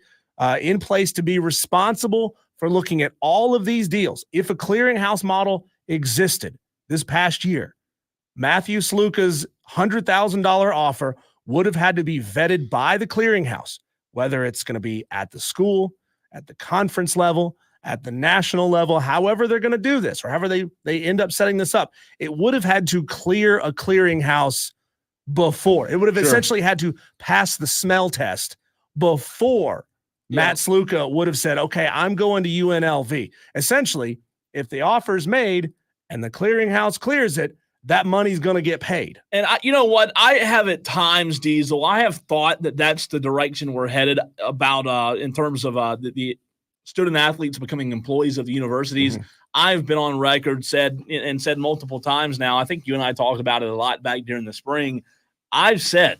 in place to be responsible for looking at all of these deals. If a clearinghouse model existed this past year, Matthew Sluka's $100,000 offer would have had to be vetted by the clearinghouse, whether it's going to be at the school, at the conference level, at the national level, however they're going to do this, or however they end up setting this up. It would have had to clear a clearinghouse before. It would have essentially had to pass the smell test before Matt Sluka would have said, okay, I'm going to UNLV. Essentially, if the offer is made and the clearinghouse clears it, that money's going to get paid. And you know what? I have at times, Diesel, I have thought that that's the direction we're headed about in terms of the student athletes becoming employees of the universities. Mm-hmm. I've been on record said multiple times now. I think you and I talked about it a lot back during the spring. I've said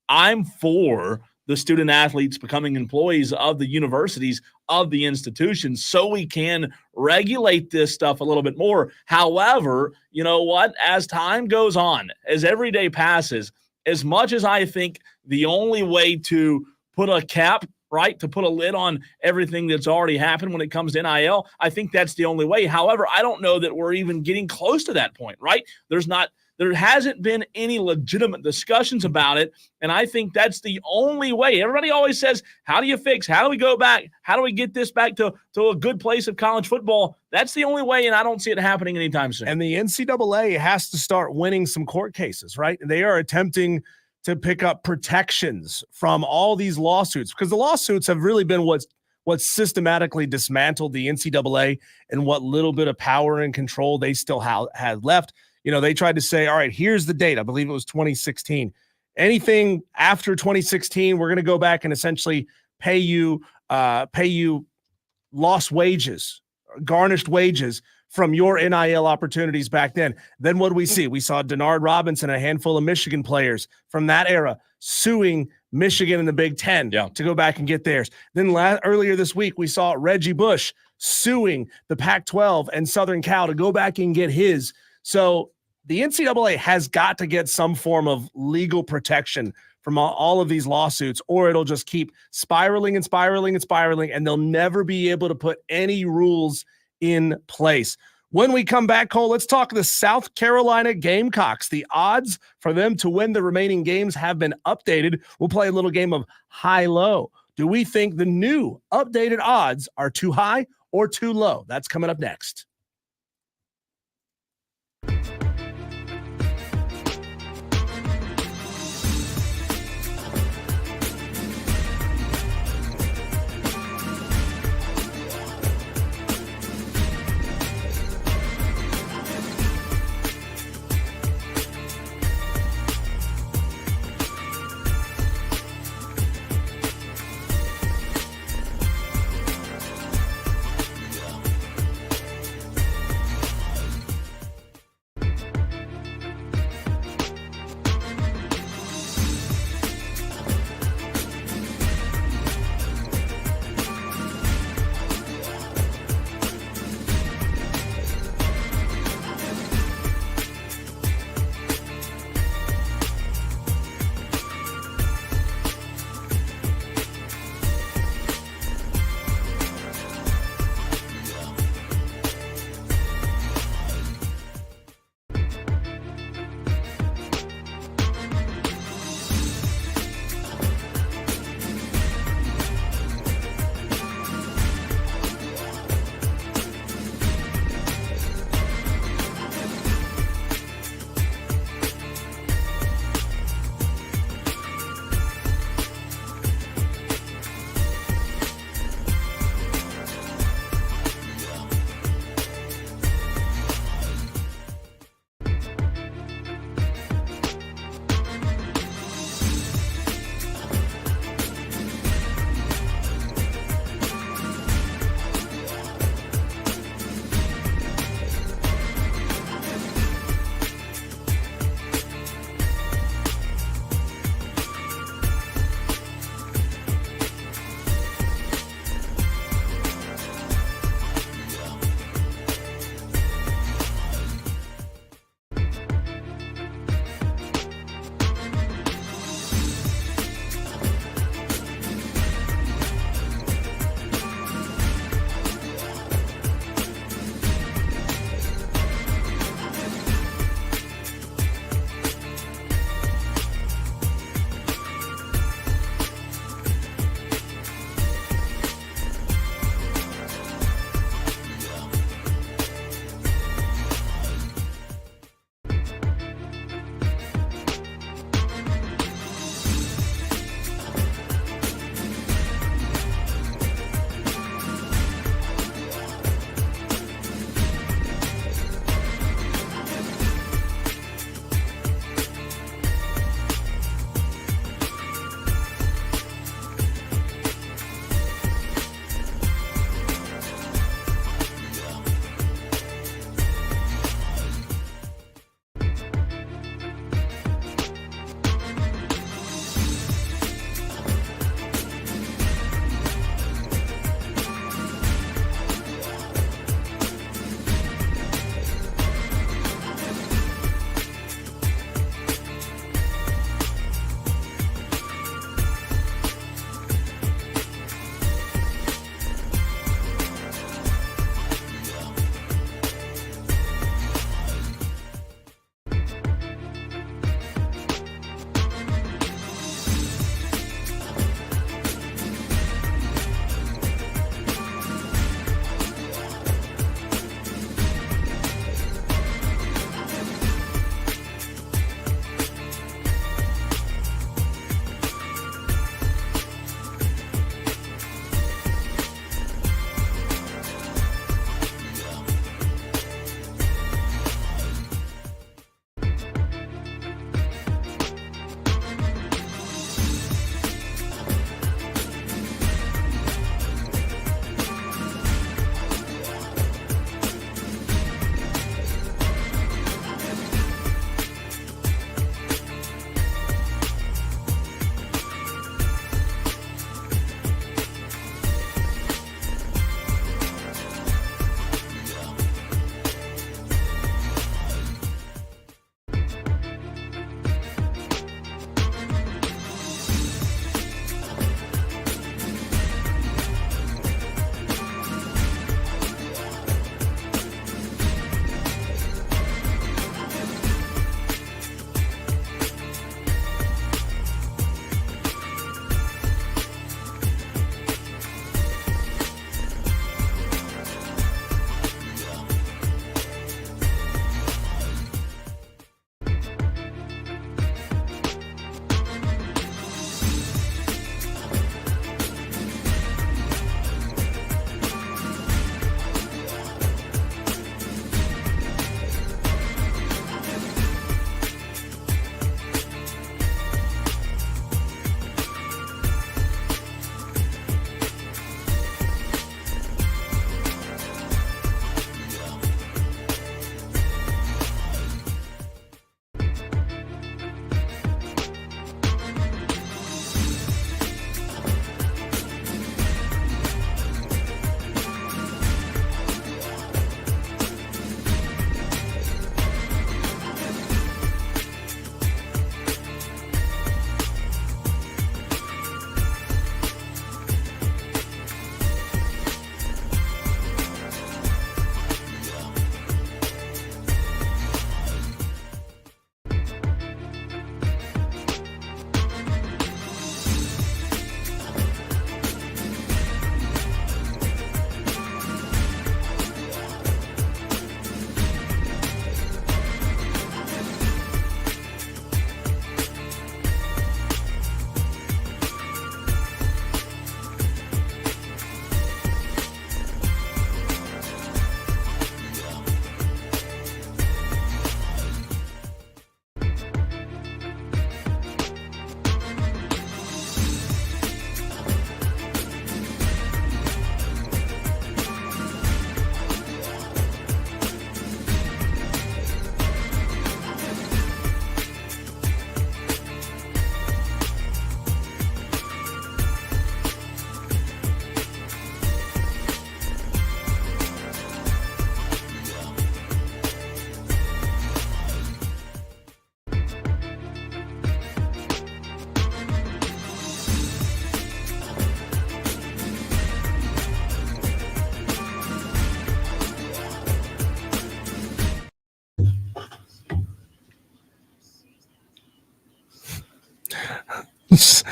I'm for the student athletes becoming employees of the universities, of the institutions, so we can regulate this stuff a little bit more. However, you know what? As time goes on, as every day passes, as much as I think the only way to put a cap, right, to put a lid on everything that's already happened when it comes to NIL, I think that's the only way. However, I don't know that we're even getting close to that point, right? There hasn't been any legitimate discussions about it, and I think that's the only way. Everybody always says, how do you fix? How do we go back? How do we get this back to a good place of college football? That's the only way, and I don't see it happening anytime soon. And the NCAA has to start winning some court cases, right? They are attempting to pick up protections from all these lawsuits, because the lawsuits have really been what's systematically dismantled the NCAA and what little bit of power and control they still had left. You know, they tried to say, all right, here's the date. I believe it was 2016. Anything after 2016, we're going to go back and essentially pay you lost wages, garnished wages from your NIL opportunities back then. Then what do we see? We saw Denard Robinson, a handful of Michigan players from that era, suing Michigan in the Big Ten to go back and get theirs. Then earlier this week, we saw Reggie Bush suing the Pac-12 and Southern Cal to go back and get his. So the NCAA has got to get some form of legal protection from all of these lawsuits, or it'll just keep spiraling and spiraling and spiraling, and they'll never be able to put any rules in place. When we come back, Cole, let's talk the South Carolina Gamecocks. The odds for them to win the remaining games have been updated. We'll play a little game of high-low. Do we think the new updated odds are too high or too low? That's coming up next.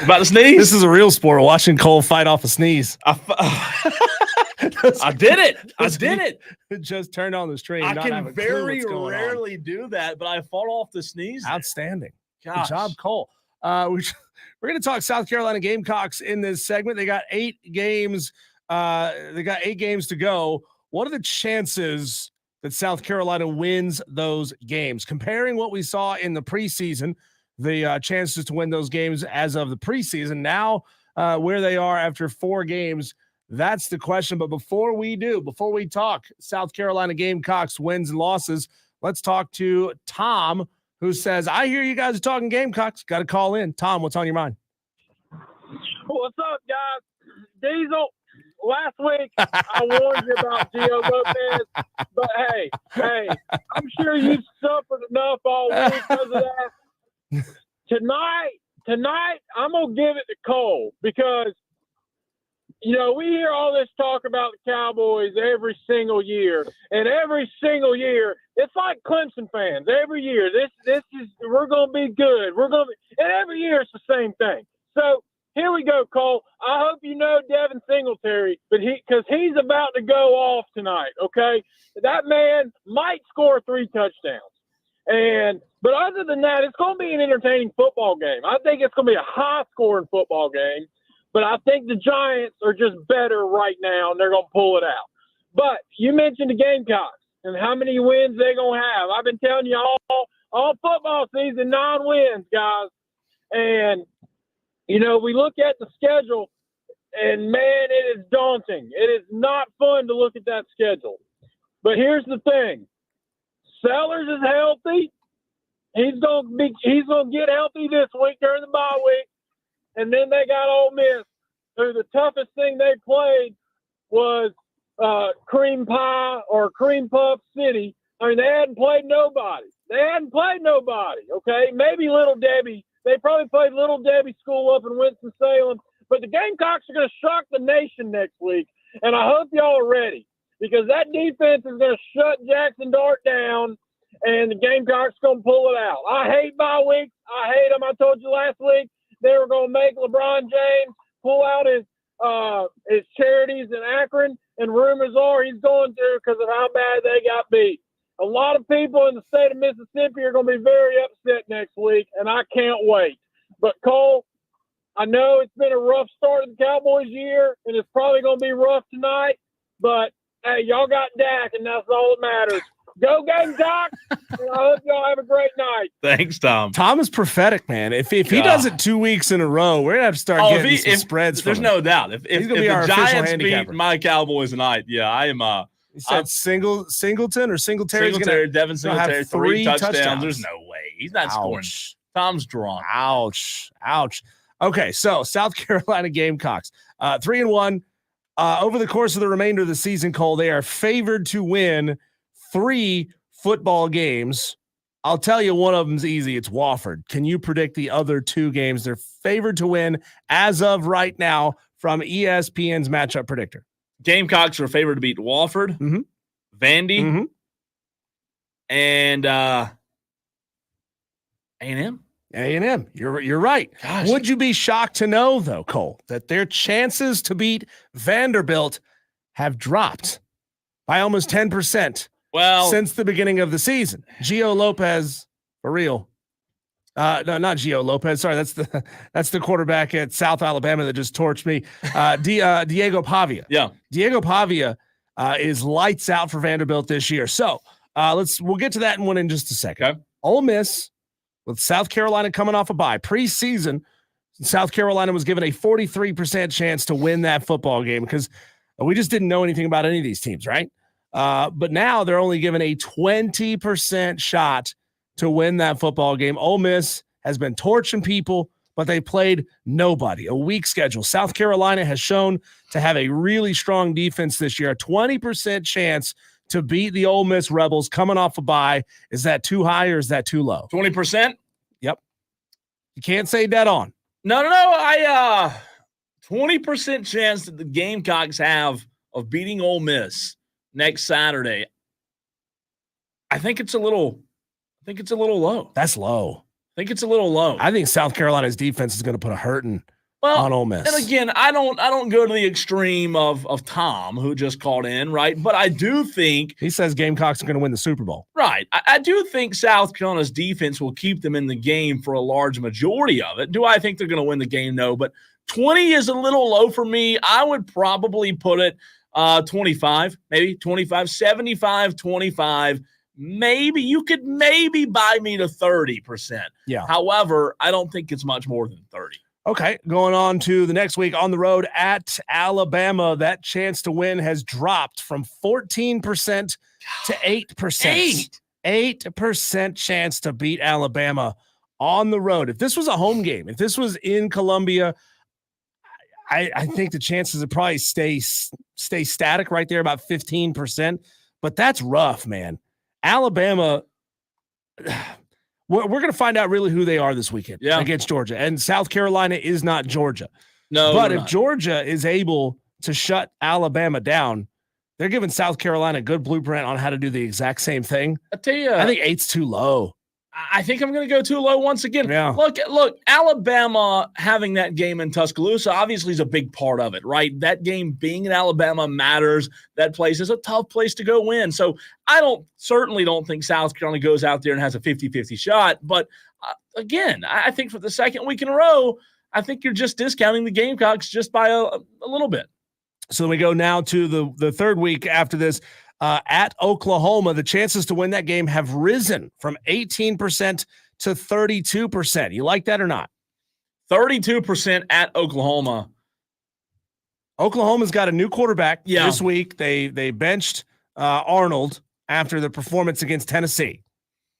About to sneeze? This is a real sport. Watching Cole fight off a sneeze. I did it. I did it. Just turned on the stream. I not have can a clue very what's going on. rarely do that, but I fought off the sneeze. Outstanding. Gosh. Good job, Cole. We're going to talk South Carolina Gamecocks in this segment. They got 8 games. They got 8 games to go. What are the chances that South Carolina wins those games? Comparing what we saw in the preseason, the chances to win those games as of the preseason, now where they are after 4 games, that's the question. But before we talk South Carolina Gamecocks wins and losses, let's talk to Tom, who says, I hear you guys are talking Gamecocks. Got to call in. Tom, what's on your mind? What's up, guys? Diesel, last week I warned you about Gio Lopez, but hey, I'm sure you've suffered enough all week because of that. Tonight, I'm going to give it to Cole because, you know, we hear all this talk about the Cowboys every single year, and every single year, it's like Clemson fans. Every year, this is we're going to be good. And every year it's the same thing. So here we go, Cole. I hope you know Devin Singletary, because he's about to go off tonight. Okay, that man might score 3 touchdowns. But other than that, it's going to be an entertaining football game. I think it's going to be a high-scoring football game. But I think the Giants are just better right now, and they're going to pull it out. But you mentioned the Gamecocks and how many wins they're going to have. I've been telling you all football season, 9 wins, guys. And, you know, we look at the schedule, and, man, it is daunting. It is not fun to look at that schedule. But here's the thing. Sellers is healthy. He's going to get healthy this week during the bye week. And then they got Ole Miss, who the toughest thing they played was Cream Pie or Cream Puff City. I mean, they hadn't played nobody. Okay? Maybe Little Debbie. They probably played Little Debbie School up in Winston-Salem. But the Gamecocks are going to shock the nation next week. And I hope y'all are ready because that defense is going to shut Jackson Dart down, and the Gamecocks are going to pull it out. I hate bye weeks. I hate them. I told you last week. They were going to make LeBron James pull out his charities in Akron, and rumors are he's going to because of how bad they got beat. A lot of people in the state of Mississippi are going to be very upset next week, and I can't wait. But, Cole, I know it's been a rough start of the Cowboys year, and it's probably going to be rough tonight, but, hey, y'all got Dak, and that's all that matters. Go Gamecocks! I hope y'all have a great night. Thanks, Tom. Tom is prophetic, man. If he does it 2 weeks in a row, we're gonna have to start getting some spreads. There's no doubt. If the Giants beat my Cowboys tonight, I am. He said Singleton or Singletary. Devin Singletary, 3 touchdowns. There's no way he's not scoring. Tom's drawn. Ouch. Okay, so South Carolina Gamecocks, 3-1. Over the course of the remainder of the season, Cole, they are favored to win 3 football games. I'll tell you one of them's easy. It's Wofford. Can you predict the other 2 games they're favored to win as of right now from ESPN's matchup predictor? Gamecocks are favored to beat Wofford, Vandy, and A&M. A&M. You're right. Gosh. Would you be shocked to know, though, Cole, that their chances to beat Vanderbilt have dropped by almost 10%? Well, since the beginning of the season. Gio Lopez, for real. No, not Gio Lopez. Sorry, that's the quarterback at South Alabama that just torched me. Diego Pavia. Yeah. Diego Pavia is lights out for Vanderbilt this year. So we'll get to that one in just a second. Okay. Ole Miss, with South Carolina coming off a bye. Preseason, South Carolina was given a 43% chance to win that football game because we just didn't know anything about any of these teams, right? But now they're only given a 20% shot to win that football game. Ole Miss has been torching people, but they played nobody. A weak schedule. South Carolina has shown to have a really strong defense this year. A 20% chance to beat the Ole Miss Rebels coming off a bye. Is that too high or is that too low? 20%? Yep. You can't say dead on. No. I 20% chance that the Gamecocks have of beating Ole Miss next Saturday. I think it's a little low. That's low. think it's a little low. I think South Carolina's defense is going to put a hurting on Ole Miss. And again, I don't go to the extreme of Tom, who just called in, right? But I do think he says Gamecocks are going to win the Super Bowl. Right. I do think South Carolina's defense will keep them in the game for a large majority of it. Do I think they're going to win the game? No, but 20 is a little low for me. I would probably put it 25, maybe 25, 75, 25. Maybe you could buy me to 30%. Yeah. However, I don't think it's much more than 30. Okay, going on to the next week on the road at Alabama. That chance to win has dropped from 14% to 8%. 8% chance to beat Alabama on the road. If this was a home game, if this was in Columbia, I think the chances would probably stay static right there, about 15%. But that's rough, man. Alabama, we're going to find out really who they are this weekend against Georgia. And South Carolina is not Georgia. No, but if Georgia is able to shut Alabama down, they're giving South Carolina a good blueprint on how to do the exact same thing. I tell you, I think 8's too low. I think I'm going to go too low once again. Yeah. Look, Alabama having that game in Tuscaloosa obviously is a big part of it, right? That game being in Alabama matters. That place is a tough place to go win. So I certainly don't think South Carolina goes out there and has a 50-50 shot. But again, I think for the second week in a row, I think you're just discounting the Gamecocks just by a little bit. So we go now to the third week after this. At Oklahoma, the chances to win that game have risen from 18% to 32%. You like that or not? 32% at Oklahoma. Oklahoma's got a new quarterback this week. They benched Arnold after the performance against Tennessee.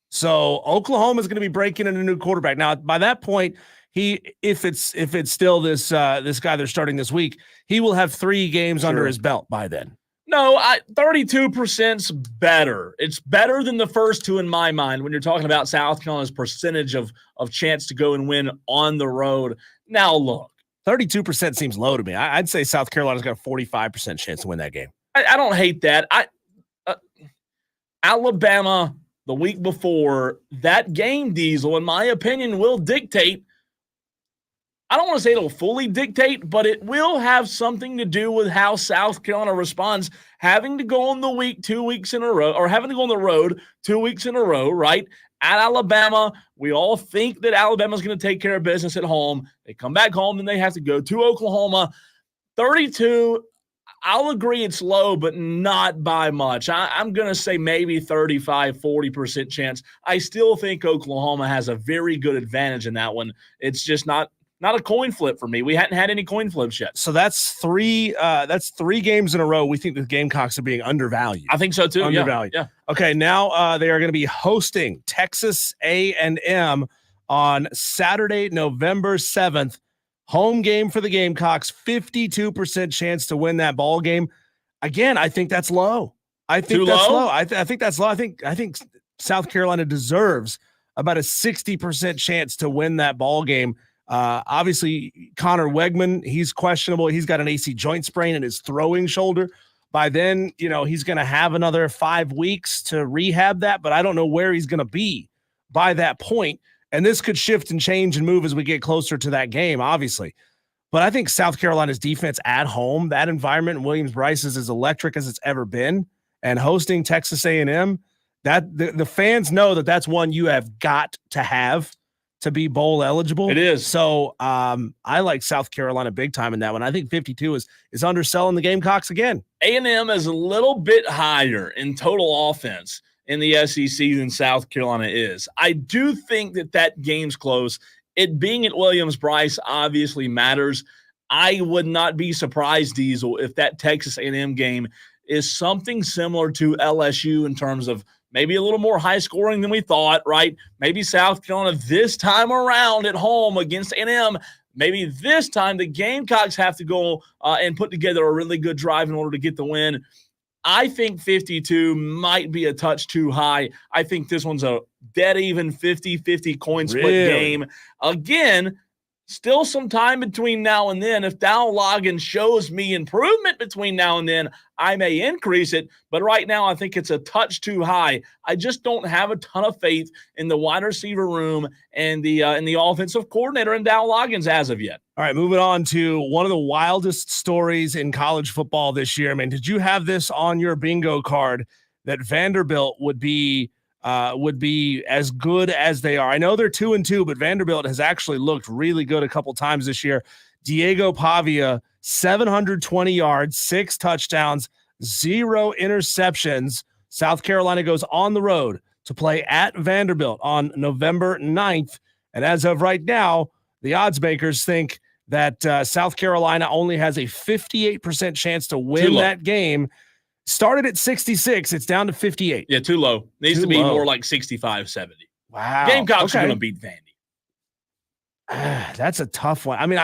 So Oklahoma's going to be breaking in a new quarterback. Now, by that point, if it's still this guy they're starting this week, he will have 3 games under his belt by then. No, 32%'s better. It's better than the first 2 in my mind when you're talking about South Carolina's percentage of chance to go and win on the road. Now, look. 32% seems low to me. I'd say South Carolina's got a 45% chance to win that game. I don't hate that. Alabama, the week before, that game, Diesel, in my opinion, will dictate. I don't want to say it'll fully dictate, but it will have something to do with how South Carolina responds, having to go on the week 2 weeks in a row, or having to go on the road 2 weeks in a row, right? At Alabama, we all think that Alabama's going to take care of business at home. They come back home, then they have to go to Oklahoma. 32, I'll agree it's low, but not by much. I'm going to say maybe 35, 40% chance. I still think Oklahoma has a very good advantage in that one. It's just not a coin flip for me. We hadn't had any coin flips yet. So that's 3 games in a row we think the Gamecocks are being undervalued. I think so too. Undervalued. Yeah. Okay, now they are going to be hosting Texas A&M on Saturday, November 7th. Home game for the Gamecocks, 52% chance to win that ball game. Again, I think that's low. I think that's low. I think that's low. I think South Carolina deserves about a 60% chance to win that ball game. Obviously, Connor Wegman, he's questionable. He's got an AC joint sprain in his throwing shoulder. By then, he's going to have another 5 weeks to rehab that, but I don't know where he's going to be by that point. And this could shift and change and move as we get closer to that game, obviously. But I think South Carolina's defense at home, that environment in Williams-Brice is as electric as it's ever been. And hosting Texas A&M, that the fans know that that's one you have got to have to be bowl eligible. It is. So I like South Carolina big time in that one. I think 52 is underselling the Gamecocks again. A&M is a little bit higher in total offense in the SEC than South Carolina is. I do think that game's close. It being at Williams-Brice obviously matters. I would not be surprised, Diesel, if that Texas A&M game is something similar to LSU in terms of maybe a little more high scoring than we thought, right? Maybe South Carolina this time around at home against A&M, maybe this time the Gamecocks have to go and put together a really good drive in order to get the win. I think 52 might be a touch too high. I think this one's a dead even 50-50 coin split game. Again, Still some time between now and then. If Dow Loggins shows me improvement between now and then, I may increase it. But right now, I think it's a touch too high. I just don't have a ton of faith in the wide receiver room and the offensive coordinator in Dow Loggins as of yet. All right, moving on to one of the wildest stories in college football this year. I mean, did you have this on your bingo card that Vanderbilt would be as good as they are? I know they're 2-2, but Vanderbilt has actually looked really good a couple times this year. Diego Pavia, 720 yards, 6 touchdowns, 0 interceptions. South Carolina goes on the road to play at Vanderbilt on November 9th. And as of right now, the odds makers think that South Carolina only has a 58% chance to win that game. Started at 66. It's down to 58. Yeah, too low. Needs to be more like 65, 70. Wow. Gamecocks are going to beat Vandy. That's a tough one. I mean,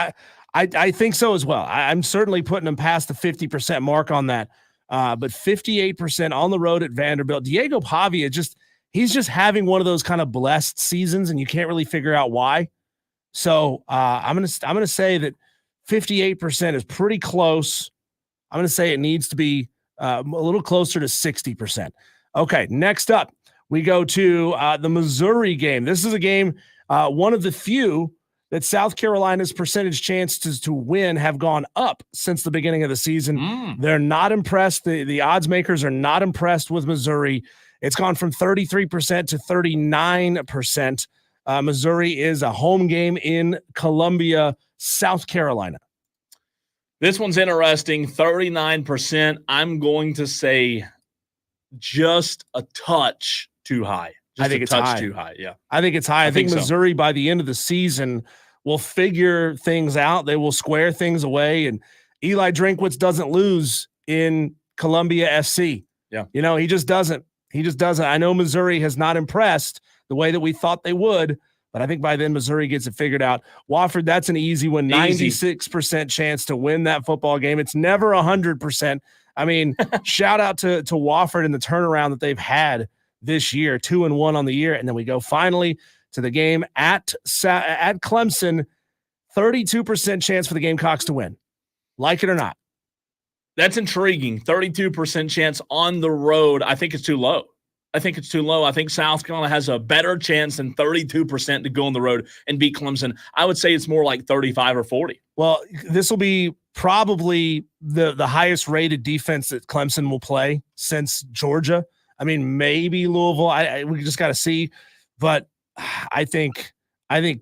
I think so as well. I'm certainly putting them past the 50% mark on that. But 58% on the road at Vanderbilt. Diego Pavia, he's just having one of those kind of blessed seasons, and you can't really figure out why. So I'm gonna say that 58% is pretty close. I'm gonna say it needs to be a little closer to 60%. Okay, next up, we go to the Missouri game. This is a game, one of the few that South Carolina's percentage chances to win have gone up since the beginning of the season. They're not impressed. The odds makers are not impressed with Missouri. It's gone from 33% to 39%. Missouri is a home game in Columbia, South Carolina. This one's interesting, 39%. I'm going to say just a touch too high. I think it's high. Too high, yeah. I think it's high. I think Missouri, so, by the end of the season, will figure things out. They will square things away. And Eli Drinkwitz doesn't lose in Columbia SC. Yeah. You know, he just doesn't. He just doesn't. I know Missouri has not impressed the way that we thought they would, but I think by then Missouri gets it figured out. Wofford, that's an easy one. 96% chance to win that football game. It's never 100%. I mean, shout out to Wofford and the turnaround that they've had this year, 2-1 on the year. And then we go finally to the game at Clemson, 32% chance for the Gamecocks to win. Like it or not. That's intriguing. 32% chance on the road. I think it's too low. I think South Carolina has a better chance than 32% to go on the road and beat Clemson. I would say it's more like 35 or 40. Well, this will be probably the highest rated defense that Clemson will play since Georgia. I mean, maybe Louisville. We just got to see. But I think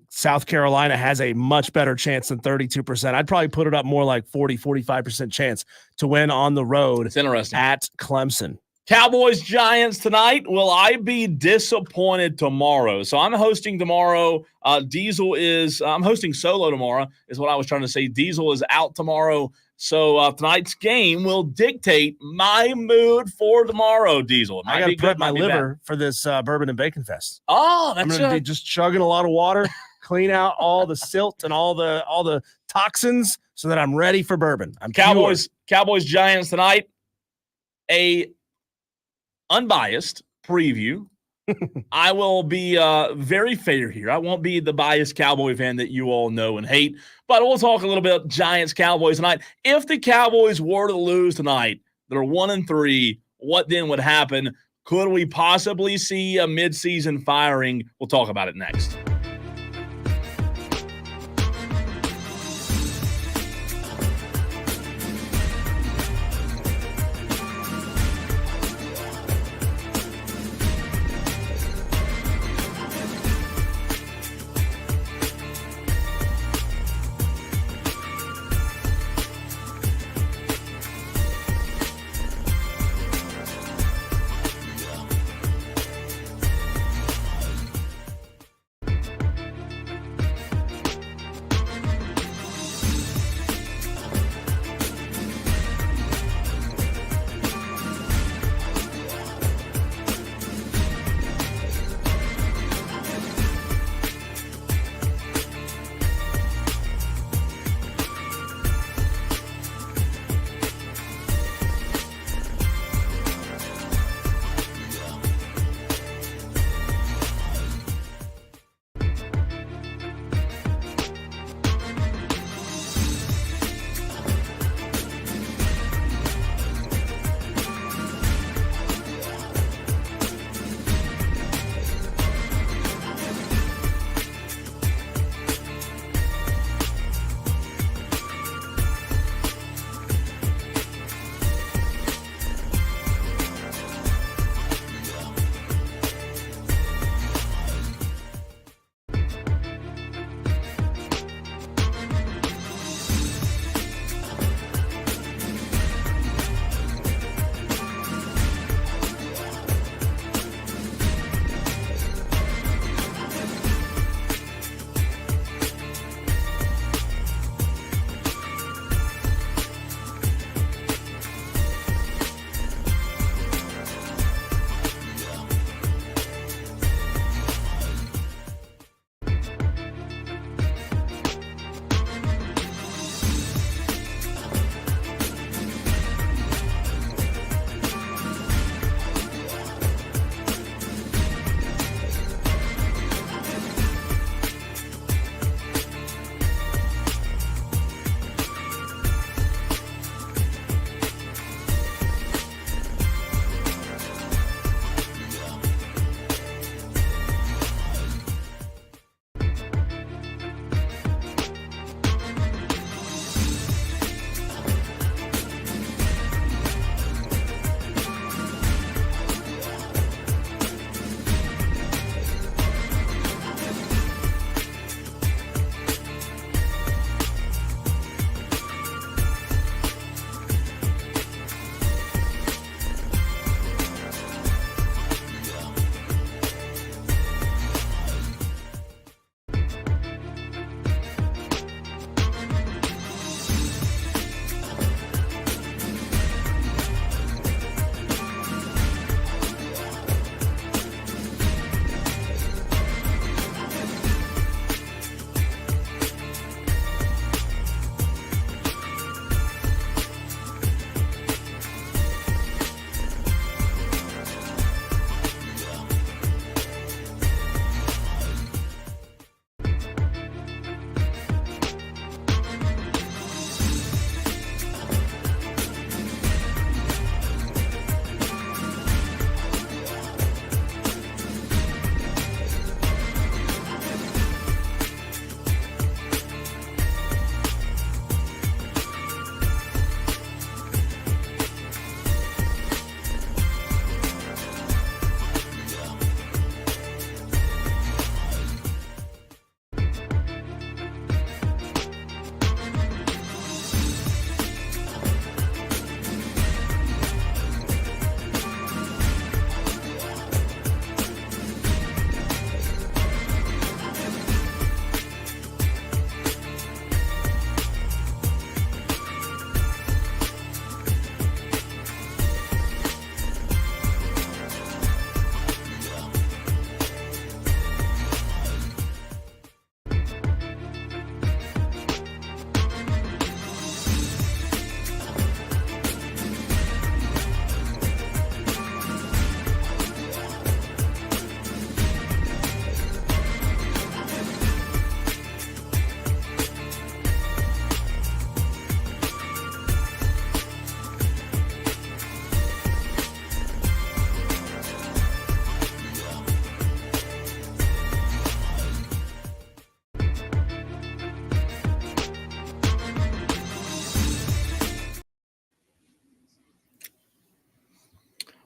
South Carolina has a much better chance than 32%. I'd probably put it up more like 40, 45% chance to win on the road. It's interesting. At Clemson. Cowboys Giants tonight. Will I be disappointed tomorrow? So I'm hosting tomorrow. I'm hosting solo tomorrow is what I was trying to say. Diesel is out tomorrow. So tonight's game will dictate my mood for tomorrow, Diesel. I got to prep my liver for this bourbon and bacon fest. Oh, that's I'm going to be just chugging a lot of water, clean out all the silt and all the toxins so that I'm ready for bourbon. Cowboys Giants tonight. A unbiased preview. I will be very fair here. I won't be the biased Cowboy fan that you all know and hate, but we'll talk a little bit Giants Cowboys tonight. If the Cowboys were to lose tonight, they're 1-3. What then would happen? Could we possibly see a midseason firing? We'll talk about it next.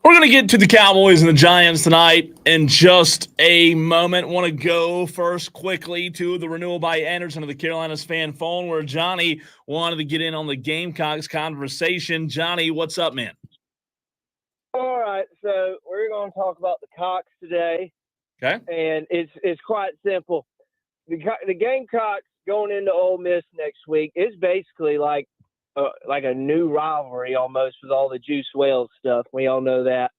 We're going to get to the Cowboys and the Giants tonight in just a moment. Want to go first quickly to the renewal by Anderson of the Carolinas fan phone, where Johnny wanted to get in on the Gamecocks conversation. Johnny, what's up, man? All right, so we're going to talk about the Cocks today. Okay. And it's quite simple. The Gamecocks going into Ole Miss next week is basically like a new rivalry almost with all the Juice Wales stuff. We all know that.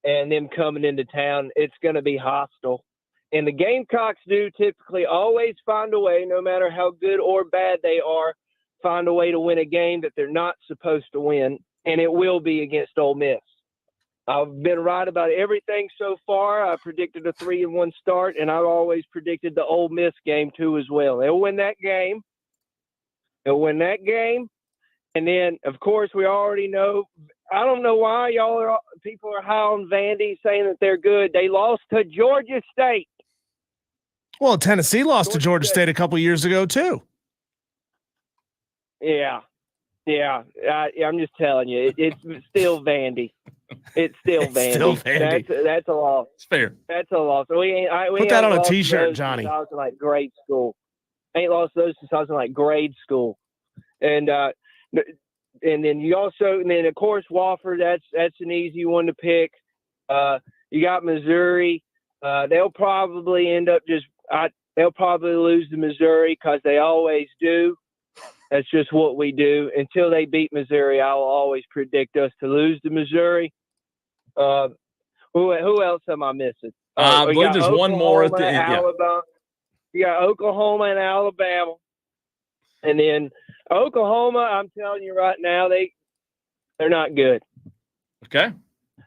And them coming into town, it's going to be hostile. And the Gamecocks do typically always find a way, no matter how good or bad they are, find a way to win a game that they're not supposed to win. And it will be against Ole Miss. I've been right about everything so far. I predicted a 3-1 start, and I've always predicted the Ole Miss game too as well. They'll win that game. And then, of course, we already know. I don't know why people are high on Vandy, saying that they're good. They lost to Georgia State. Well, Tennessee lost to Georgia State a couple years ago too. Yeah. I'm just telling you, it's still Vandy. It's still Vandy. Still Vandy. That's a loss. It's fair. That's a loss. We Put that on a T-shirt, Johnny. I was in like grade school. Ain't lost those since I was in like grade school. And then of course Wofford. That's an easy one to pick. You got Missouri. They'll probably end up they'll probably lose to Missouri because they always do. That's just what we do. Until they beat Missouri, I will always predict us to lose to Missouri. Who else am I missing? I believe there's one more at the end. Alabama. You got Oklahoma and Alabama. And then Oklahoma, I'm telling you right now, they're not good. Okay.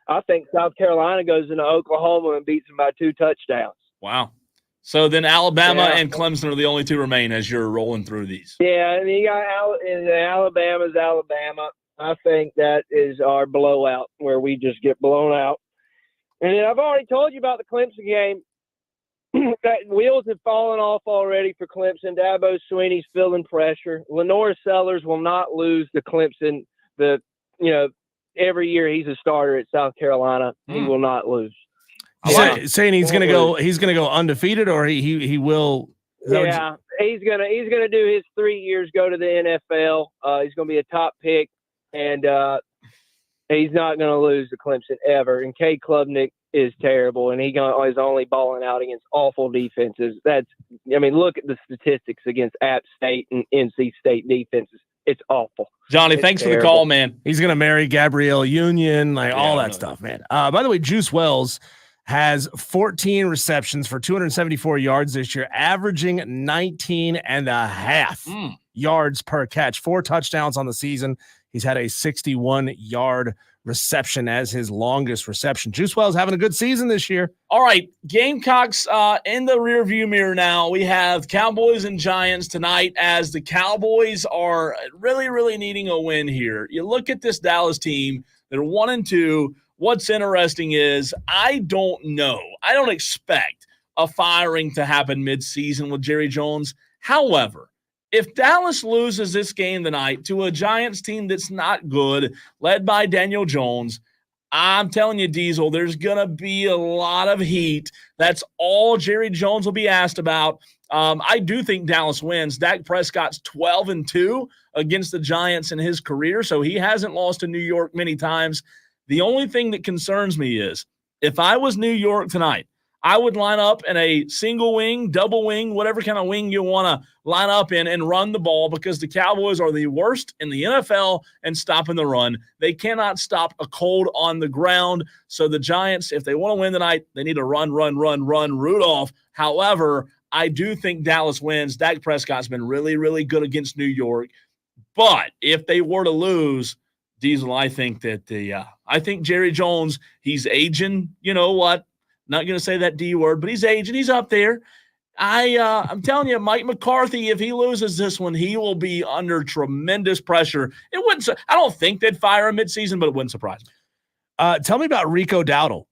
I think South Carolina goes into Oklahoma and beats them by 2 touchdowns. Wow. So then Alabama and Clemson are the only two remain as you're rolling through these. Yeah, and you got Alabama's Alabama. I think that is our blowout where we just get blown out. And then I've already told you about the Clemson game. That wheels have fallen off already for Clemson. Dabo Swinney's feeling pressure. Lenore Sellers will not lose to Clemson. Every year he's a starter at South Carolina. He will not lose. Saying he's gonna go undefeated, or he will. Yeah, he's gonna do his 3 years, go to the NFL. He's gonna be a top pick, and he's not gonna lose to Clemson ever. And Cade Klubnik is terrible, and he's only balling out against awful defenses. Look at the statistics against App State and NC State defenses. It's awful. Johnny, thanks for the call, man. He's gonna marry Gabrielle Union, all that stuff, man. By the way, Juice Wells has 14 receptions for 274 yards this year, averaging 19.5 yards per catch, 4 touchdowns on the season. He's had a 61-yard reception as his longest reception. Juice Wells having a good season this year. All right, Gamecocks in the rearview mirror now. We have Cowboys and Giants tonight as the Cowboys are really, really needing a win here. You look at this Dallas team, they're 1-2. What's interesting is I don't know. I don't expect a firing to happen midseason with Jerry Jones. However, if Dallas loses this game tonight to a Giants team that's not good, led by Daniel Jones, I'm telling you, Diesel, there's going to be a lot of heat. That's all Jerry Jones will be asked about. I do think Dallas wins. Dak Prescott's 12-2 against the Giants in his career, so he hasn't lost to New York many times. The only thing that concerns me is if I was New York tonight, I would line up in a single wing, double wing, whatever kind of wing you want to line up in and run the ball, because the Cowboys are the worst in the NFL in stopping the run. They cannot stop a cold on the ground. So the Giants, if they want to win tonight, they need to run Rudolph. However, I do think Dallas wins. Dak Prescott's been really, really good against New York. But if they were to lose, Diesel, I think that I think Jerry Jones, he's aging. You know what? Not going to say that D word, but he's aging. He's up there. I'm telling you, Mike McCarthy, if he loses this one, he will be under tremendous pressure. I don't think they'd fire him midseason, but it wouldn't surprise me. Tell me about Rico Dowdle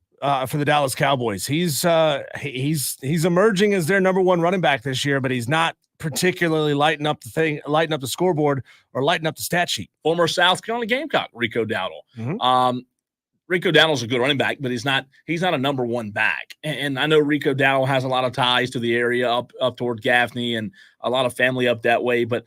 for the Dallas Cowboys. He's emerging as their number one running back this year, but he's not particularly lighting up the scoreboard or lighting up the stat sheet. Former South Carolina Gamecock, Rico Dowdle. Mm-hmm. Rico Dowdle's a good running back, but he's not a number one back. And I know Rico Dowdle has a lot of ties to the area up toward Gaffney and a lot of family up that way. But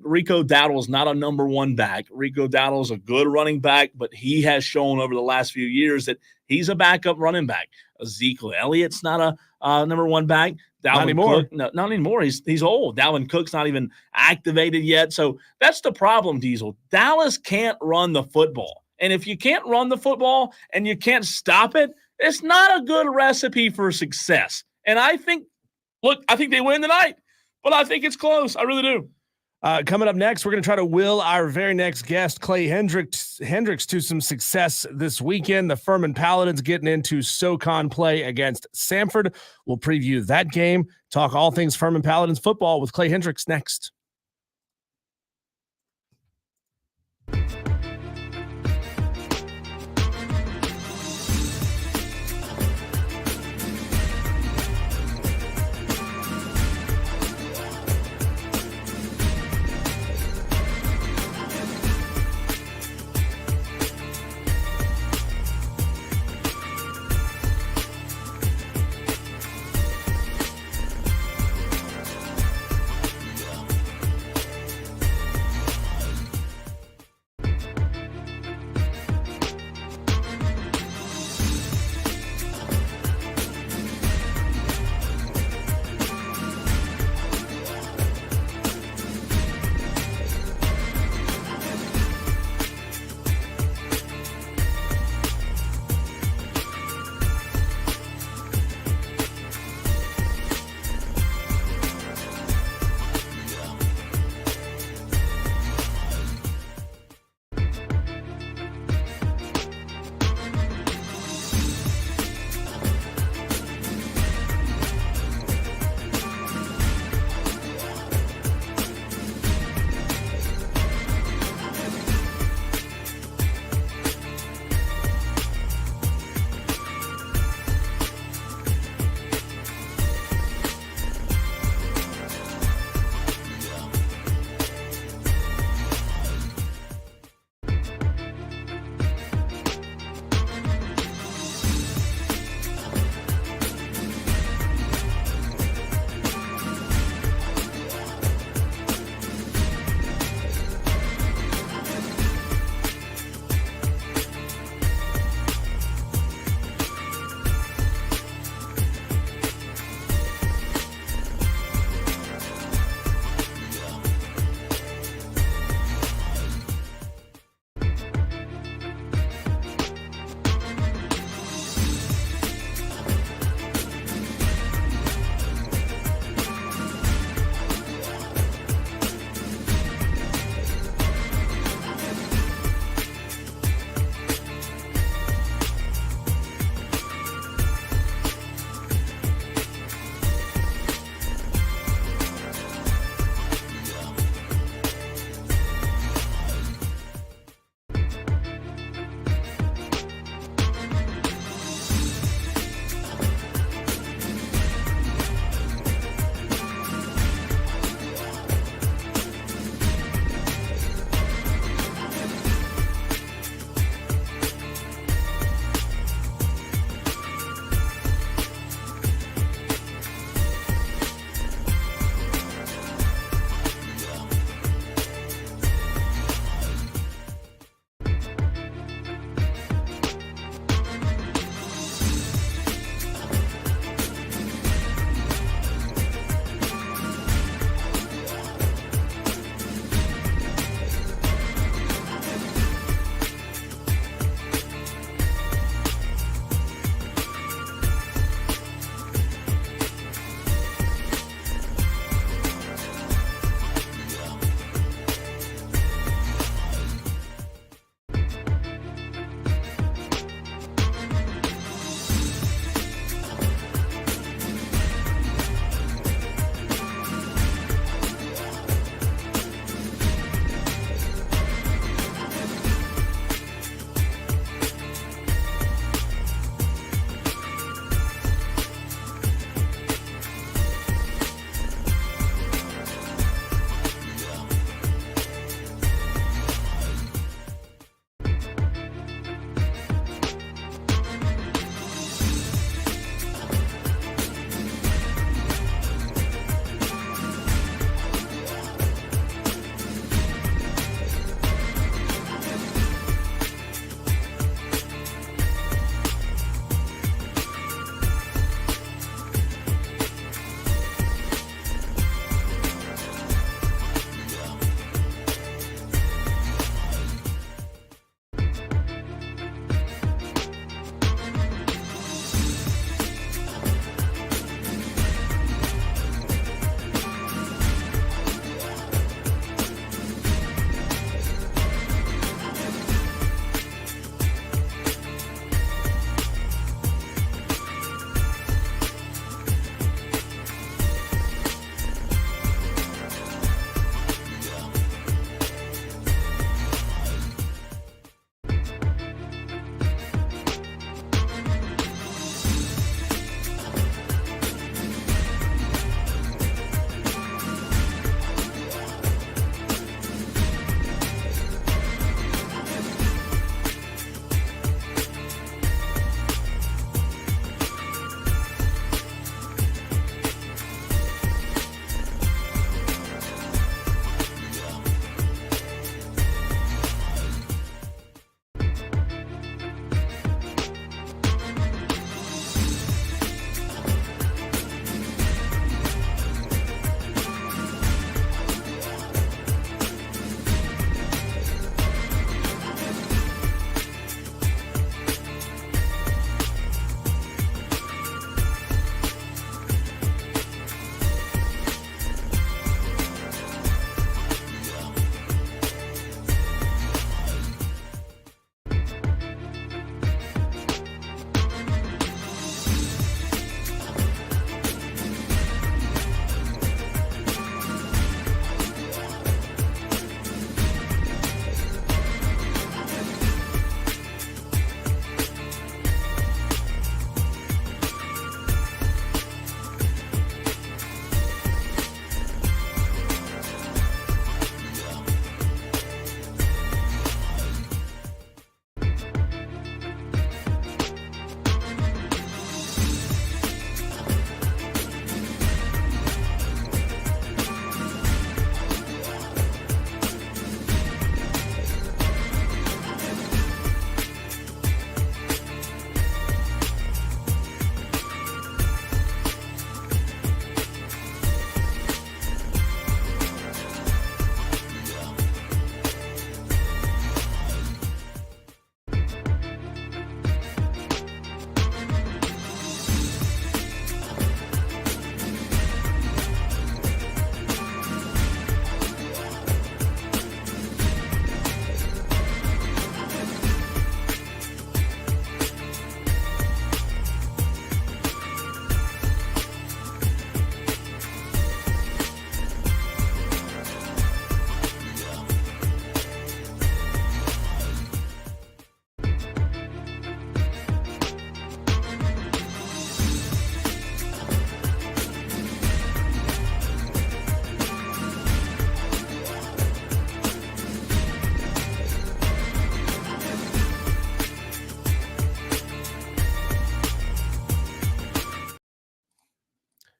Rico Dowdle is not a number one back. Rico Dowdle is a good running back, but he has shown over the last few years that he's a backup running back. Ezekiel Elliott's not a number one back. Dalvin Not anymore. Cook, no, not anymore. He's old. Dalvin Cook's not even activated yet. So that's the problem, Diesel. Dallas can't run the football. And if you can't run the football and you can't stop it, it's not a good recipe for success. And I think they win tonight, but I think it's close. I really do. Coming up next, we're going to try to will our very next guest, Clay Hendrix, to some success this weekend. The Furman Paladins getting into SoCon play against Samford. We'll preview that game, talk all things Furman Paladins football with Clay Hendrix next.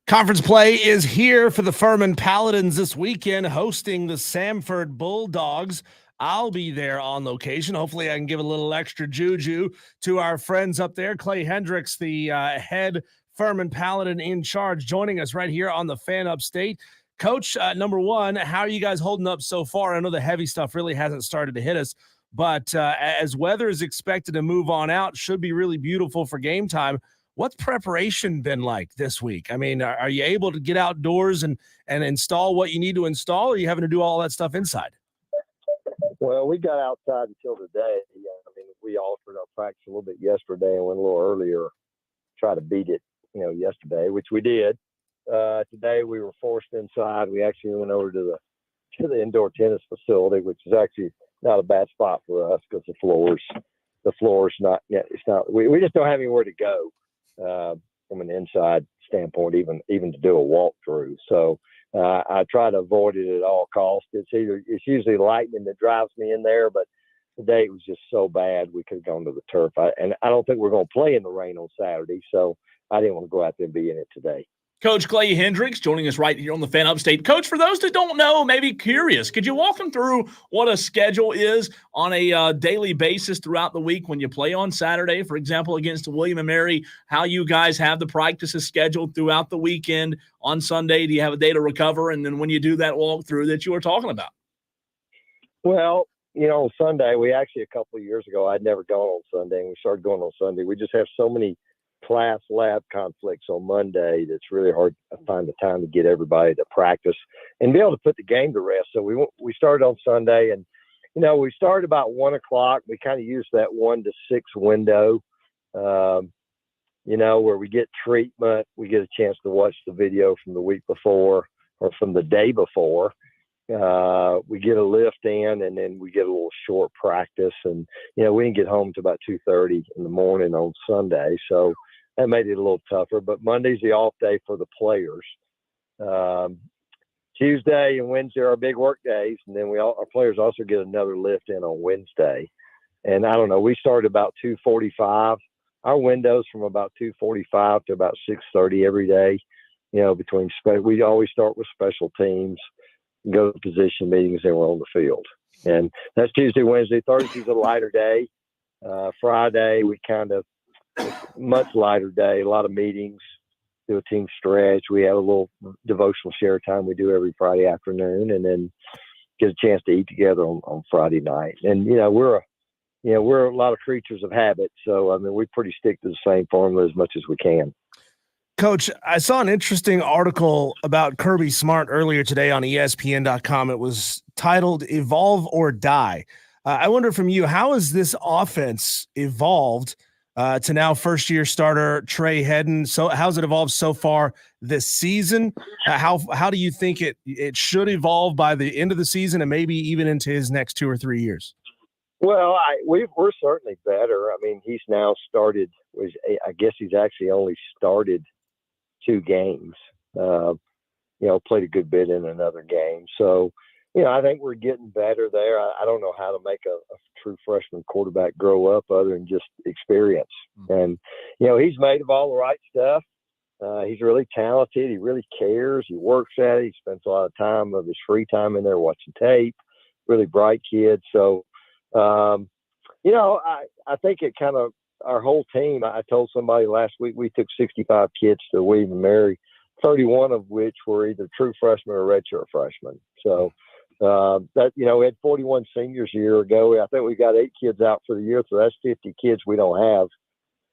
Conference play is here for the Furman Paladins this weekend, hosting the Samford Bulldogs. I'll be there on location. Hopefully I can give a little extra juju to our friends up there. Clay Hendrix, the head Furman Paladin in charge, joining us right here on the Fan Upstate. Coach, number one, how are you guys holding up so far? I know the heavy stuff really hasn't started to hit us, but as weather is expected to move on out, should be really beautiful for game time. What's preparation been like this week? I mean, are you able to get outdoors and install what you need to install, or are you having to do all that stuff inside? Well, we got outside until today. I mean, we altered our practice a little bit yesterday and went a little earlier, try to beat it, yesterday, which we did. Today we were forced inside. We actually went over to the indoor tennis facility, which is actually not a bad spot for us because the floor's not. Yeah, it's not. We just don't have anywhere to go. From an inside standpoint, even to do a walkthrough. So I try to avoid it at all costs. It's usually lightning that drives me in there, but today it was just so bad we could have gone to the turf. And I don't think we're going to play in the rain on Saturday, so I didn't want to go out there and be in it today. Coach Clay Hendrix joining us right here on the Fan Upstate. Coach, for those that don't know, maybe curious, could you walk them through what a schedule is on a daily basis throughout the week when you play on Saturday, for example, against William & Mary, how you guys have the practices scheduled throughout the weekend? On Sunday, do you have a day to recover? And then when you do that walkthrough that you were talking about? Well, on Sunday, we actually a couple of years ago, I'd never gone on Sunday, and we started going on Sunday. We just have so many class lab conflicts on Monday that's really hard to find the time to get everybody to practice and be able to put the game to rest. So we started on Sunday, and we started about 1 o'clock. We kind of used that 1 to 6 window, where we get treatment, we get a chance to watch the video from the week before or from the day before. We get a lift in, and then we get a little short practice, and we didn't get home till about 2:30 in the morning on Sunday, so that made it a little tougher. But Monday's the off day for the players. Tuesday and Wednesday are our big work days, and then our players also get another lift in on Wednesday. And I don't know, we start about 2:45. Our window's from about 2:45 to about 6:30 every day. We always start with special teams, go to position meetings, and we're on the field. And that's Tuesday, Wednesday. Thursday's a lighter day. Friday, we kind of much lighter day, a lot of meetings, do a team stretch. We have a little devotional share time we do every Friday afternoon, and then get a chance to eat together on Friday night. And, we're a lot of creatures of habit. So, I mean, we pretty stick to the same formula as much as we can. Coach, I saw an interesting article about Kirby Smart earlier today on ESPN.com. It was titled Evolve or Die. I wonder from you, how has this offense evolved to now first-year starter Trey Hedden? So how's it evolved so far this season? How do you think it should evolve by the end of the season and maybe even into his next 2 or 3 years? Well, we're certainly better. I mean, he's now started. I guess he's actually only started 2 games. Played a good bit in another game. So, I think we're getting better there. I don't know how to make a true freshman quarterback grow up other than just experience. And, he's made of all the right stuff. He's really talented. He really cares. He works at it. He spends a lot of time of his free time in there watching tape. Really bright kid. So, I think it kind of, our whole team, I told somebody last week, we took 65 kids to William & Mary, 31 of which were either true freshmen or redshirt freshmen. So, we had 41 seniors a year ago. I think we got 8 kids out for the year. So that's 50 kids we don't have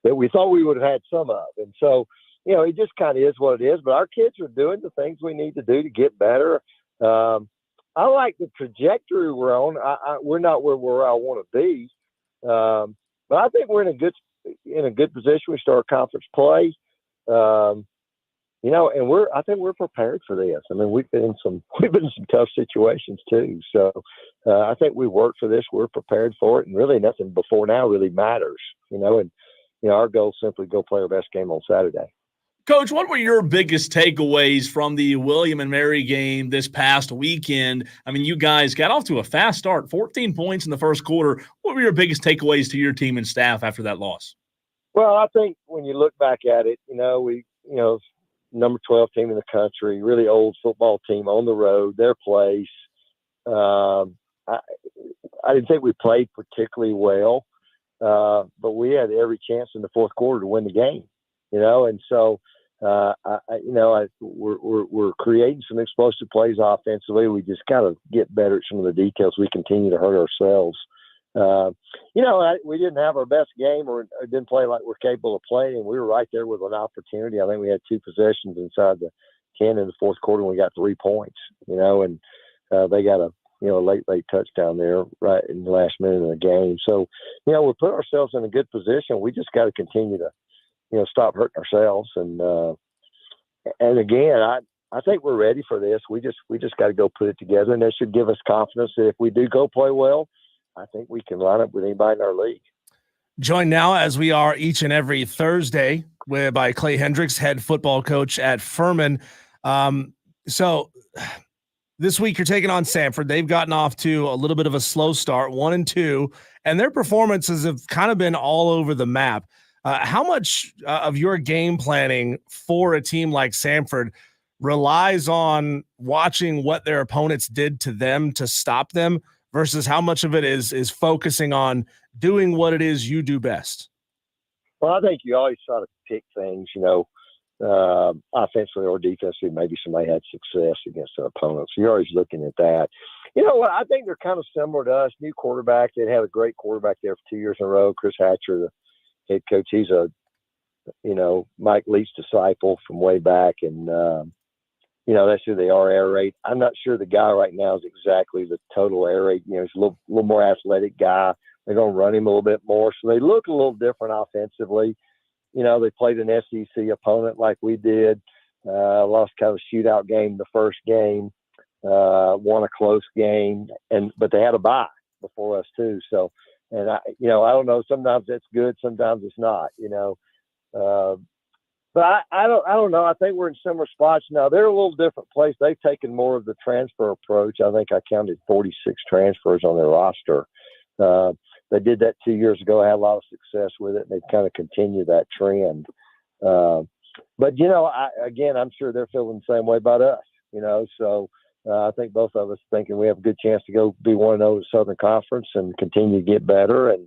that we thought we would have had some of. And so, it just kind of is what it is. But our kids are doing the things we need to do to get better. I like the trajectory we're on. We're not where I want to be. But I think we're in a good position. We start conference play, and I think we're prepared for this. I mean, we've been in some tough situations too. So I think we worked for this. We're prepared for it, and really nothing before now really matters. And our goal is simply go play our best game on Saturday. Coach, what were your biggest takeaways from the William & Mary game this past weekend? I mean, you guys got off to a fast start, 14 points in the first quarter. What were your biggest takeaways to your team and staff after that loss? Well, I think when you look back at it, number 12 team in the country, really old football team on the road, their place. I didn't think we played particularly well, but we had every chance in the fourth quarter to win the game, and so we're creating some explosive plays offensively. We just got to get better at some of the details. We continue to hurt ourselves. We didn't have our best game or didn't play like we're capable of playing. We were right there with an opportunity. I think we had 2 possessions inside the 10 in the fourth quarter, and we got 3 points, and they got a late touchdown there right in the last minute of the game. So, we put ourselves in a good position. We just got to continue to, stop hurting ourselves. And again, I think we're ready for this. We just got to go put it together, and that should give us confidence that if we do go play well, I think we can line up with anybody in our league. Joined now, as we are each and every Thursday, by Clay Hendrix, head football coach at Furman. So this week you're taking on Samford. They've gotten off to a little bit of a slow start, 1-2, and their performances have kind of been all over the map. How much of your game planning for a team like Samford relies on watching what their opponents did to them to stop them versus how much of it is focusing on doing what it is you do best? Well, I think you always try to pick things, offensively or defensively. Maybe somebody had success against their opponents. So you're always looking at that. You know what? I think they're kind of similar to us. New quarterback. They had a great quarterback there for 2 years in a row. Chris Hatcher, the head coach. He's a, Mike Leach's disciple from way back. And, that's who they are, air raid. I'm not sure the guy right now is exactly the total air raid. He's a little more athletic guy. They're going to run him a little bit more. So they look a little different offensively. They played an SEC opponent like we did. Lost kind of a shootout game the first game. Won a close game, but they had a bye before us too. So, and I don't know. Sometimes that's good. Sometimes it's not. But I don't know. I think we're in similar spots now. They're a little different place. They've taken more of the transfer approach. I think I counted 46 transfers on their roster. They did that 2 years ago. Had a lot of success with it, and they've kind of continued that trend. But I'm sure they're feeling the same way about us. So I think both of us thinking we have a good chance to go be 1-0 in the Southern Conference and continue to get better. And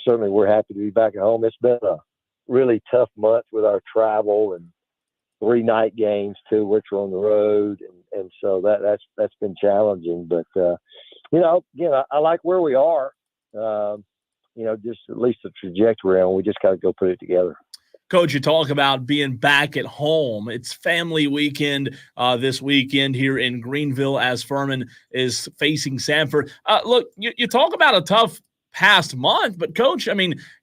certainly we're happy to be back at home. It's been a really tough month with our travel and 3 night games too, which are on the road, and so that's been challenging. But I like where we are. Just at least the trajectory, and we just got to go put it together. Coach, you talk about being back at home. It's family weekend this weekend here in Greenville as Furman is facing Samford. Look, you talk about a tough past month, but Coach,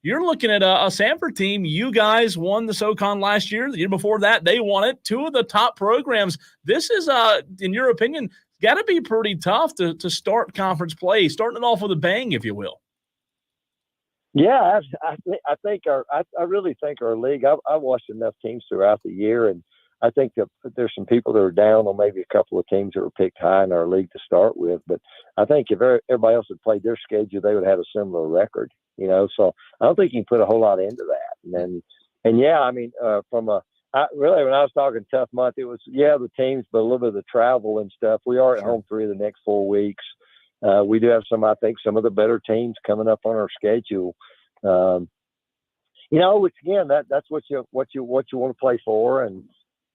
you're looking at a Samford team. You guys won the SoCon last year. The year before that, they won it. 2 of the top programs. This is, in your opinion, got to be pretty tough to start conference play, starting it off with a bang, if you will. Yeah, I really think our league. I've watched enough teams throughout the year, and I think that there's some people that are down on maybe a couple of teams that were picked high in our league to start with. But I think if everybody else had played their schedule, they would have a similar record. So I don't think you can put a whole lot into that. And yeah, when I was talking tough month, it was the teams, but a little bit of the travel and stuff. We are at home 3 of the next 4 weeks. We do have some of the better teams coming up on our schedule. Which again, that's what you want to play for. And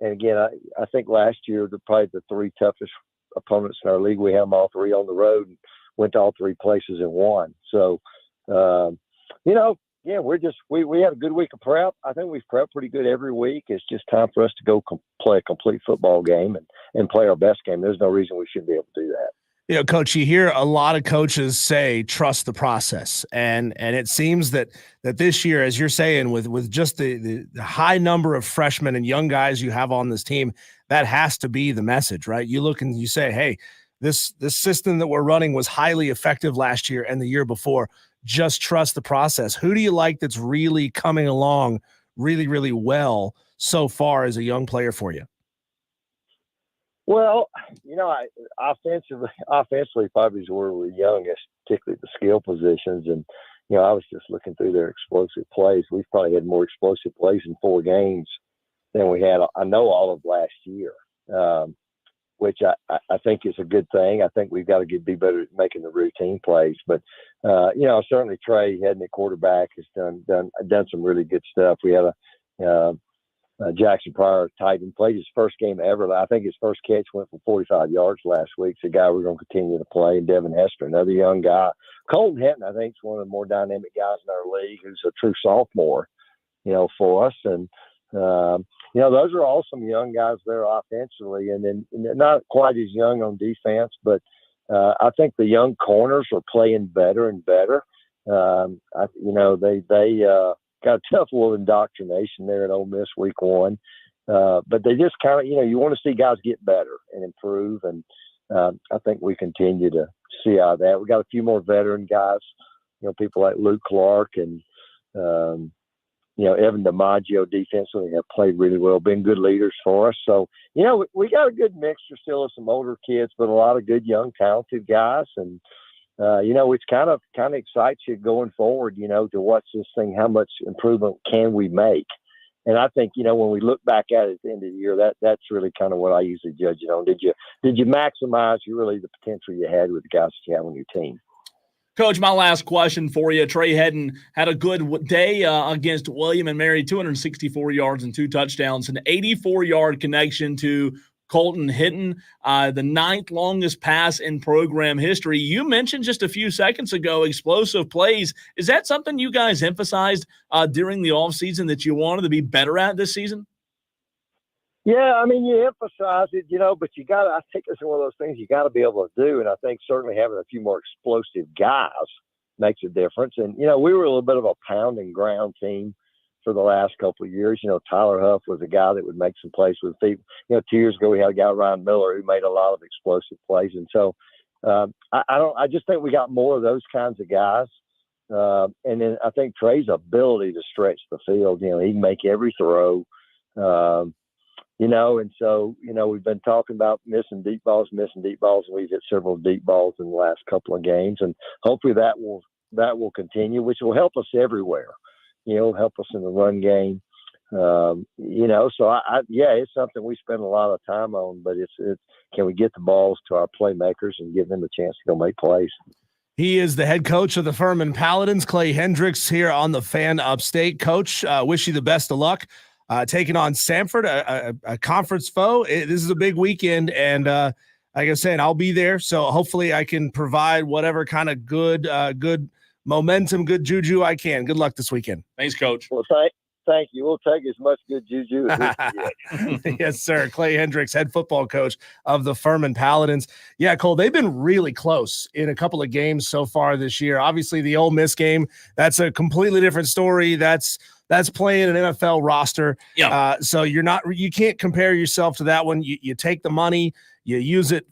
again, I think last year probably the 3 toughest opponents in our league. We had them all 3 on the road and went to all 3 places and won. So, we had a good week of prep. I think we've prepped pretty good every week. It's just time for us to go play a complete football game and play our best game. There's no reason we shouldn't be able to do that. Coach, you hear a lot of coaches say, trust the process. And it seems that this year, as you're saying, with just the high number of freshmen and young guys you have on this team, that has to be the message, right? You look and you say, hey, this system that we're running was highly effective last year and the year before. Just trust the process. Who do you like that's really coming along really, really well so far as a young player for you? Well, offensively probably is where we're youngest, particularly the skill positions. And, I was just looking through their explosive plays. We've probably had more explosive plays in 4 games than we had, I know, all of last year, which I think is a good thing. I think we've got to be better at making the routine plays. But, certainly Trey Headney, quarterback, has done some really good stuff. We had Jackson Pryor, tight end, played his first game ever. I think his first catch went for 45 yards last week. It's a guy we're going to continue to play. And Devin Hester, another young guy. Colton Hinton, I think, is one of the more dynamic guys in our league, who's a true sophomore, for us. And, those are all some young guys there offensively, and then not quite as young on defense, but I think the young corners are playing better and better. They got a tough little indoctrination there at Ole Miss week 1. But they just kind of, you want to see guys get better and improve. And I think we continue to see out of that. We got a few more veteran guys, people like Luke Clark and, Evan DiMaggio defensively have played really well, been good leaders for us. So, we got a good mixture still of some older kids, but a lot of good, young, talented guys. And, it's kind of excites you going forward, to watch this thing, how much improvement can we make? And I think, when we look back at it at the end of the year, that's really kind of what I usually judge it on. Did you maximize the potential you had with the guys that you have on your team? Coach, my last question for you. Trey Hedden had a good day against William and Mary, 264 yards and 2 touchdowns, an 84-yard connection to Colton Hinton, the 9th longest pass in program history. You mentioned just a few seconds ago explosive plays. Is that something you guys emphasized during the offseason that you wanted to be better at this season? Yeah, you emphasize it, but I think it's one of those things you got to be able to do. And I think certainly having a few more explosive guys makes a difference. And, we were a little bit of a pound and ground team for the last couple of years. Tyler Huff was a guy that would make some plays with feet. 2 years ago, we had a guy, Ryan Miller, who made a lot of explosive plays. And so I just think we got more of those kinds of guys. And then I think Trey's ability to stretch the field, he can make every throw. And so, we've been talking about missing deep balls, and we've hit several deep balls in the last couple of games. And hopefully that will continue, which will help us everywhere. Help us in the run game. So it's something we spend a lot of time on, but it's can we get the balls to our playmakers and give them a chance to go make plays? He is the head coach of the Furman Paladins, Clay Hendrix, here on the Fan Upstate. Coach, wish you the best of luck. Taking on Samford, a conference foe. This is a big weekend, and like I said, I'll be there. So hopefully I can provide whatever kind of good momentum, good juju I can. Good luck this weekend. Thanks, Coach. Well, thank you. We'll take as much good juju as we can get. Yes, sir. Clay Hendrix, head football coach of the Furman Paladins. Yeah, Cole, they've been really close in a couple of games so far this year. Obviously, the Ole Miss game, that's a completely different story. That's playing an NFL roster. Yeah. So you can't compare yourself to that one. You take the money, you use it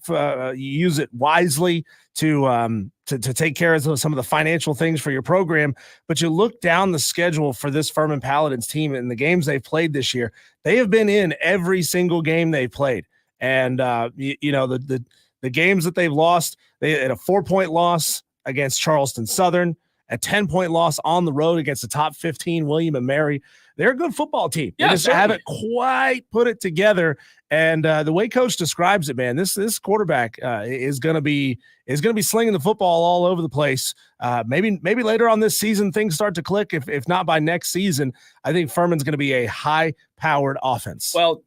wisely to take care of some of the financial things for your program. But you look down the schedule for this Furman Paladins team and the games they've played this year, they have been in every single game they've played. And the games that they've lost, they had a 4-point loss against Charleston Southern, a 10-point loss on the road against the top 15 William and Mary. They're a good football team. They just haven't quite put it together. And the way Coach describes it, man, this quarterback is going to be slinging the football all over the place. Maybe later on this season things start to click. If not by next season, I think Furman's going to be a high-powered offense. Well,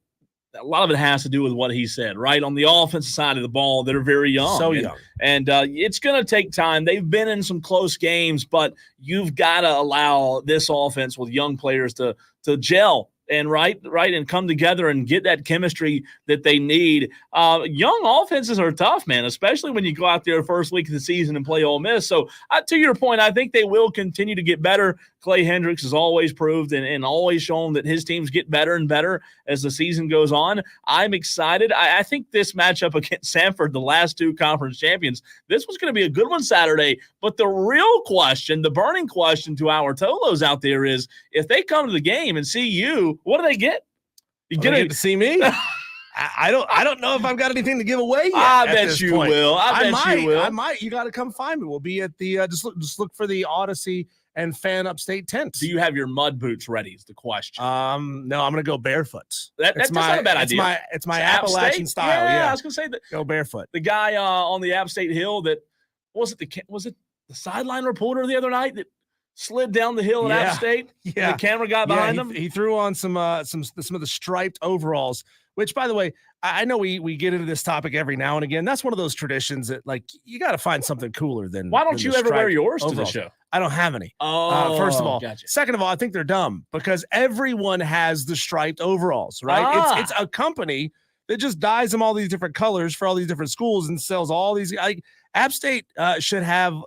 a lot of it has to do with what he said, right? On the offensive side of the ball, they're very young. So young. And it's going to take time. They've been in some close games, but you've got to allow this offense with young players to gel and and come together and get that chemistry that they need. Young offenses are tough, man, especially when you go out there first week of the season and play Ole Miss. So to your point, I think they will continue to get better. Clay Hendrix has always proved and always shown that his teams get better and better as the season goes on. I'm excited. I think this matchup against Samford, the last 2 conference champions, this was going to be a good one Saturday. But the real question, the burning question to our Tolos out there is, if they come to the game and see you, what do they get? You get to see me? I don't know if I've got anything to give away yet. I bet you will. I bet you will. I might. You got to come find me. We'll be at the just look for the Odyssey and fan Upstate tents. Do you have your mud boots ready is the question. No, I'm going to go barefoot. That's not a bad idea. It's my Appalachian style. Yeah, I was going to say that. Go barefoot. The guy on the App State Hill that was it the sideline reporter the other night that slid down the hill at App State? Yeah. And the camera guy behind him. He threw on some of the striped overalls, which, by the way, I know we get into this topic every now and again. That's one of those traditions that, like, you got to find something cooler than. Why don't you ever wear yours overalls. to the show? I don't have any. Oh, first of all. gotcha. Second of all, I think they're dumb because everyone has the striped overalls, right? It's a company that just dyes them all these different colors for all these different schools and sells all these. Like, App State should have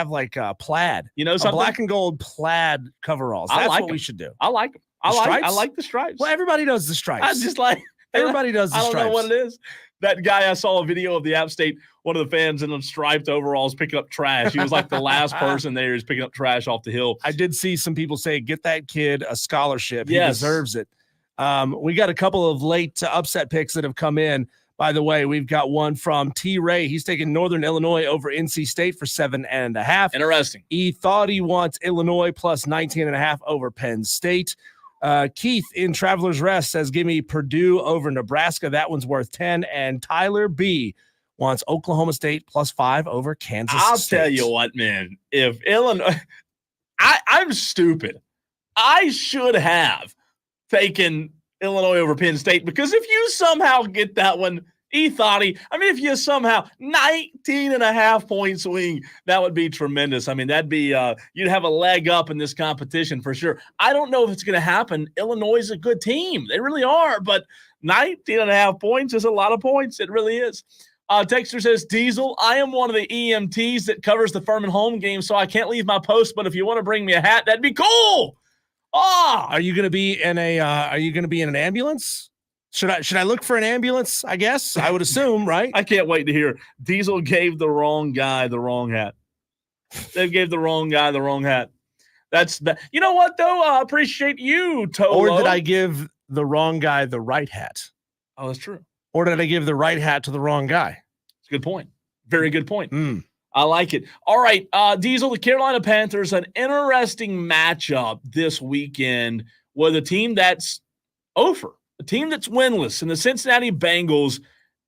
like plaid. You know, something? Black and gold plaid coveralls. That's what we should do. I like them. I like the stripes. Well, everybody knows the stripes. I just like. Everybody does the stripes. I don't know what it is. That guy, I saw a video of the App State, one of the fans in the striped overalls picking up trash. He was like the last person there who's picking up trash off the hill. I did see some people say, get that kid a scholarship. Yes. He deserves it. We got a couple of late upset picks that have come in. By the way, we've got one from T. Ray. He's taking Northern Illinois over NC State for 7.5. Interesting. He thought he wants Illinois plus 19.5 over Penn State. Keith in Traveler's Rest says, give me Purdue over Nebraska. That one's worth 10. And Tyler B wants Oklahoma State plus 5 over Kansas State. I'll tell you what, man. If Illinois, I'm stupid. I should have taken Illinois over Penn State because if you somehow get that one, if you somehow 19.5 point swing, that would be tremendous. I mean, that'd be you'd have a leg up in this competition for sure. I don't know if it's going to happen. Illinois is a good team. They really are, but 19.5 points is a lot of points. It really is. Texter says, Diesel, I am one of the EMTs that covers the Furman home game, so I can't leave my post, but if you want to bring me a hat, that'd be cool. Are you going to be in an ambulance? Should I look for an ambulance? I guess I would assume, right? I can't wait to hear Diesel gave the wrong guy the wrong hat. They gave the wrong guy the wrong hat. That's that. You know what though? I appreciate you, Tolo. Or did I give the wrong guy the right hat? Oh, that's true. Or did I give the right hat to the wrong guy? It's a good point. Very good point. I like it. All right, Diesel, the Carolina Panthers, an interesting matchup this weekend with a team that's over. A team that's winless in the Cincinnati Bengals.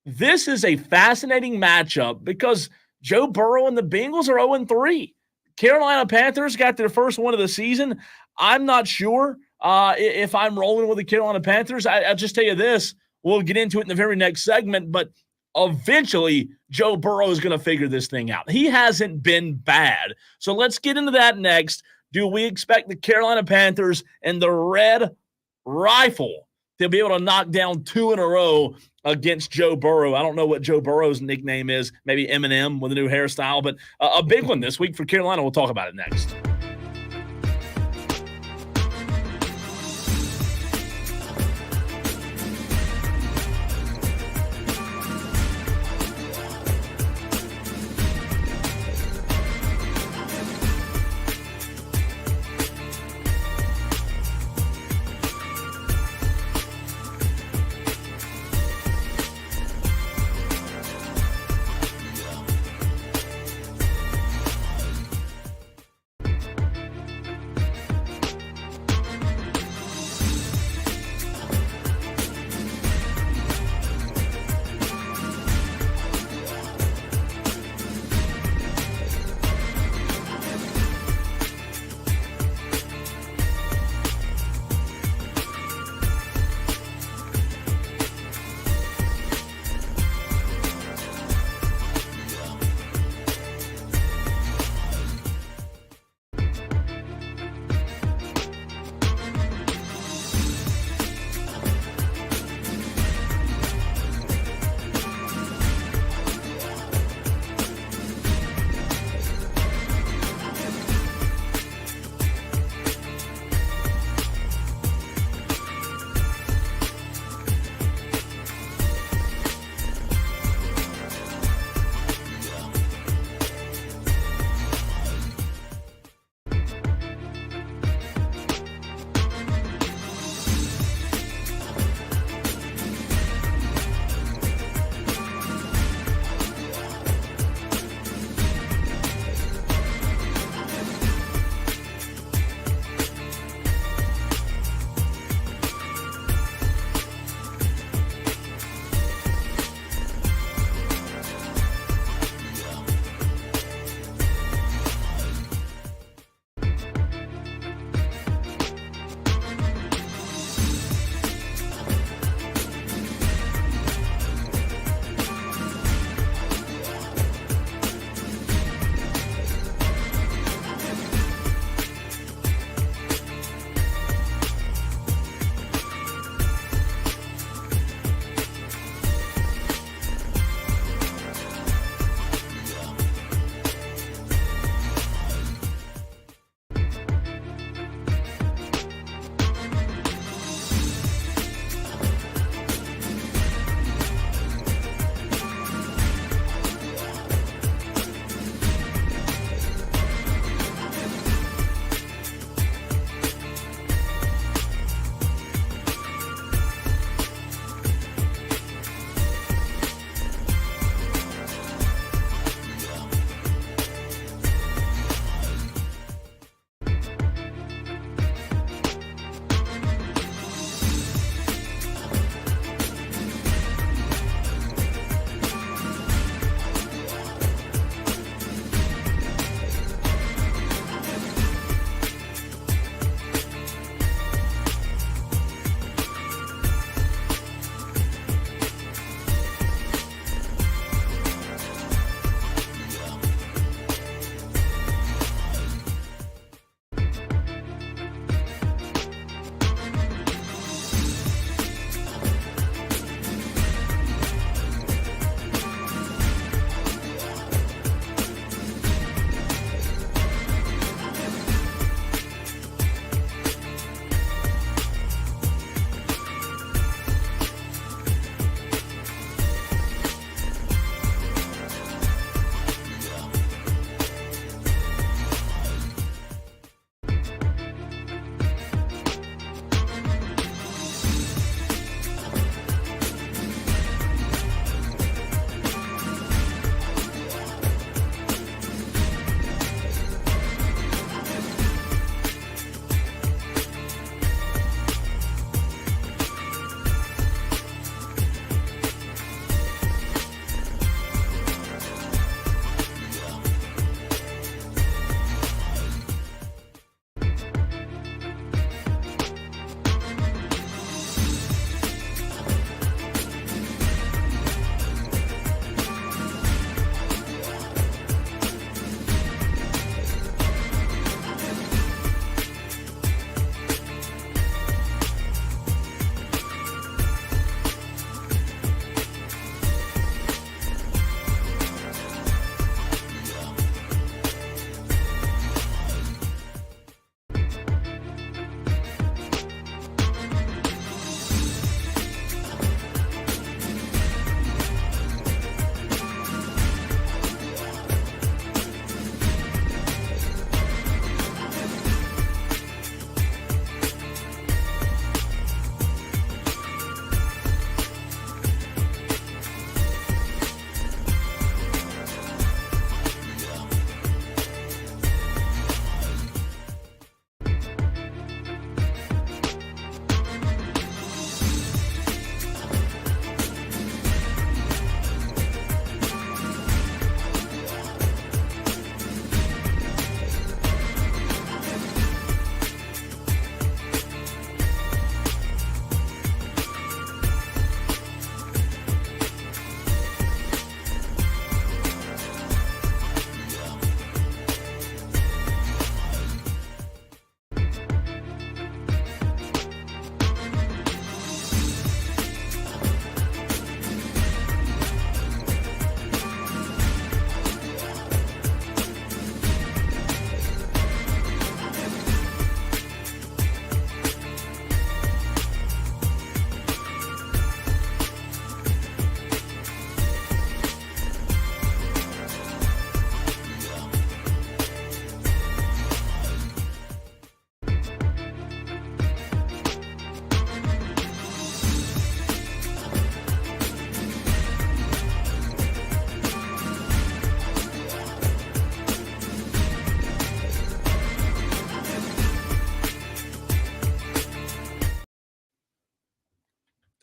This is a fascinating matchup because Joe Burrow and the Bengals are 0-3. Carolina Panthers got their first one of the season. I'm not sure if I'm rolling with the Carolina Panthers. I'll just tell you this. We'll get into it in the very next segment, but eventually Joe Burrow is going to figure this thing out. He hasn't been bad. So let's get into that next. Do we expect the Carolina Panthers and the Red Rifle to be able to knock down 2 in a row against Joe Burrow? I don't know what Joe Burrow's nickname is. Maybe Eminem with a new hairstyle, but a big one this week for Carolina. We'll talk about it next.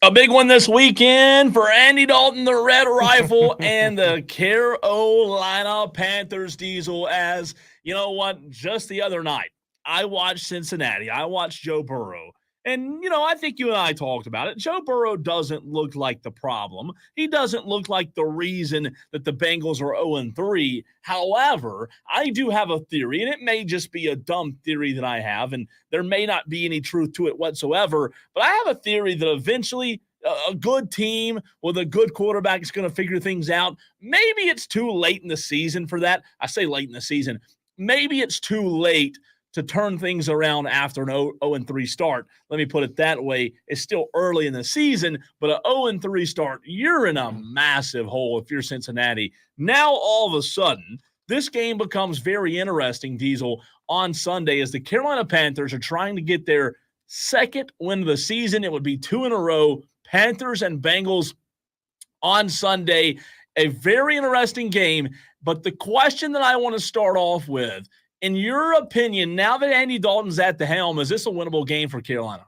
A big one this weekend for Andy Dalton, the Red Rifle, and the Carolina Panthers, Diesel. As you know what, just the other night, I watched Cincinnati. I watched Joe Burrow. And, I think you and I talked about it. Joe Burrow doesn't look like the problem. He doesn't look like the reason that the Bengals are 0-3. However, I do have a theory, and it may just be a dumb theory that I have, and there may not be any truth to it whatsoever, but I have a theory that eventually a good team with a good quarterback is going to figure things out. Maybe it's too late in the season for that. I say late in the season. Maybe it's too late to turn things around after an 0-3 start. Let me put it that way. It's still early in the season, but an 0-3 start, you're in a massive hole if you're Cincinnati. Now, all of a sudden, this game becomes very interesting, Diesel, on Sunday as the Carolina Panthers are trying to get their second win of the season. It would be 2 in a row, Panthers and Bengals on Sunday. A very interesting game, but the question that I want to start off with, in your opinion, now that Andy Dalton's at the helm, is this a winnable game for Carolina?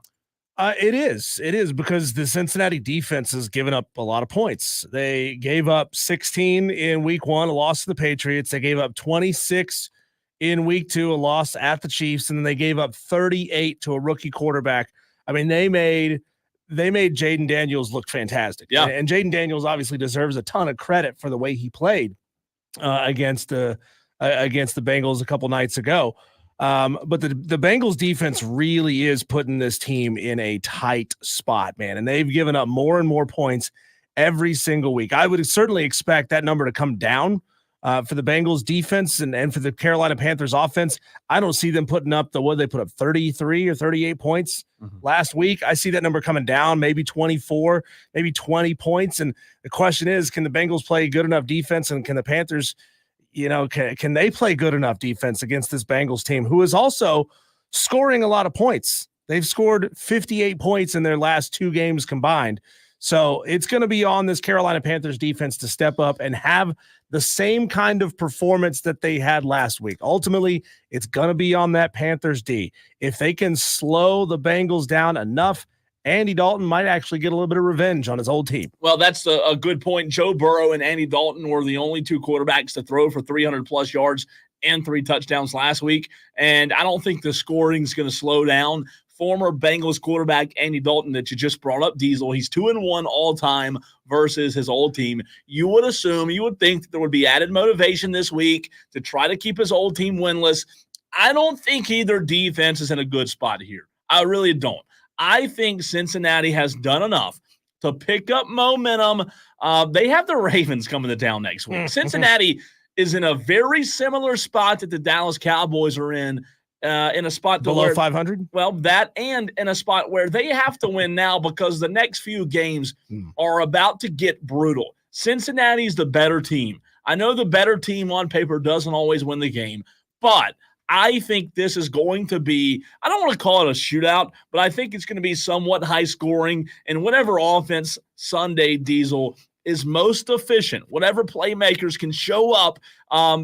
It is. It is because the Cincinnati defense has given up a lot of points. They gave up 16 in week 1, a loss to the Patriots. They gave up 26 in week 2, a loss at the Chiefs. And then they gave up 38 to a rookie quarterback. I mean, they made Jaden Daniels look fantastic. Yeah. And Jaden Daniels obviously deserves a ton of credit for the way he played against the Bengals a couple nights ago. But the Bengals defense really is putting this team in a tight spot, man. And they've given up more and more points every single week. I would certainly expect that number to come down for the Bengals defense and for the Carolina Panthers offense. I don't see them putting up they put up 33 or 38 points last week. I see that number coming down, maybe 24, maybe 20 points. And the question is, can the Bengals play good enough defense, and can the Panthers, can they play good enough defense against this Bengals team, who is also scoring a lot of points? They've scored 58 points in their last 2 games combined. So it's going to be on this Carolina Panthers defense to step up and have the same kind of performance that they had last week. Ultimately, it's going to be on that Panthers D. If they can slow the Bengals down enough, Andy Dalton might actually get a little bit of revenge on his old team. Well, that's a good point. Joe Burrow and Andy Dalton were the only 2 quarterbacks to throw for 300-plus yards and 3 touchdowns last week, and I don't think the scoring is going to slow down. Former Bengals quarterback Andy Dalton that you just brought up, Diesel, he's 2-1 all-time versus his old team. You would think that there would be added motivation this week to try to keep his old team winless. I don't think either defense is in a good spot here. I really don't. I think Cincinnati has done enough to pick up momentum. They have the Ravens coming to town next week. Cincinnati is in a very similar spot that the Dallas Cowboys are in a spot below 500. Well, that and in a spot where they have to win now because the next few games are about to get brutal. Cincinnati's the better team. I know the better team on paper doesn't always win the game, but I think this is going to be, I don't want to call it a shootout, but I think it's going to be somewhat high scoring, and whatever offense Sunday, Diesel, is most efficient, whatever playmakers can show up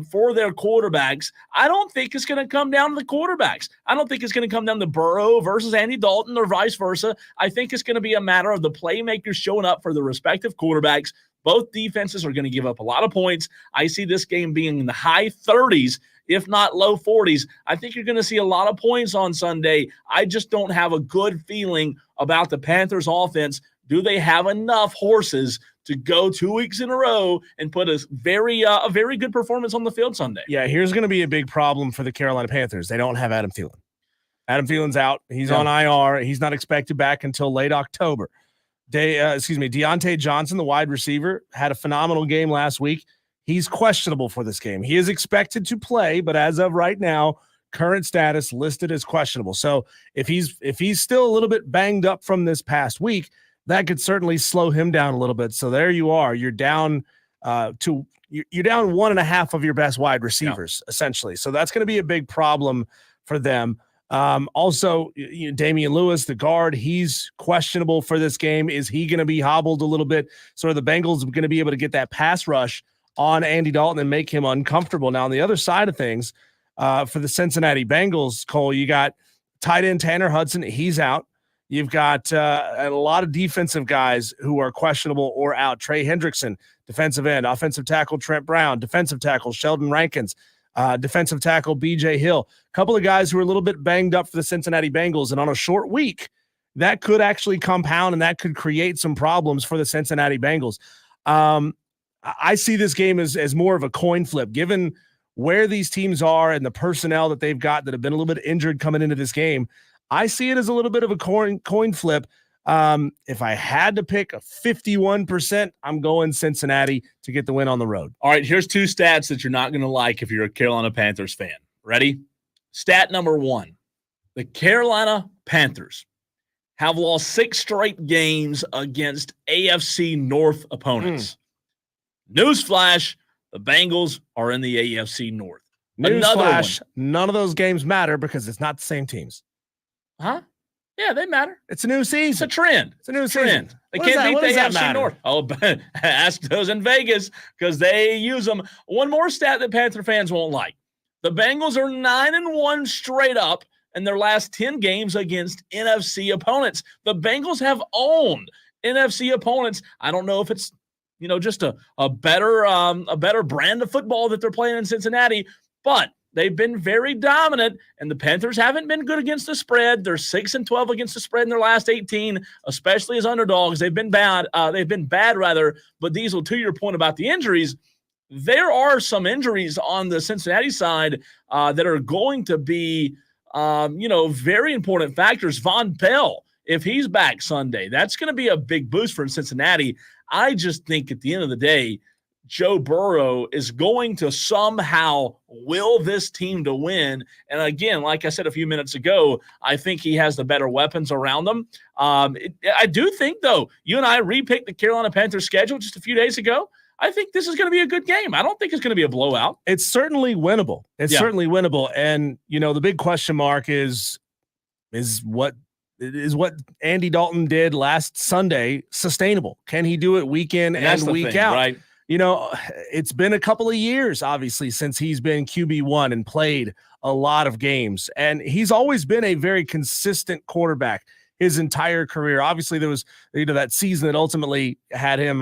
for their quarterbacks, I don't think it's going to come down to the quarterbacks. I don't think it's going to come down to Burrow versus Andy Dalton or vice versa. I think it's going to be a matter of the playmakers showing up for the respective quarterbacks. Both defenses are going to give up a lot of points. I see this game being in the high 30s, if not low 40s. I think you're going to see a lot of points on Sunday. I just don't have a good feeling about the Panthers offense. Do they have enough horses to go 2 weeks in a row and put a very good performance on the field Sunday? Yeah, here's going to be a big problem for the Carolina Panthers. They don't have Adam Thielen. Adam Thielen's out. He's on IR. He's not expected back until late October. Deontay Johnson, the wide receiver, had a phenomenal game last week. He's questionable for this game. He is expected to play, but as of right now, current status listed as questionable. So if he's still a little bit banged up from this past week, that could certainly slow him down a little bit. So there you are. You're down you're down 1.5 of your best wide receivers, essentially. So that's going to be a big problem for them. Also, Damian Lewis, the guard, he's questionable for this game. Is he going to be hobbled a little bit? So are the Bengals going to be able to get that pass rush on Andy Dalton and make him uncomfortable? Now, on the other side of things, for the Cincinnati Bengals, Cole, you got tight end Tanner Hudson. He's out. You've got a lot of defensive guys who are questionable or out. Trey Hendrickson, defensive end. Offensive tackle, Trent Brown. Defensive tackle, Sheldon Rankins. Defensive tackle, B.J. Hill. A couple of guys who are a little bit banged up for the Cincinnati Bengals. And on a short week, that could actually compound and that could create some problems for the Cincinnati Bengals. I see this game as more of a coin flip, given where these teams are and the personnel that they've got that have been a little bit injured coming into this game. I see it as a little bit of a coin flip. If I had to pick a 51%, I'm going Cincinnati to get the win on the road. All right, here's 2 stats that you're not going to like if you're a Carolina Panthers fan. Ready? Stat number 1. The Carolina Panthers have lost 6 straight games against AFC North opponents. Newsflash, the Bengals are in the AFC North. Newsflash, none of those games matter because it's not the same teams. Huh? Yeah, they matter. It's a new season. It's a trend. It's a new season. They can't beat the AFC North. Oh, ask those in Vegas because they use them. One more stat that Panther fans won't like. The Bengals are 9-1 straight up in their last 10 games against NFC opponents. The Bengals have owned NFC opponents. I don't know if it's just a better brand of football that they're playing in Cincinnati, but they've been very dominant, and the Panthers haven't been good against the spread. They're 6-12 against the spread in their last 18, especially as underdogs. They've been bad. But Diesel, to your point about the injuries, there are some injuries on the Cincinnati side that are going to be, very important factors. Von Bell, if he's back Sunday, that's going to be a big boost for Cincinnati. I just think at the end of the day, Joe Burrow is going to somehow will this team to win. And again, like I said a few minutes ago, I think he has the better weapons around them. I do think, though, you and I repicked the Carolina Panthers schedule just a few days ago. I think this is going to be a good game. I don't think it's going to be a blowout. It's certainly winnable. Certainly winnable. And, the big question mark is what Andy Dalton did last Sunday sustainable? Can he do it week in and week out? Right? It's been a couple of years, obviously, since he's been QB1 and played a lot of games. And he's always been a very consistent quarterback his entire career. Obviously, there was that season that ultimately had him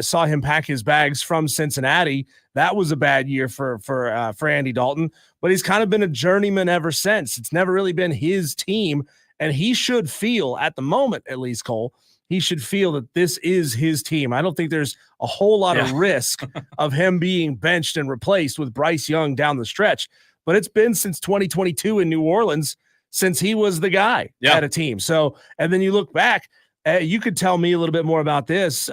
saw him pack his bags from Cincinnati. That was a bad year for Andy Dalton, but he's kind of been a journeyman ever since. It's never really been his team. And he should feel, at the moment at least, Cole, he should feel that this is his team. I don't think there's a whole lot of risk of him being benched and replaced with Bryce Young down the stretch. But it's been since 2022 in New Orleans since he was the guy at a team. So, and then you look back, you could tell me a little bit more about this.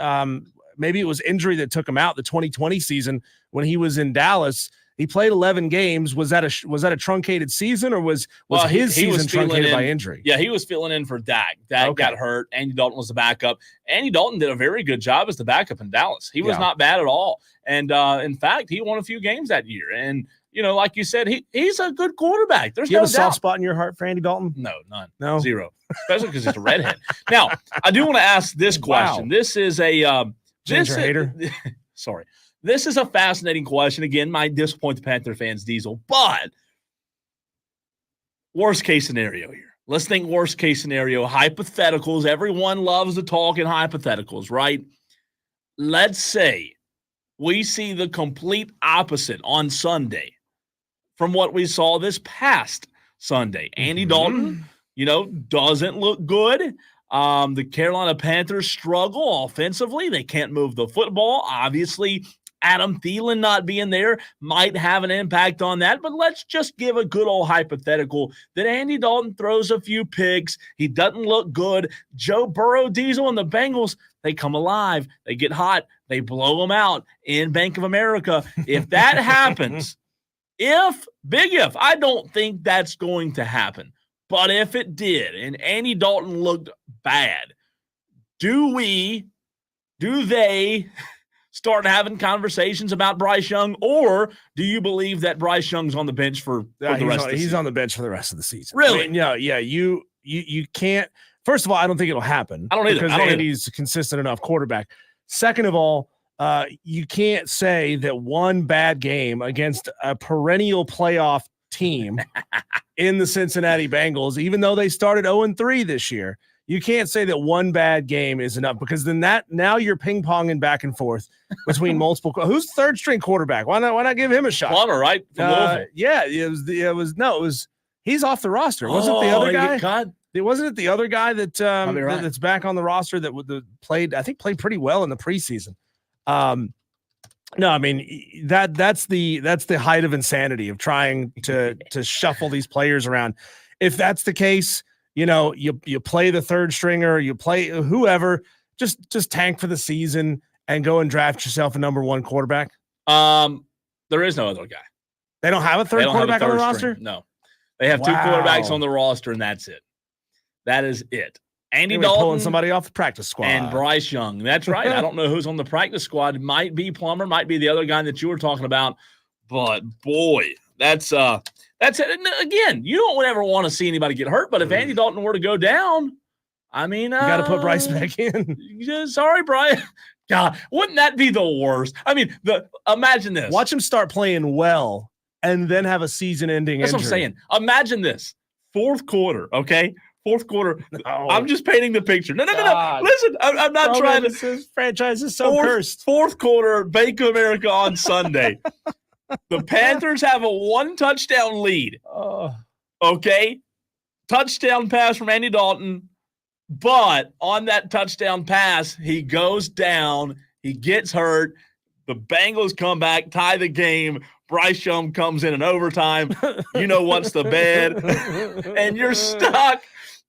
Maybe it was injury that took him out the 2020 season when he was in Dallas. He played 11 games. Was that a truncated season, or was his season truncated by injury? Yeah, he was filling in for Dak. Dak got hurt. Andy Dalton was the backup. Andy Dalton did a very good job as the backup in Dallas. He was not bad at all. And in fact, he won a few games that year. And like you said, he's a good quarterback. There's no doubt. You have a soft spot in your heart for Andy Dalton? No, none. No, zero. Especially because he's a redhead. Now, I do want to ask this question. Wow. This is a ginger hater. Sorry. This is a fascinating question. Again, might disappoint the Panther fans, Diesel, but worst case scenario here. Let's think worst case scenario. Hypotheticals. Everyone loves to talk in hypotheticals, right? Let's say we see the complete opposite on Sunday from what we saw this past Sunday. Andy Dalton, doesn't look good. The Carolina Panthers struggle offensively. They can't move the football. Obviously, Adam Thielen not being there might have an impact on that, but let's just give a good old hypothetical that Andy Dalton throws a few picks. He doesn't look good. Joe Burrow, Diesel, and the Bengals, they come alive. They get hot. They blow them out in Bank of America. If that happens, big if, I don't think that's going to happen. But if it did and Andy Dalton looked bad, do they start having conversations about Bryce Young, or do you believe that Bryce Young's on the bench for the rest of the season? He's on the bench for the rest of the season. Really? I mean, you can't. First of all, I don't think it'll happen. I don't either. Because Andy's a consistent enough quarterback. Second of all, you can't say that one bad game against a perennial playoff team in the Cincinnati Bengals, even though they started 0-3 this year. You can't say that one bad game is enough, because then now you're ping-ponging back and forth between multiple. Who's third string quarterback? Why not give him a shot? Plummer, right? Yeah, he's off the roster. Wasn't the other guy? Wasn't it the other guy that that's back on the roster that played pretty well in the preseason? No, I mean that's the height of insanity of trying to shuffle these players around. If that's the case, you play the third stringer, you play whoever, just tank for the season and go and draft yourself a number one quarterback. There is no other guy. They don't have a third quarterback on the roster? No. They have two quarterbacks on the roster, and that's it. That is it. Andy Dalton pulling somebody off the practice squad. And Bryce Young. That's right. I don't know who's on the practice squad. Might be Plummer, might be the other guy that you were talking about. But boy, that's it. And again, you don't ever want to see anybody get hurt, but if Andy Dalton were to go down, I mean, you got to put Bryce back in. Sorry, Bryce. God, wouldn't that be the worst? I mean, imagine this. Watch him start playing well and then have a season-ending injury. That's what I'm saying. Imagine this. Fourth quarter, okay? Fourth quarter. No. I'm just painting the picture. No. Listen, I'm not trying to. This franchise is so cursed. Fourth quarter, Bank of America on Sunday. The Panthers have a 1-touchdown lead. Okay? Touchdown pass from Andy Dalton. But on that touchdown pass, he goes down. He gets hurt. The Bengals come back, tie the game. Bryce Young comes in overtime. You know what's the bed. And you're stuck.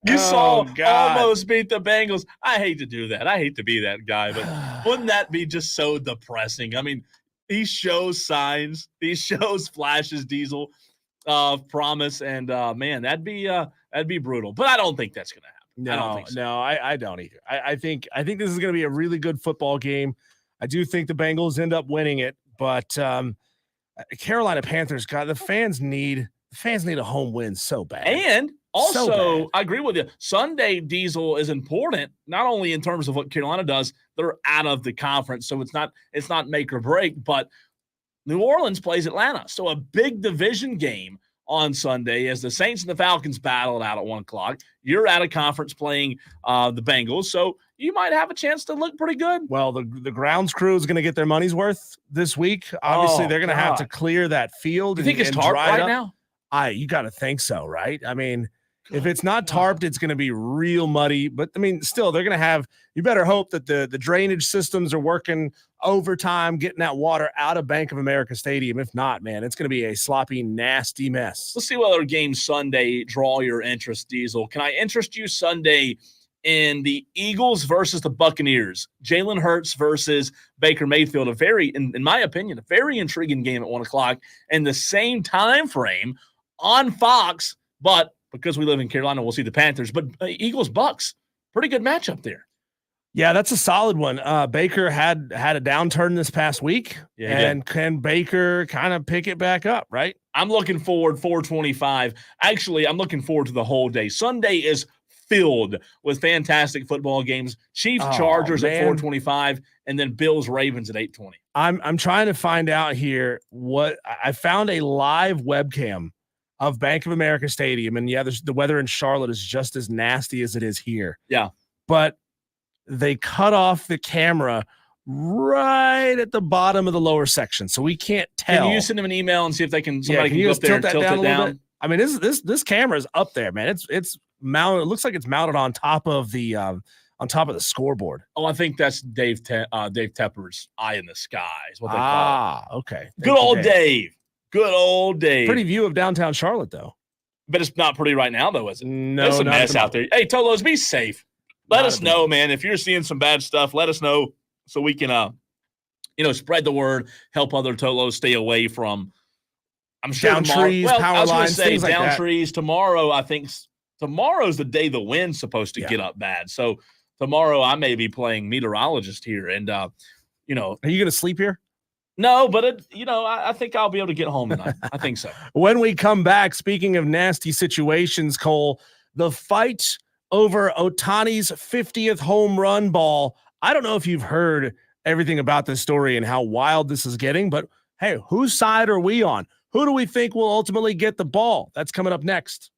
You almost beat the Bengals. I hate to do that. I hate to be that guy, but wouldn't that be just so depressing? I mean, he shows signs. He shows flashes, Diesel, of promise, and man, that'd be brutal. But I don't think that's going to happen. I don't think so. I don't either. I think this is going to be a really good football game. I do think the Bengals end up winning it, but Carolina Panthers, God, the fans need a home win so bad. And also, I agree with you. Sunday, Diesel, is important, not only in terms of what Carolina does. They're out of the conference, so it's not make or break, but New Orleans plays Atlanta. So a big division game on Sunday as the Saints and the Falcons battle it out at 1:00. You're out of conference playing the Bengals, so you might have a chance to look pretty good. Well, the grounds crew is going to get their money's worth this week. Obviously, they're going to have to clear that field. You think it's tarped right now? You got to think so, right? I mean, if it's not tarped, it's going to be real muddy. But, I mean, still, they're going to have – you better hope that the drainage systems are working overtime, getting that water out of Bank of America Stadium. If not, man, it's going to be a sloppy, nasty mess. Let's see what other games Sunday draw your interest, Diesel. Can I interest you Sunday in the Eagles versus the Buccaneers? Jalen Hurts versus Baker Mayfield, in my opinion, a very intriguing game at 1:00 and the same time frame on Fox, but because we live in Carolina, we'll see the Panthers. But Eagles-Bucks, pretty good matchup there. Yeah, that's a solid one. Baker had a downturn this past week, and can Baker kind of pick it back up, right? I'm looking forward 425. Actually, I'm looking forward to the whole day. Sunday is filled with fantastic football games. Chiefs-Chargers at 425, and then Bills-Ravens at 820. I'm trying to find out here what – I found a live webcam of Bank of America Stadium, and the weather in Charlotte is just as nasty as it is here. Yeah. But they cut off the camera right at the bottom of the lower section, so we can't tell. Can you send them an email and see if somebody can go up there and tilt it down? I mean, this camera is up there, man. It's mounted. It looks like it's mounted on top of the scoreboard. Oh, I think that's Dave Tepper's eye in the sky is what they call it. Okay. Good old Dave. Good old Dave. Pretty view of downtown Charlotte, though. But it's not pretty right now, though, is it? No, it's a mess out there. Hey, Tolos, be safe. Let us know, man. If you're seeing some bad stuff, let us know so we can, spread the word, help other Tolos stay away from. I'm sure down trees, power lines, things like that. Down trees tomorrow. I think tomorrow's the day the wind's supposed to get up bad. So tomorrow I may be playing meteorologist here, and are you going to sleep here? No, but I think I'll be able to get home tonight. I think so. When we come back, speaking of nasty situations, Cole, the fight over Ohtani's 50th home run ball. I don't know if you've heard everything about this story and how wild this is getting, but hey, whose side are we on? Who do we think will ultimately get the ball? That's coming up next.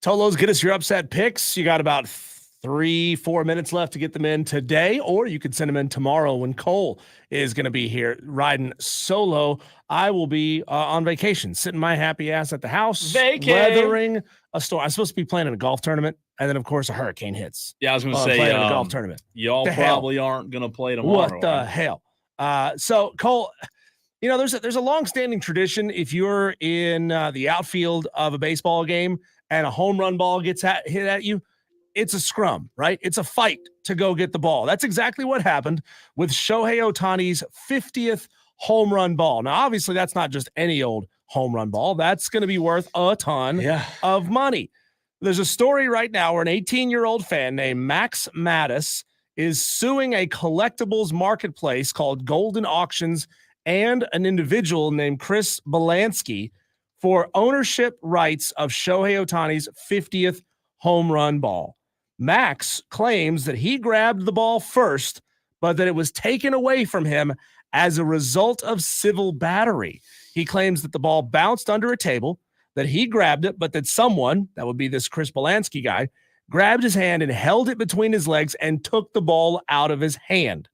Tolos, get us your upset picks. You got about 3-4 minutes left to get them in today, or you could send them in tomorrow when Cole is going to be here riding solo. I will be on vacation, sitting my happy ass at the house, weathering a storm. I'm supposed to be playing in a golf tournament, and then, of course, a hurricane hits. Yeah, I was going to say, playing in a golf tournament. Y'all probably aren't going to play tomorrow. What the hell? So, Cole, you know, there's a long-standing tradition. If you're in the outfield of a baseball game and a home run ball gets hit at you, it's a scrum, right? It's a fight to go get the ball. That's exactly what happened with Shohei Ohtani's 50th home run ball. Now, obviously, that's not just any old home run ball. That's going to be worth a ton of money. There's a story right now where an 18-year-old fan named Max Mattis is suing a collectibles marketplace called Golden Auctions and an individual named Chris Belansky for ownership rights of Shohei Ohtani's 50th home run ball. Max claims that he grabbed the ball first, but that it was taken away from him as a result of civil battery. He claims that the ball bounced under a table, that he grabbed it, but that someone, that would be this Chris Belansky guy, grabbed his hand and held it between his legs and took the ball out of his hand.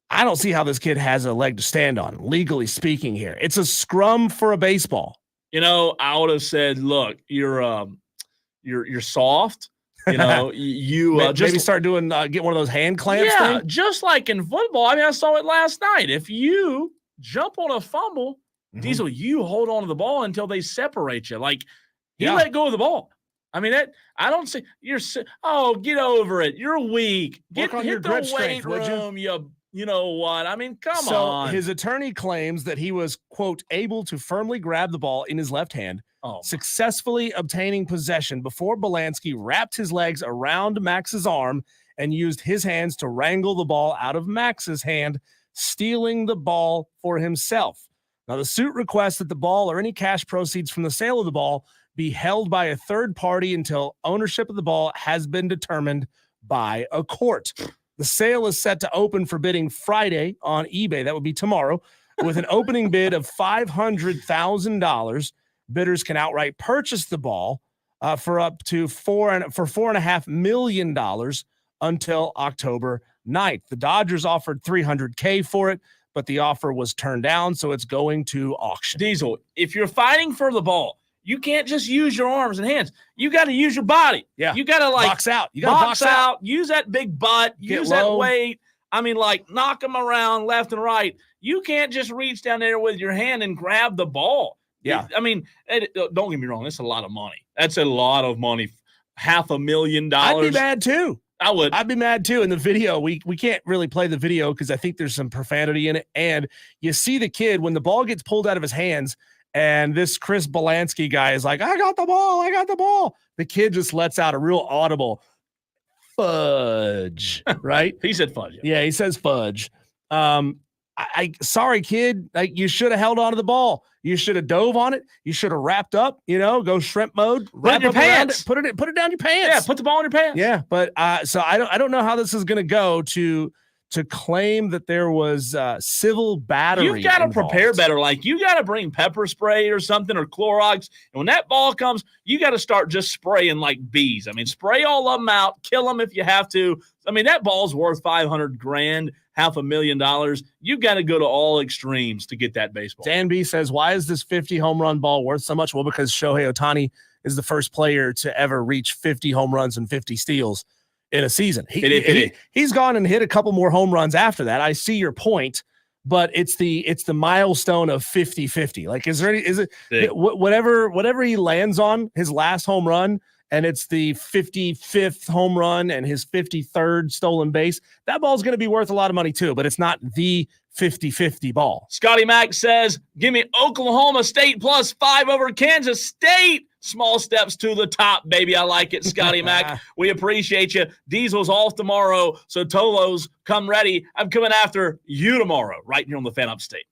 I don't see how this kid has a leg to stand on, legally speaking here. It's a scrum for a baseball. You know, I would have said, look, you're soft. You know, you maybe start doing get one of those hand clamps. Yeah, just like in football. I mean, I saw it last night. If you jump on a fumble, Diesel, you hold on to the ball until they separate you. Like he let go of the ball. I mean, I don't see get over it. You're weak. Work on your grip strength, would you? You know what? I mean, come on. His attorney claims that he was, quote, able to firmly grab the ball in his left hand, successfully obtaining possession before Belansky wrapped his legs around Max's arm and used his hands to wrangle the ball out of Max's hand, stealing the ball for himself. Now, the suit requests that the ball or any cash proceeds from the sale of the ball be held by a third party until ownership of the ball has been determined by a court. The sale is set to open for bidding Friday on eBay. That would be tomorrow, with an opening bid of $500,000. Bidders can outright purchase the ball for up to $4.5 million until October 9th. The Dodgers offered $300K for it, but the offer was turned down, so it's going to auction. Diesel, if you're fighting for the ball, you can't just use your arms and hands. You got to use your body. Yeah. You got to box out. You got to box out. Use that big butt. Use that weight. I mean, like knock them around left and right. You can't just reach down there with your hand and grab the ball. Yeah. I mean, don't get me wrong. That's a lot of money. That's a lot of money. $500,000. I'd be mad too. I would. I'd be mad too. In the video, we can't really play the video because I think there's some profanity in it. And you see the kid when the ball gets pulled out of his hands. And this Chris Belansky guy is like, I got the ball. I got the ball. The kid just lets out a real audible fudge, right? He said fudge. Yeah, he says fudge. Sorry, kid. Like you should have held on to the ball. You should have dove on it. You should have wrapped up, go shrimp mode. Put it in your pants. Put it down your pants. Yeah, put the ball in your pants. Yeah, but so I don't know how this is going to go to claim that there was civil battery. You've got to prepare better. Like you got to bring pepper spray or something or Clorox. And when that ball comes, you got to start just spraying like bees. I mean, spray all of them out, kill them if you have to. I mean, that ball's worth $500,000, $500,000. You've got to go to all extremes to get that baseball. Dan B says, why is this 50 home run ball worth so much? Well, because Shohei Ohtani is the first player to ever reach 50 home runs and 50 steals in a season. He's gone and hit a couple more home runs after that. I see your point, but it's the milestone of 50-50. Like, is it whatever he lands on his last home run, and it's the 55th home run and his 53rd stolen base, that ball's going to be worth a lot of money too, but it's not the 50-50 ball. Scotty Mack says, give me Oklahoma State +5 over Kansas State. Small steps to the top, baby. I like it, Scotty Mack. We appreciate you. Diesel's off tomorrow, so Tolos, come ready. I'm coming after you tomorrow, right here on the Fan Upstate.